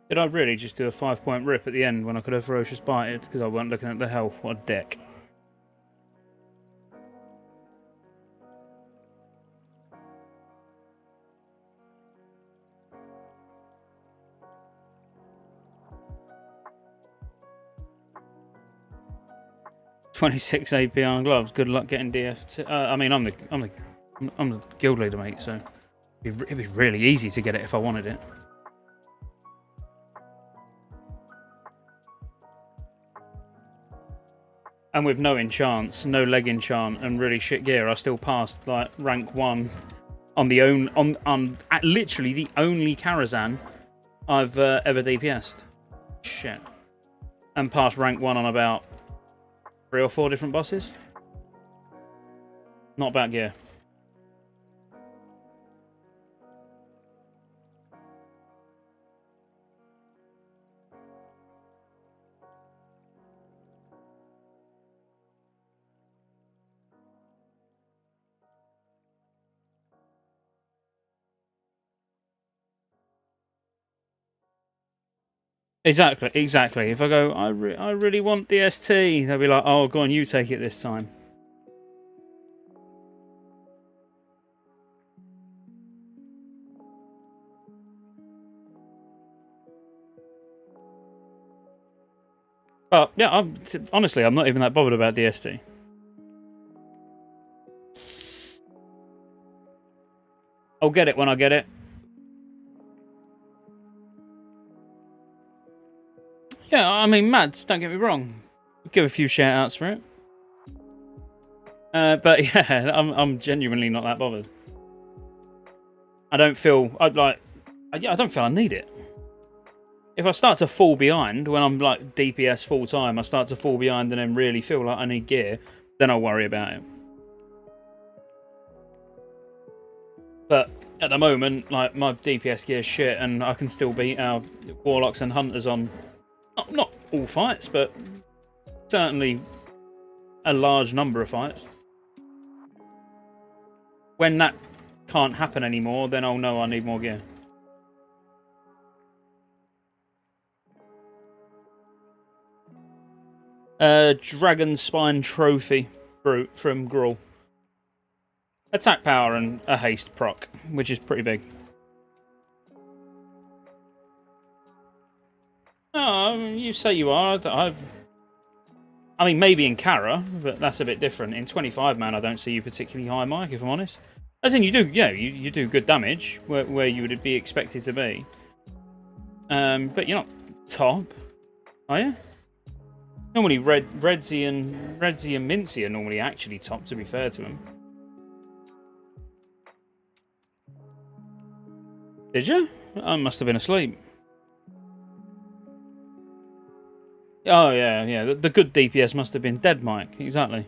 Did I really just do a 5-point rip at the end when I could have Ferocious Bited because I weren't looking at the health? What a dick. $26 AP on gloves. Good luck getting DF. I mean, I'm the guild leader, mate. So it'd be really easy to get it if I wanted it. And with no enchants, no leg enchant, and really shit gear, I still passed like rank 1 on the literally the only Karazhan I've ever DPS'd. Shit. And passed rank 1 on about 3 or 4 different bosses. Not bad gear. Exactly, exactly. If I go, I really want the ST, they'll be like, oh, go on, you take it this time. But yeah, honestly, I'm not even that bothered about the ST. I'll get it when I get it. Yeah, I mean, Mads, don't get me wrong. Give a few shout outs for it. But yeah, I'm genuinely not that bothered. I don't feel I don't feel I need it. If I start to fall behind when I'm like DPS full time, I start to fall behind and then really feel like I need gear, then I'll worry about it. But at the moment, like my DPS gear is shit, and I can still beat our warlocks and hunters on not all fights, but certainly a large number of fights. When that can't happen anymore, then I'll know I need more gear. Dragon Spine Trophy Brute from Gruul. Attack power and a haste proc, which is pretty big. Oh, you say you are. I mean, maybe in Kara, but that's a bit different. In 25 man, I don't see you particularly high, Mike, if I'm honest. As in, you do, yeah, you do good damage where you would be expected to be. But you're not top, are you? Normally, Redzy and Mincy are normally actually top, to be fair to them. Did you? I must have been asleep. Oh, yeah. The good DPS must have been dead, Mike. Exactly.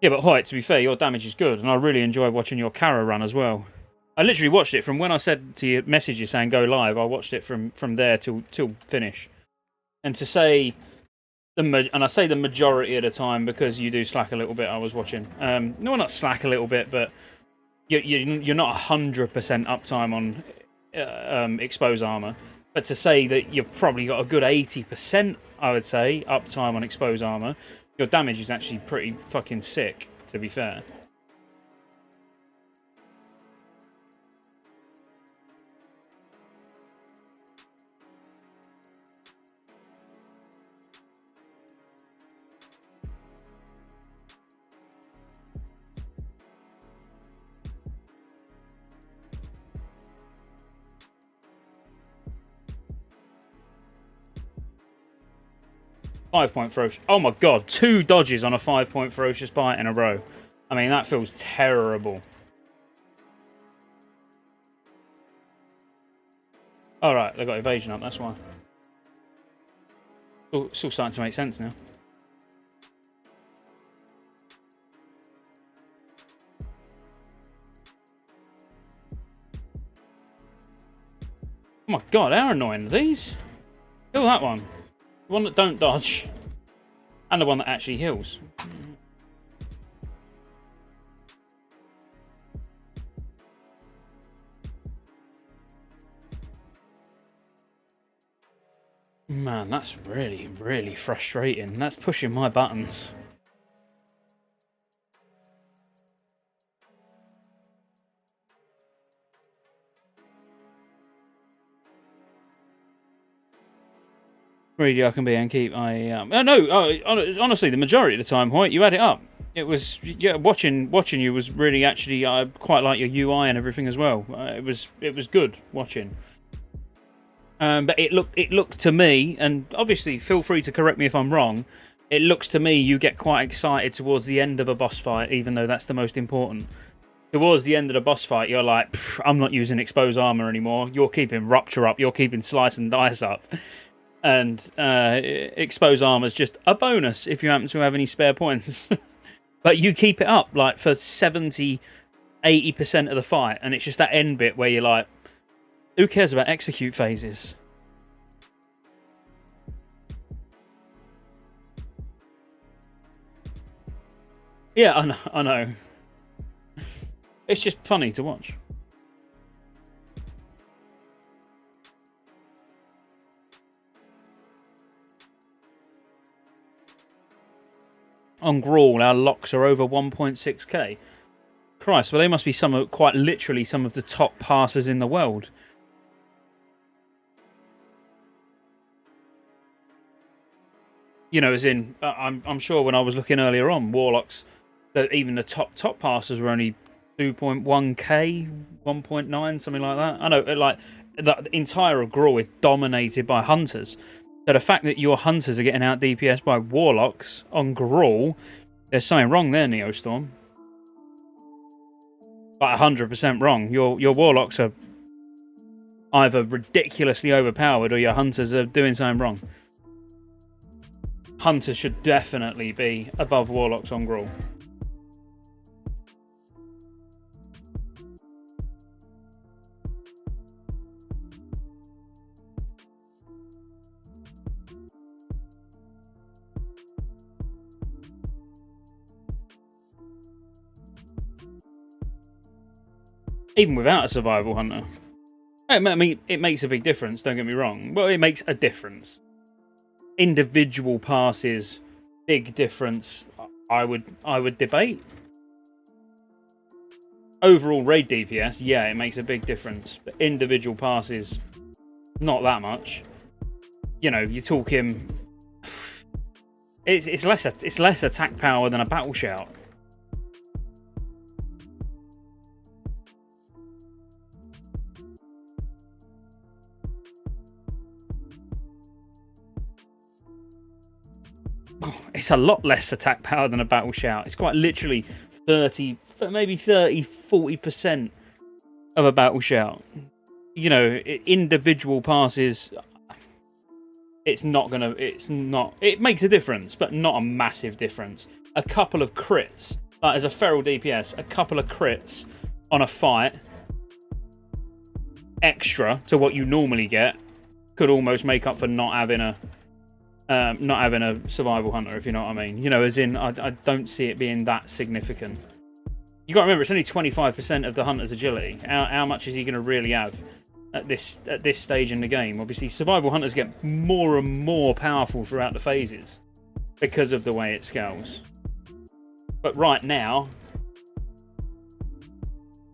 Yeah, but Hoyt, to be fair, your damage is good, and I really enjoy watching your Kara run as well. I literally watched it from when I said to you, message you saying go live, I watched it from there till finish. And to say... and I say the majority of the time because you do slack a little bit. I was watching. No, not slack a little bit, but you're not 100% uptime on expose armor. But to say that you've probably got a good 80%, I would say, uptime on expose armor, your damage is actually pretty fucking sick. To be fair. 5-point ferocious. Oh my god, 2 dodges on a 5-point ferocious bite in a row. I mean, that feels terrible. Alright, they've got evasion up, that's why. It's all starting to make sense now. Oh my god, how annoying are these? Kill that one. The one that don't dodge. And the one that actually heals. Man, that's really, really frustrating. That's pushing my buttons. Greedy I can be and keep. Honestly, the majority of the time, Hoyt, you had it up. It was watching you was really actually. I quite like your UI and everything as well. It was good watching. But it looked to me, and obviously feel free to correct me if I'm wrong. It looks to me you get quite excited towards the end of a boss fight, even though that's the most important. Towards the end of the boss fight, you're like, I'm not using expose armor anymore. You're keeping rupture up. You're keeping slice and dice up. And expose armor is just a bonus if you happen to have any spare points. But you keep it up like for 70, 80% of the fight, and it's just that end bit where you're like, who cares about execute phases? Yeah, I know. I know. It's just funny to watch. On Grawl, our locks are over 1.6k. Christ, well, they must be quite literally some of the top passers in the world. You know, as in, I'm sure when I was looking earlier on, Warlocks, that even the top passers were only 2.1k, 1.9, something like that. I know, like, the entire Grawl is dominated by Hunters. So the fact that your Hunters are getting out DPS by Warlocks on Grawl, there's something wrong there, Neostorm. Like 100% wrong. Your Warlocks are either ridiculously overpowered or your Hunters are doing something wrong. Hunters should definitely be above Warlocks on Grawl. Even without a survival hunter. I mean, it makes a big difference, don't get me wrong. Well, it makes a difference. Individual passes, big difference, I would debate. Overall raid DPS, yeah, it makes a big difference. But individual passes, not that much. You know, you're talking... It's less attack power than a battle shout. It's a lot less attack power than a battle shout. It's quite literally 30, maybe 30, 40% of a battle shout. You know, individual passes, it makes a difference, but not a massive difference. A couple of crits, like as a feral DPS, a couple of crits on a fight, extra to what you normally get, could almost make up for not having a survival hunter, if you know what I mean. You know, as in, I don't see it being that significant. You got to remember, it's only 25% of the hunter's agility. How much is he going to really have at this stage in the game? Obviously, survival hunters get more and more powerful throughout the phases because of the way it scales. But right now,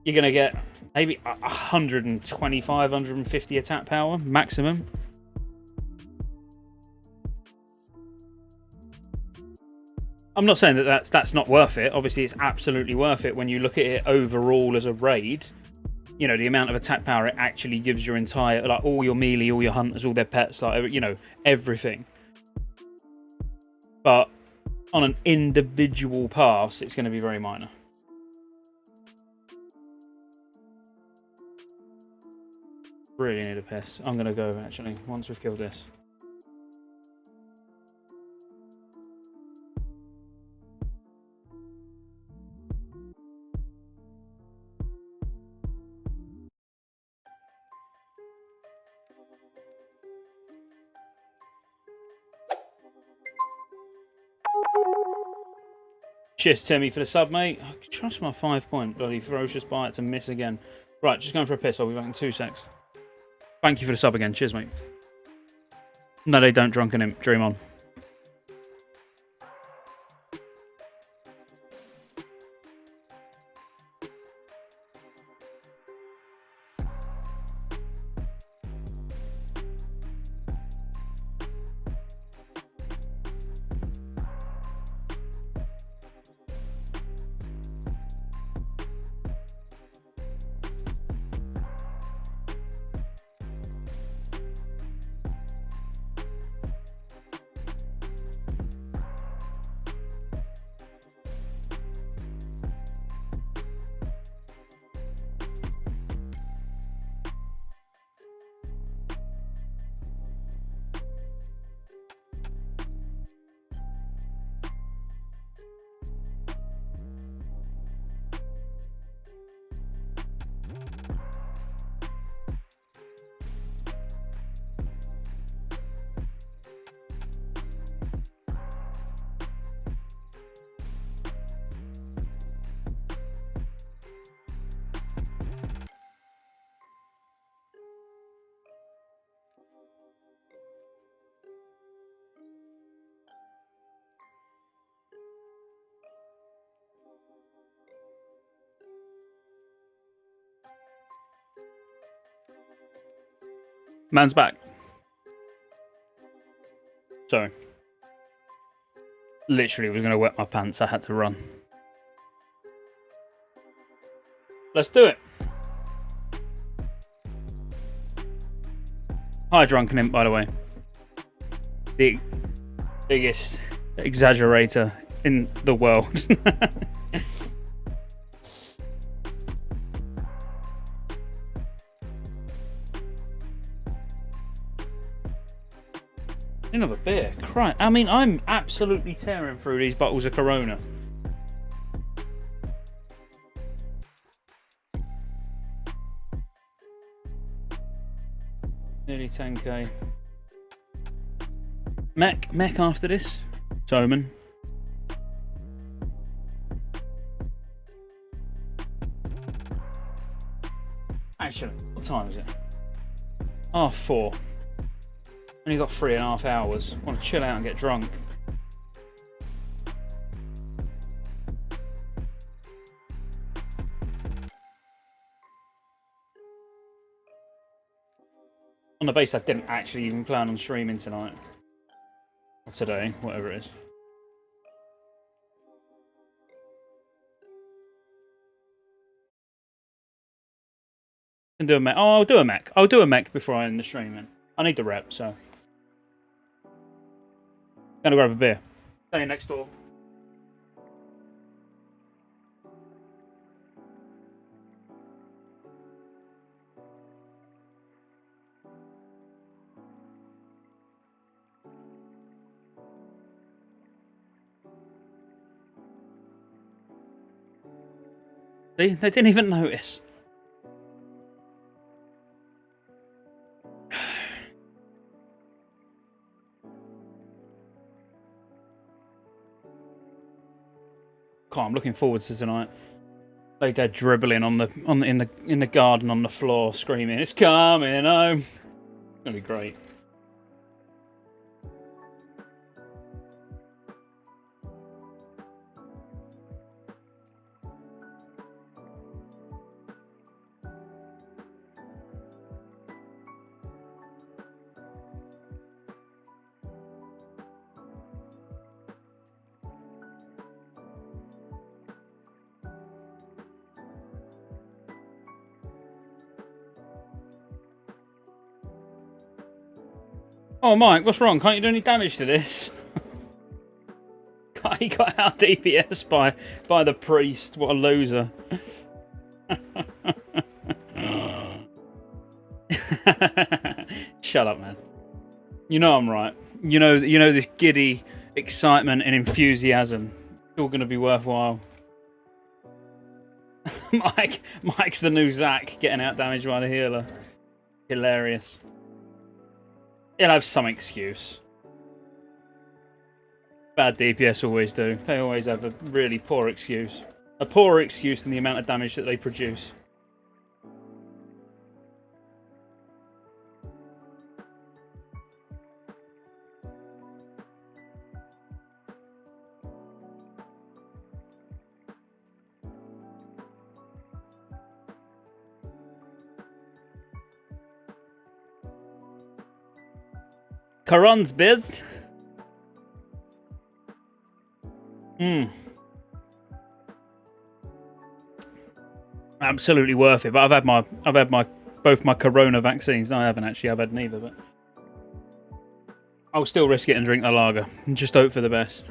you're going to get maybe 125, 150 attack power maximum. I'm not saying that that's not worth it. Obviously, it's absolutely worth it when you look at it overall as a raid. You know, the amount of attack power it actually gives your entire, like, all your melee, all your hunters, all their pets, like, you know, everything. But on an individual pass, it's going to be very minor. Really need a piss. I'm going to go, actually, once we've killed this. Cheers, Timmy, for the sub, mate. I trust my 5-point bloody ferocious bite to miss again. Right, just going for a piss. I'll be back in 2 secs. Thank you for the sub again. Cheers, mate. No, they don't. Drunken Imp. Dream on. Man's back. Sorry. Literally was going to wet my pants. I had to run. Let's do it. Hi, Drunken Imp, by the way. The biggest exaggerator in the world. Another beer. Christ. I mean, I'm absolutely tearing through these bottles of Corona. Nearly 10k. Mech after this. Toman. Actually, what time is it? 4:30. Only got 3.5 hours. Want to chill out and get drunk. On the base, I didn't actually even plan on streaming tonight. Or today, whatever it is. Can do a mech. Oh, I'll do a mech. I'll do a mech before I end the streaming. I need the rep, so. Gonna grab a beer. Stay next door. See, they didn't even notice. God, I'm looking forward to tonight. Like they're dribbling in the garden on the floor, screaming, "It's coming home!" It's gonna be great. Oh, Mike, what's wrong? Can't you do any damage to this? He got out DPS by the priest. What a loser. Shut up, man. You know I'm right. You know this giddy excitement and enthusiasm. It's all going to be worthwhile. Mike's the new Zach, getting out damaged by the healer. Hilarious. He'll have some excuse. Bad DPS always do. They always have a really poor excuse. A poorer excuse than the amount of damage that they produce. Karan's biz. Absolutely worth it. But I've had both my Corona vaccines. No, I haven't actually. I've had neither, but I'll still risk it and drink the lager and just hope for the best.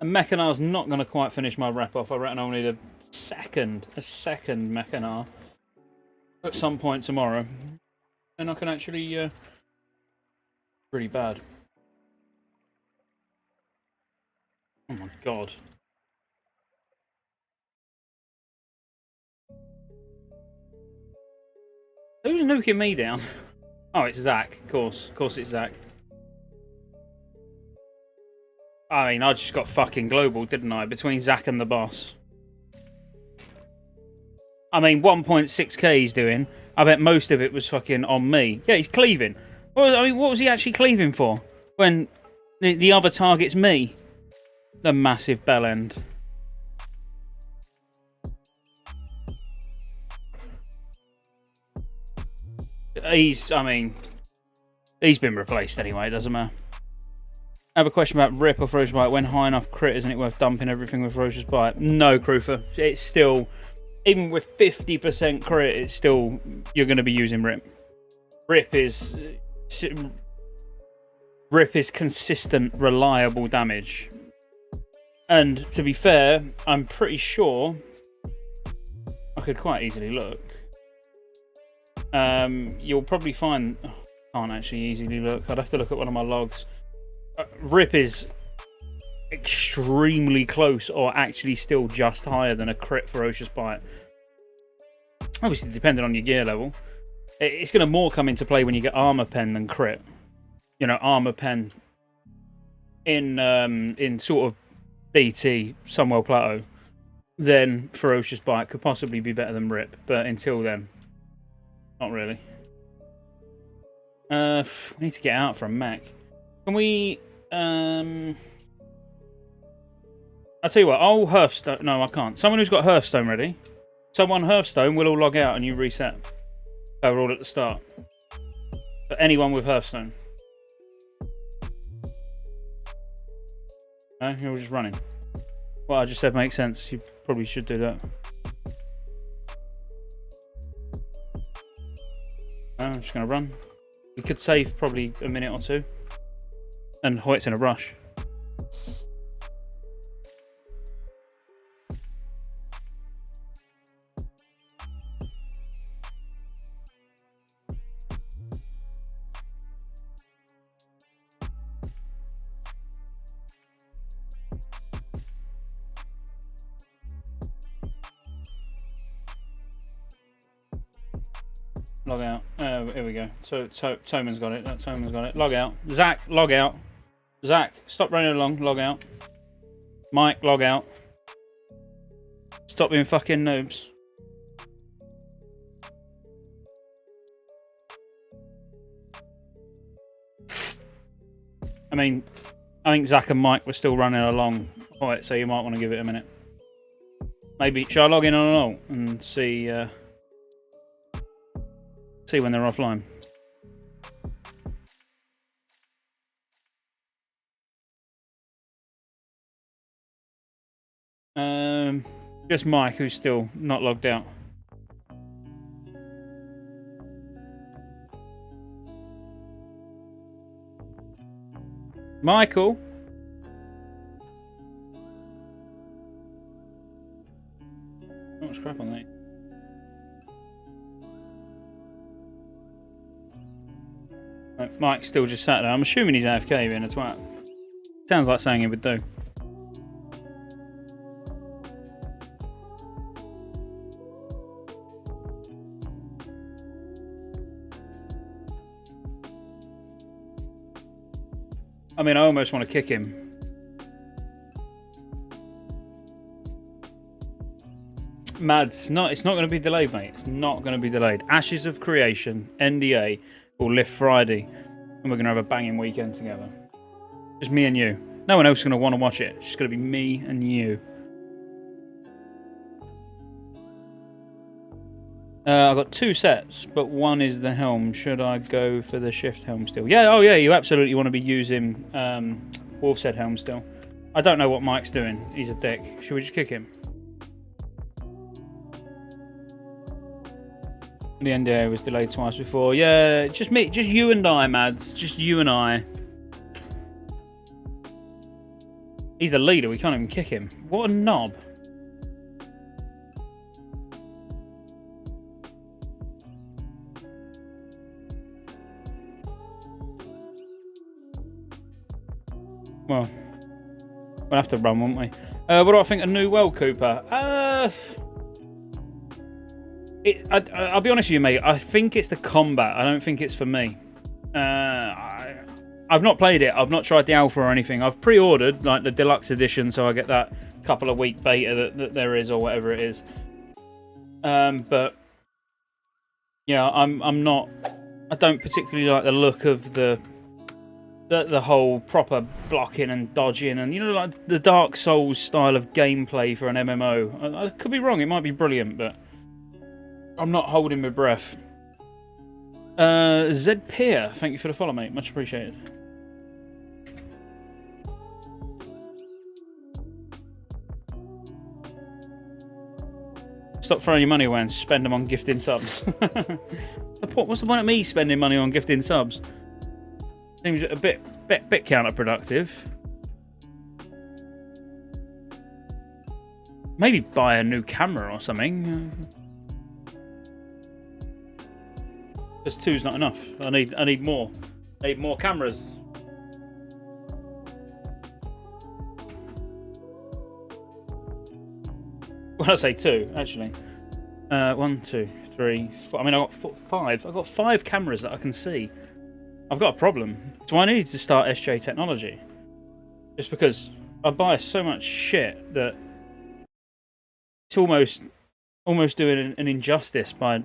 And Mechanar's not going to quite finish my wrap off. I reckon I'll need a second Mechanar at some point tomorrow. And I can actually... pretty bad. Oh my god. Who's nuking me down? Oh, it's Zach. Of course it's Zach. I mean, I just got fucking global, didn't I? Between Zach and the boss. I mean, 1.6k he's doing. I bet most of it was fucking on me. Yeah, he's cleaving. Well, I mean, what was he actually cleaving for? When the other target's me? The massive bell end. I mean, he's been replaced anyway, it doesn't matter. I have a question about Rip or Ferocious Bite. When high enough crit, isn't it worth dumping everything with Ferocious Bite? No, Krufer. It's still, even with 50% crit, it's still, you're going to be using Rip. Rip is consistent, reliable damage. And to be fair, I'm pretty sure I could quite easily look. You'll probably find, can't actually easily look. I'd have to look at one of my logs. Rip is extremely close, or actually still just higher than a crit Ferocious Bite. Obviously, depending on your gear level. It's going to more come into play when you get Armor Pen than crit. You know, Armor Pen in sort of BT, Sunwell Plateau, then Ferocious Bite could possibly be better than Rip. But until then, not really. We need to get out for a mech. Can we... I'll tell you what, I'll Hearthstone... No, I can't. Someone who's got Hearthstone ready. Someone Hearthstone will all log out and you reset. So we're all at the start. But anyone with Hearthstone. No, you're just running. What I just said makes sense. You probably should do that. No, I'm just going to run. We could save probably a minute or two. And Hoyt's in a rush. Log out. Here we go. So Toman's got it. Toman's got it. Log out. Zach, log out. Zach, stop running along. Log out. Mike, log out. Stop being fucking noobs. I mean, I think Zach and Mike were still running along. Right, so you might want to give it a minute. Maybe, shall I log in on an alt and see when they're offline? Just Mike, who's still not logged out. Michael? Not much crap on that. Right, Mike's still just sat there. I'm assuming he's AFK being a twat. Sounds like something he would do. I mean, I almost want to kick him. Mads, it's not going to be delayed, mate. It's not going to be delayed. Ashes of Creation, NDA, will lift Friday. And we're going to have a banging weekend together. Just me and you. No one else is going to want to watch it. It's just going to be me and you. I've got 2 sets, but one is the helm. Should I go for the shift helm still? Yeah, oh yeah, you absolutely want to be using Wolf's Head helm still. I don't know what Mike's doing. He's a dick. Should we just kick him? The NDA was delayed twice before. Yeah, just me, just you and I, Mads. Just you and I. He's the leader. We can't even kick him. What a knob. Well, we'll have to run, won't we? What do I think of New World, Cooper? I'll be honest with you, mate. I think it's the combat. I don't think it's for me. I've not played it. I've not tried the alpha or anything. I've pre-ordered like the deluxe edition, so I get that couple of week beta that there is, or whatever it is. But yeah, I'm not. I don't particularly like the look of the whole proper blocking and dodging and, you know, like the Dark Souls style of gameplay for an MMO. I could be wrong. It might be brilliant, but I'm not holding my breath. Zed Peer, thank you for the follow, mate. Much appreciated. Stop throwing your money away and spend them on gifting subs. What's the point of me spending money on gifting subs? Seems a bit counterproductive. Maybe buy a new camera or something. Just 2's not enough. I need more. I need more cameras. When I say 2, actually. 1, 2, 3, 4. I mean, I got 5. I've got 5 cameras that I can see. I've got a problem. Do I need to start SJ Technology? Just because I buy so much shit that it's almost doing an injustice by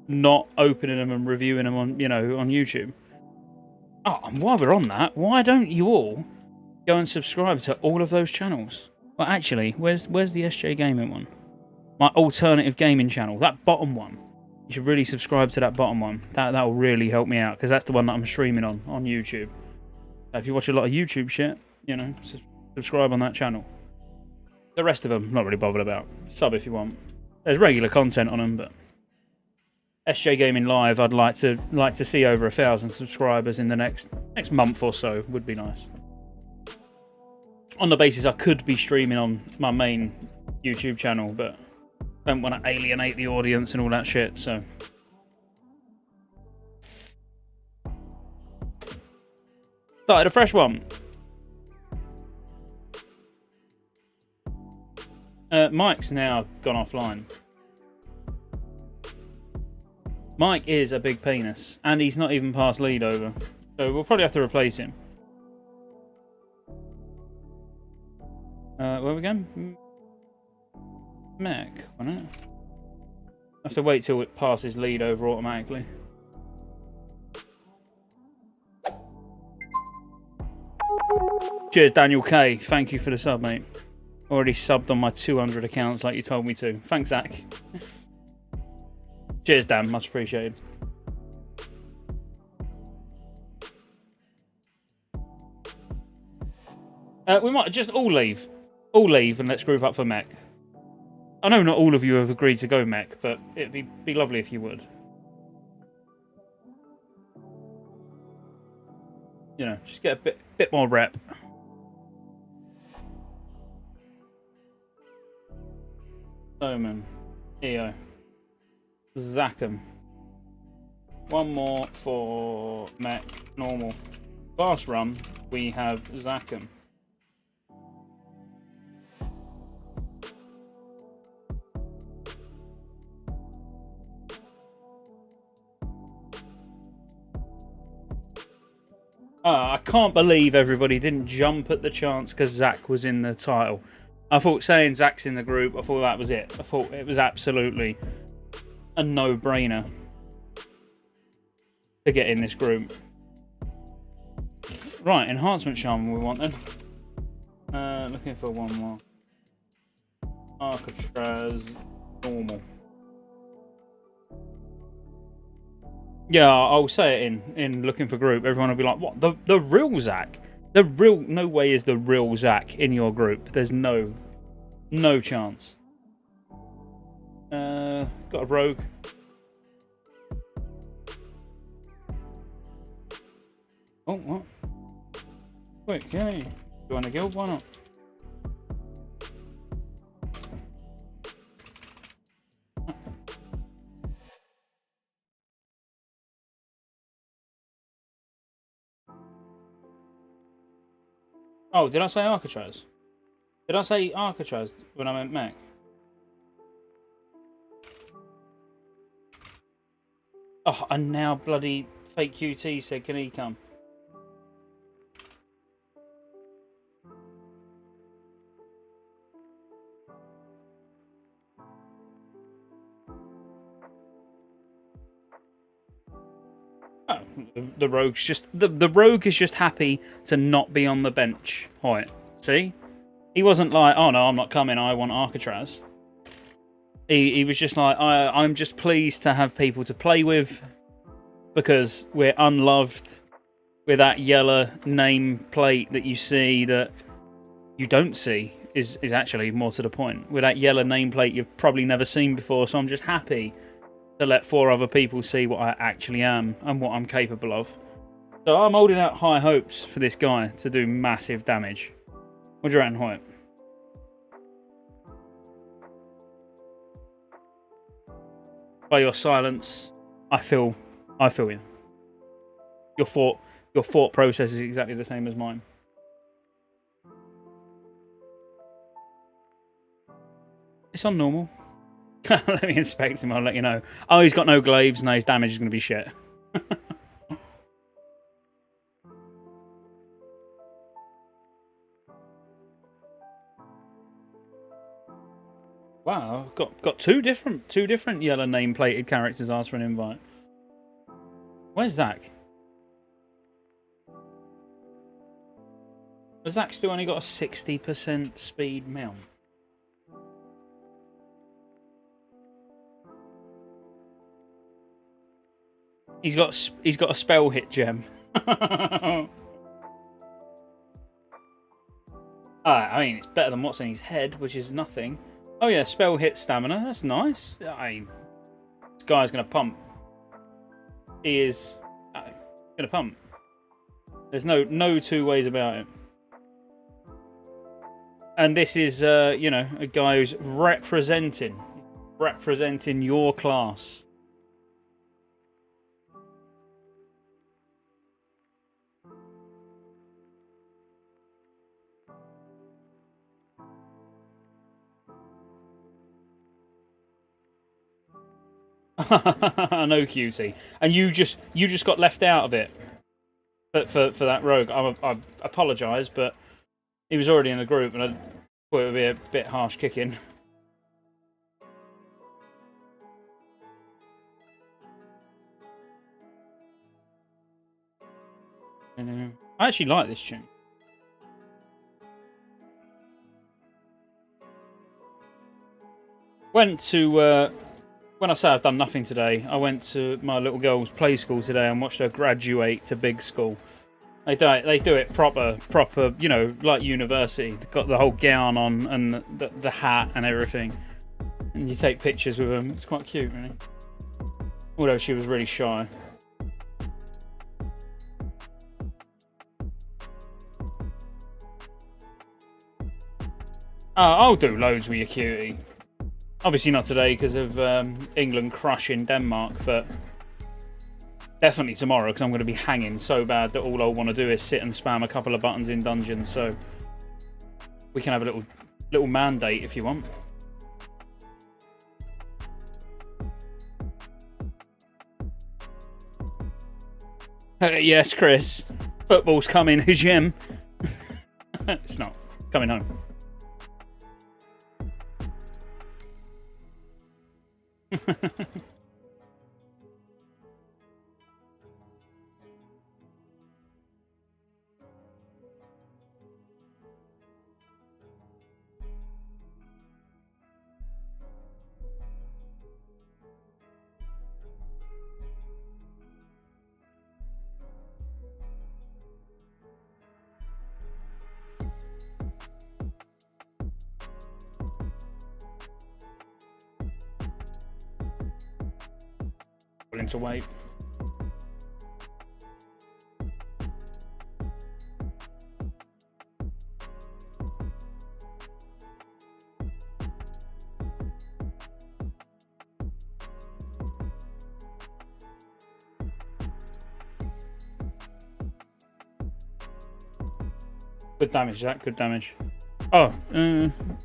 not opening them and reviewing them on, you know, on YouTube. Oh, and while we're on that, why don't you all go and subscribe to all of those channels? Well, actually, where's the SJ Gaming one? My alternative gaming channel, that bottom one. You should really subscribe to that bottom one. That will really help me out, because that's the one that I'm streaming on YouTube. So if you watch a lot of YouTube shit, you know, subscribe on that channel. The rest of them, not really bothered about. Sub if you want. There's regular content on them, but SJ Gaming Live, I'd like to see over 1,000 subscribers in the next month or so. Would be nice. On the basis I could be streaming on my main YouTube channel, but don't want to alienate the audience and all that shit, so. Started a fresh one. Mike's now gone offline. Mike is a big penis, and he's not even past lead over, so we'll probably have to replace him. Where are we going? Mac, wasn't it? I have to wait till it passes lead over automatically. Cheers, Daniel K. Thank you for the sub, mate. Already subbed on my 200 accounts like you told me to. Thanks, Zach. Cheers, Dan. Much appreciated. We might just all leave. All leave and let's group up for mech. I know not all of you have agreed to go mech, but it'd be lovely if you would. You know, just get a bit more rep. Omen, EO, Zackham. One more for mech, normal. Fast run, we have Zackham. I can't believe everybody didn't jump at the chance because Zach was in the title. I thought saying Zach's in the group, I thought that was it. I thought it was absolutely a no-brainer to get in this group. Right, enhancement charm we want then. Looking for one more. Alcatraz, normal. Yeah, I'll say it in looking for group. Everyone will be like, what? The real Zach? The real... No way is the real Zach in your group. There's no chance. Got a rogue. Oh, what? Quick, yeah. You want a guild? Why not? Oh, did I say Alcatraz? Did I say Alcatraz when I meant mech? Oh, and now bloody fake QT said, can he come? Oh, the rogue's just the rogue is just happy to not be on the bench. Right, see, he wasn't like, oh no, I'm not coming. I want Alcatraz. He was just like, I'm just pleased to have people to play with because we're unloved. With that yellow nameplate that you see that you don't see is actually more to the point. With that yellow nameplate you've probably never seen before, so I'm just happy to let 4 other people see what I actually am and what I'm capable of. So I'm holding out high hopes for this guy to do massive damage. What do you reckon, Hoyt? By your silence, I feel you. Your thought process is exactly the same as mine. It's on normal. Let me inspect him, I'll let you know. Oh, he's got no glaives. No, his damage is going to be shit. Wow, got two different yellow name-plated characters asked for an invite. Where's Zach? Has Zach still only got a 60% speed mount? He's got a spell hit gem. I mean, it's better than what's in his head, which is nothing. Oh yeah, spell hit stamina. That's nice. This guy's gonna pump. He is gonna pump. There's no two ways about it. And this is, you know, a guy who's representing your class. I know, cutie. And you just got left out of it for that rogue. I apologise, but he was already in the group, and I thought it would be a bit harsh kicking. I actually like this tune. Went to when I say I've done nothing today, I went to my little girl's play school today and watched her graduate to big school. They do it proper, you know, like university. They've got the whole gown on and the hat and everything. And you take pictures with them. It's quite cute, really. Although she was really shy. I'll do loads with your cutie. Obviously not today because of England crushing Denmark, but definitely tomorrow because I'm going to be hanging so bad that all I want to do is sit and spam a couple of buttons in dungeons. So we can have a little mandate if you want. Yes, Chris. Football's coming. Hajim. It's not. Coming home. Willing to wait. Good damage, Zach. Good damage. Oh,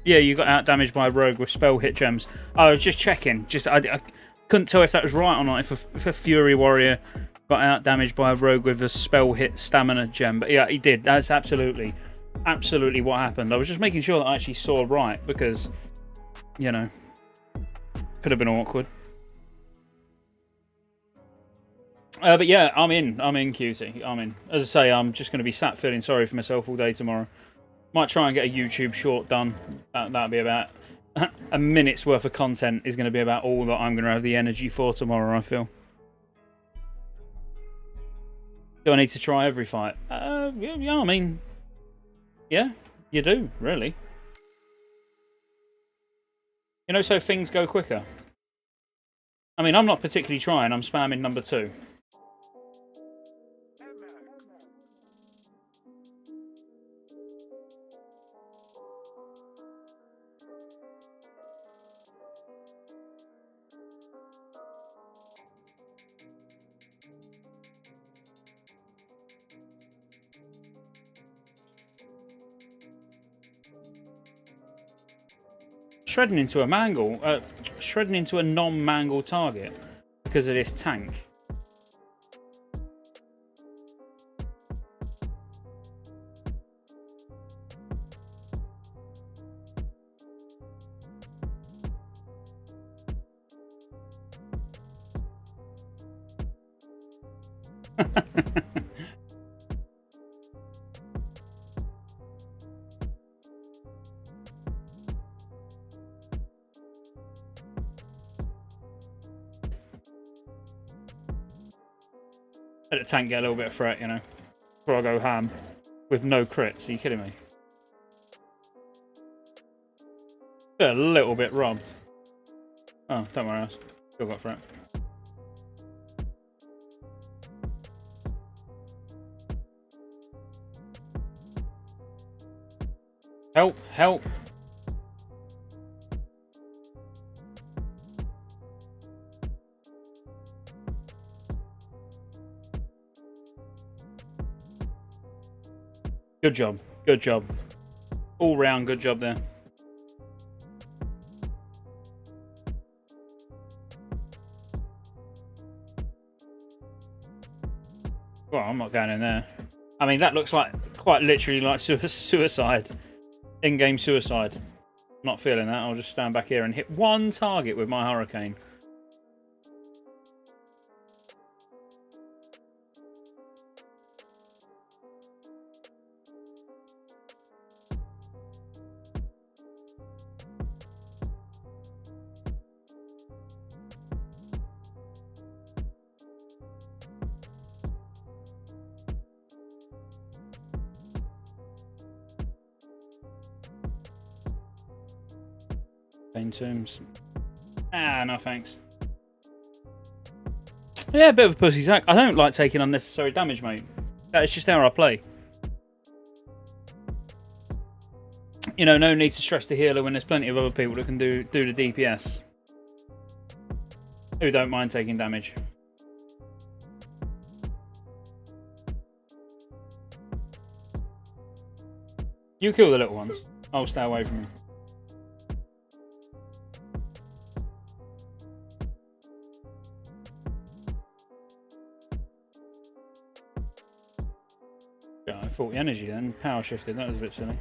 yeah, you got out damaged by a rogue with spell hit gems. I was just checking. I couldn't tell if that was right or not. If a Fury Warrior got out damaged by a rogue with a spell hit stamina gem, but yeah, he did. That's absolutely what happened. I was just making sure that I actually saw right because, you know, could have been awkward. But yeah, I'm in. I'm in, cutie. I'm in. As I say, I'm just going to be sat feeling sorry for myself all day tomorrow. Might try and get a YouTube short done. That'll be about a minute's worth of content is going to be about all that I'm going to have the energy for tomorrow, I feel. Do I need to try every fight? Yeah, I mean... Yeah, you do, really. You know, so things go quicker. I mean, I'm not particularly trying. I'm spamming number 2. Shredding into a mangle, shredding into a non-mangle target because of this tank. Let the tank get a little bit of threat, you know, before I go ham with no crits. Are you kidding me? A little bit robbed. Oh, don't worry, I still got threat. Help, help. Good job. Good job. All round good job there. Well, I'm not going in there. I mean, that looks like quite literally like suicide. In-game suicide. Not feeling that. I'll just stand back here and hit one target with my hurricane. Tombs. Ah, no thanks. Yeah, a bit of a pussy sack. I don't like taking unnecessary damage, mate. That's just how I play. You know, no need to stress the healer when there's plenty of other people that can do the DPS. Who don't mind taking damage. You kill the little ones. I'll stay away from them. I thought the energy then power shifted. That was a bit silly.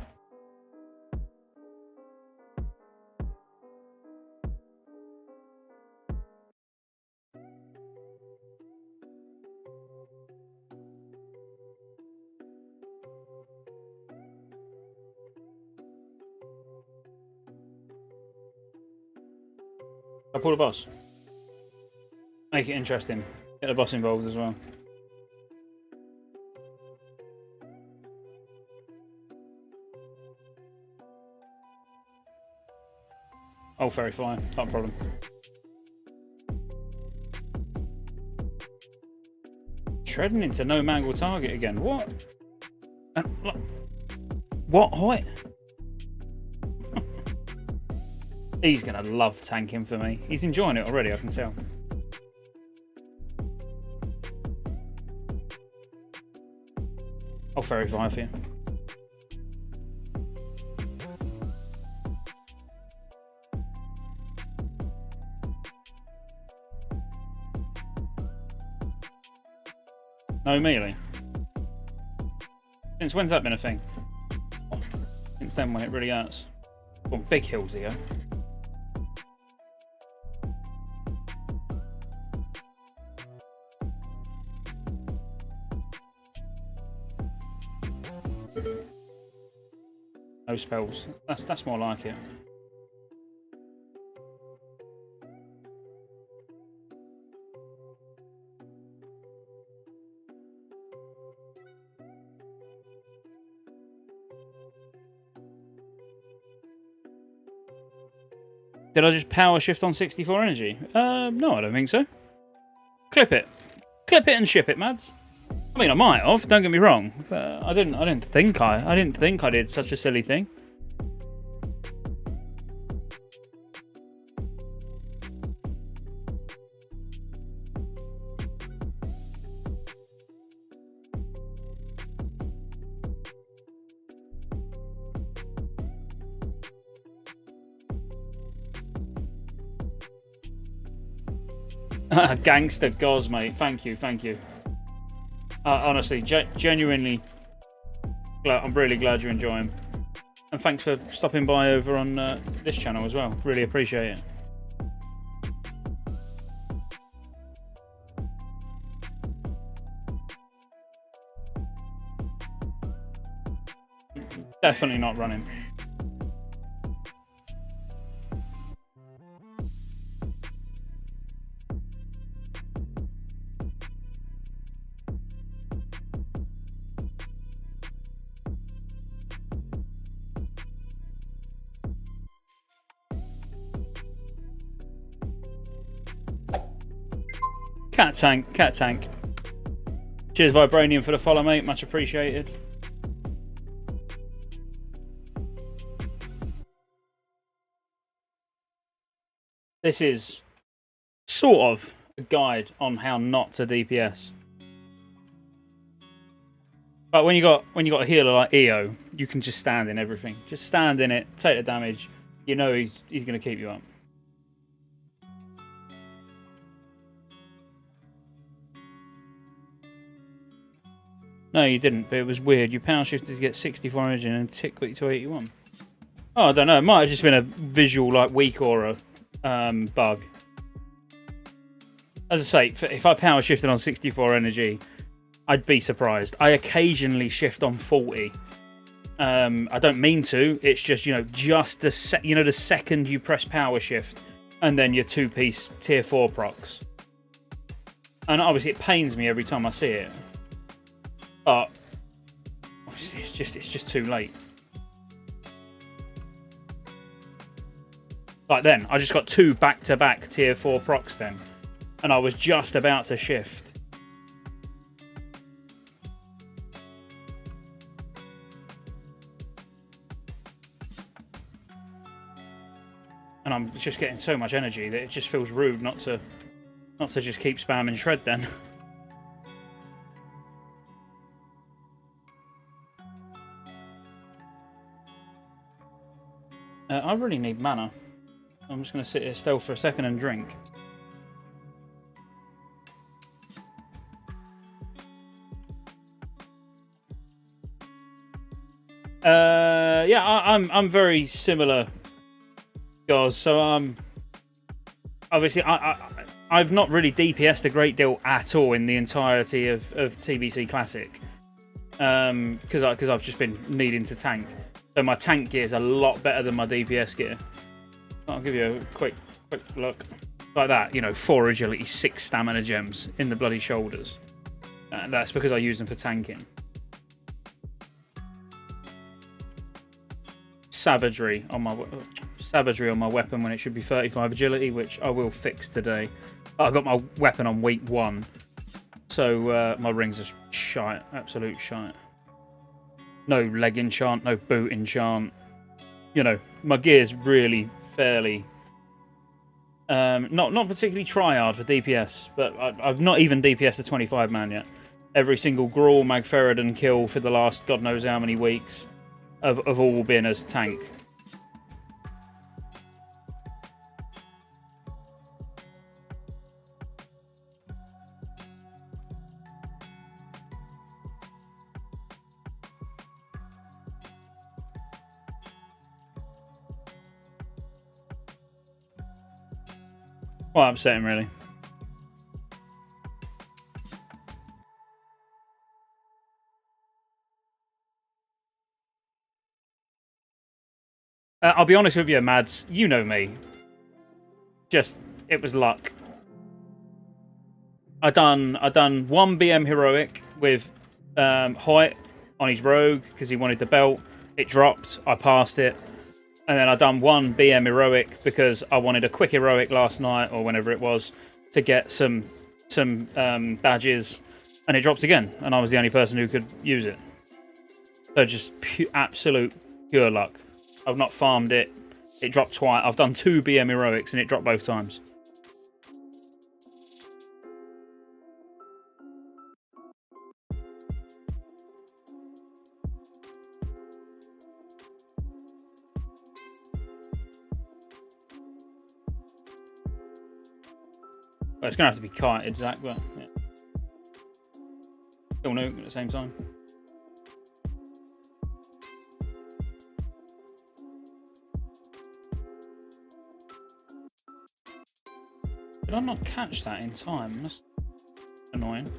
I'll pull the boss. Make it interesting. Get the boss involved as well. Oh, very fine. Not a problem. Shredding into no mangle target again. What? What height? He's going to love tanking for me. He's enjoying it already, I can tell. I'll fairy fire for you. No melee. Since when's that been a thing? Oh, since then when it really hurts. Oh, big hills here. No spells. That's more like it. Did I just power shift on 64 energy? No, I don't think so. Clip it and ship it, Mads. I mean, I might have. Don't get me wrong, but I didn't think I did such a silly thing. Gangster Goz, mate. Thank you. Honestly, genuinely, I'm really glad you enjoy them. And thanks for stopping by over on this channel as well. Really appreciate it. Definitely not running. Cat tank. Cheers, Vibranium, for the follow, mate. Much appreciated. This is sort of a guide on how not to DPS. But when you got a healer like EO, you can just stand in everything. Just stand in it, take the damage. You know he's going to keep you up. No, you didn't, but it was weird. You power shifted to get 64 energy and tick quick to 81. Oh, I don't know. It might have just been a visual, like, weak aura bug. As I say, if I power shifted on 64 energy, I'd be surprised. I occasionally shift on 40. I don't mean to. It's just, just the second you press power shift, and then your two-piece tier 4 procs. And obviously, it pains me every time I see it. But obviously it's just too late. Like then, I just got 2 back-to-back tier 4 procs then. And I was just about to shift. And I'm just getting so much energy that it just feels rude not to just keep spamming shred then. I really need mana. I'm just going to sit here still for a second and drink. Yeah, I'm very similar, guys. So obviously I've not really DPS'd a great deal at all in the entirety of TBC Classic, because I've just been needing to tank. So my tank gear is a lot better than my DPS gear. I'll give you a quick look. Like that, 4 agility, 6 stamina gems in the bloody shoulders. And that's because I use them for tanking. Savagery on my weapon when it should be 35 agility, which I will fix today. I got my weapon on week 1. So my rings are shite, absolute shite. No leg enchant, no boot enchant. My gear's really fairly... not particularly tryhard for DPS, but I've not even DPS'd a 25 man yet. Every single Gruul, Magferrodon kill for the last God knows how many weeks have all been as tank. Quite upsetting, really. I'll be honest with you, Mads. You know me. Just, it was luck. I done 1 BM heroic with height on his rogue because he wanted the belt. It dropped. I passed it. And then I done 1 BM heroic because I wanted a quick heroic last night or whenever it was to get some badges, and it dropped again, and I was the only person who could use it. So just absolute pure luck. I've not farmed it. It dropped twice. I've done 2 BM heroics and it dropped both times. Well, it's going to have to be kited, Zach, but yeah. Still nuke at the same time. Did I not catch that in time? That's annoying.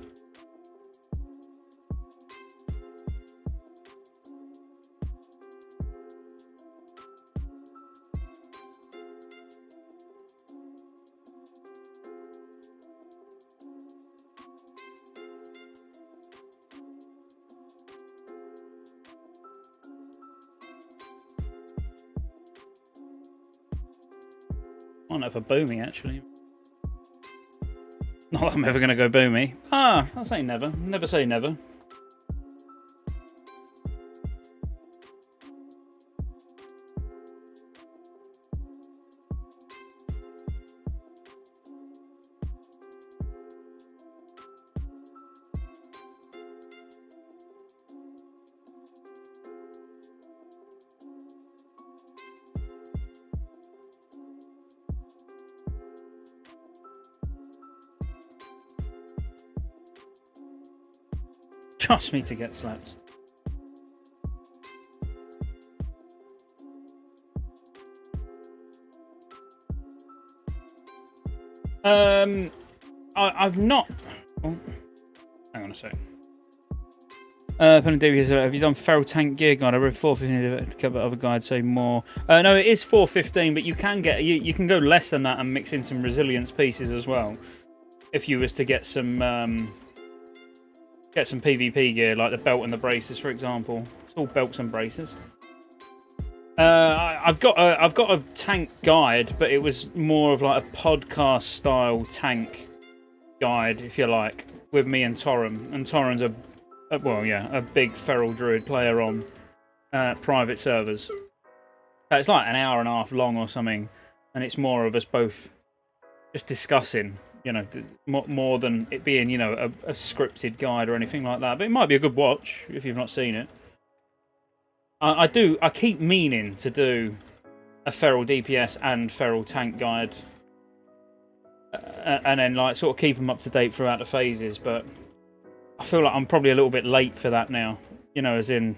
I don't know if a boomy actually. Not that I'm ever going to go boomy. I'll say never. Never say never. Trust me to get slapped. I've not. Oh, hang on a sec. Paladin, have you done Feral Tank Gear Guide? I read 415 to cover other guides say more. No, it is 415, but you can get you can go less than that and mix in some resilience pieces as well. If you was to get some PvP gear like the belt and the braces, for example. It's all belts and braces. I've got a tank guide, but it was more of like a podcast style tank guide, if you like, with me and Torren. And Torren's a big feral druid player on private servers. It's like an hour and a half long or something, and it's more of us both just discussing. You know, more than it being, you know, a scripted guide or anything like that. But it might be a good watch if you've not seen it. I keep meaning to do a feral DPS and feral tank guide, and then like sort of keep them up to date throughout the phases. But I feel like I'm probably a little bit late for that now. You know, as in,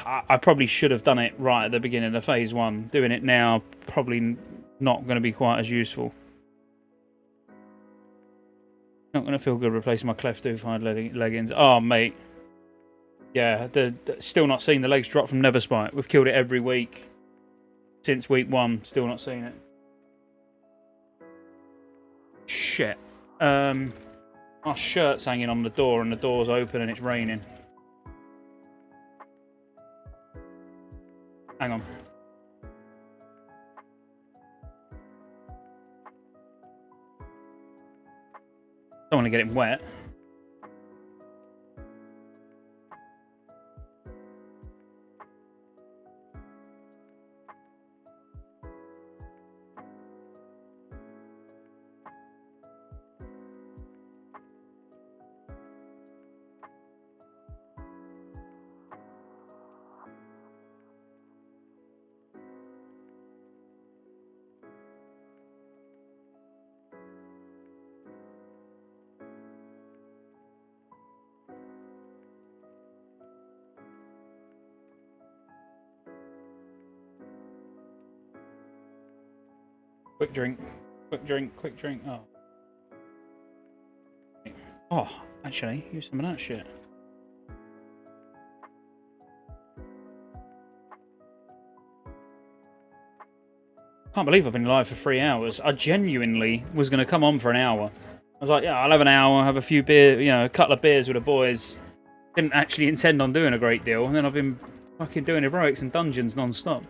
I probably should have done it right at the beginning of phase 1. Doing it now probably not going to be quite as useful. Not going to feel good replacing my cleft hide leggings. Oh, mate. Yeah, still not seen the legs drop from Neverspite. We've killed it every week since week 1. Still not seen it. Shit. Our shirt's hanging on the door and the door's open and it's raining. Hang on. Don't want to get it wet. Quick drink. Quick drink. Quick drink. Oh. Oh, actually, use some of that shit. Can't believe I've been live for 3 hours. I genuinely was going to come on for an hour. I was like, yeah, I'll have an hour, have a few beer, you know, a couple of beers with the boys. Didn't actually intend on doing a great deal, and then I've been fucking doing heroics and dungeons non-stop.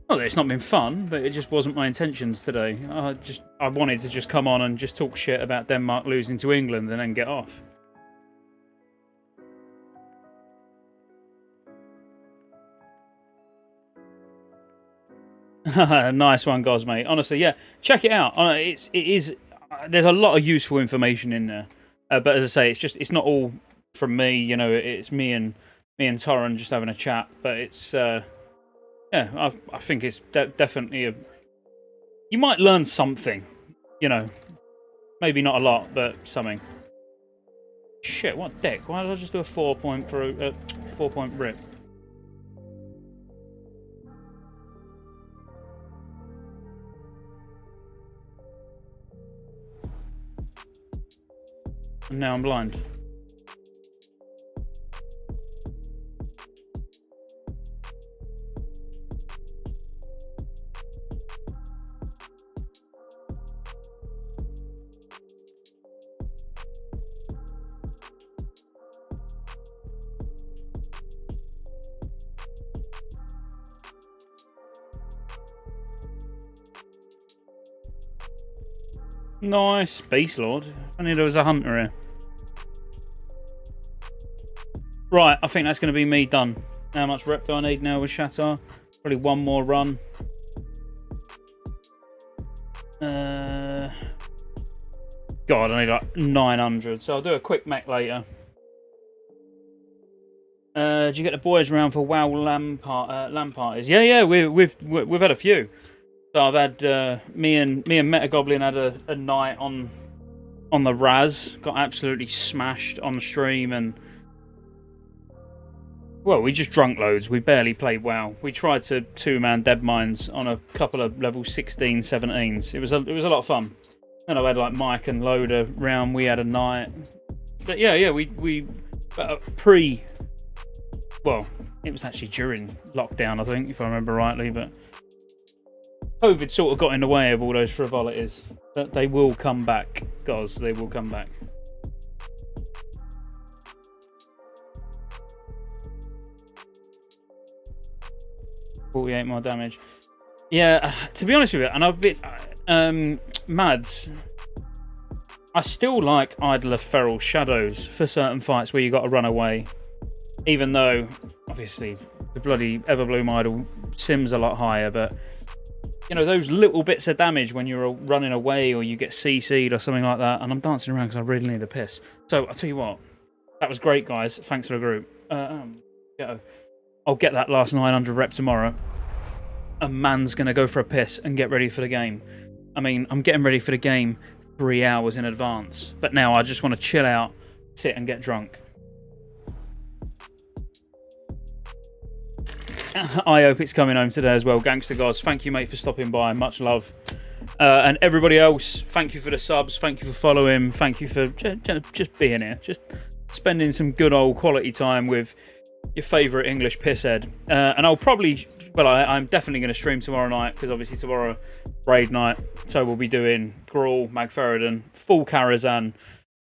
Not that it's not been fun, but it just wasn't my intentions today. I wanted to just come on and just talk shit about Denmark losing to England and then get off. Nice one, Goz, mate. Honestly, yeah, check it out. It is. There's a lot of useful information in there, but as I say, it's not all from me. You know, it's me and Torren just having a chat. But it's yeah, I think it's definitely a. You might learn something, you know, maybe not a lot, but something. Shit, what deck? Why did I just do a 4-point rip? And now I'm blind. Nice, Beast Lord. I knew there was a hunter here. Right, I think that's going to be me done. How much rep do I need now with Scottejaye? Probably one more run. God, I need like 900, so I'll do a quick mech later. Did you get the boys around for WoW LAN parties? Yeah, we've had a few. So I've had me and Metagoblin had a night on the Raz. Got absolutely smashed on stream, and well, we just drunk loads. We barely played WoW. We tried to 2-man dead mines on a couple of level 16, 17s. It was a lot of fun. And I had like Mike and Loader round. We had a night. But yeah, we well, it was actually during lockdown, I think, if I remember rightly, but COVID sort of got in the way of all those frivolities. But they will come back, guys. They will come back. $48 more damage. Yeah, to be honest with you, and I've been Mads. I still like Idler Feral Shadows for certain fights where you got to run away. Even though, obviously, the bloody Everbloom Idol sim's a lot higher, but you know, those little bits of damage when you're running away or you get CC'd or something like that, and I'm dancing around because I really need a piss. So, I'll tell you what, that was great, guys. Thanks for the group. I'll get that last 900 rep tomorrow. A man's going to go for a piss and get ready for the game. I mean, I'm getting ready for the game 3 hours in advance, but now I just want to chill out, sit and get drunk. I hope it's coming home today as well. Gangster Gods, thank you, mate, for stopping by. Much love. And everybody else, thank you for the subs. Thank you for following. Thank you for just being here. Just spending some good old quality time with your favourite English pisshead. And I'll probably... Well, I'm definitely going to stream tomorrow night, because obviously tomorrow, raid night. So we'll be doing Grawl, Magferidon, full Karazhan.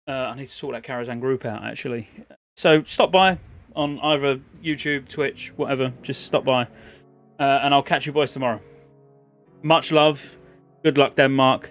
I need to sort that Karazhan group out, actually. So stop by on either YouTube, Twitch, whatever. Just stop by. And I'll catch you boys tomorrow. Much love. Good luck, Denmark.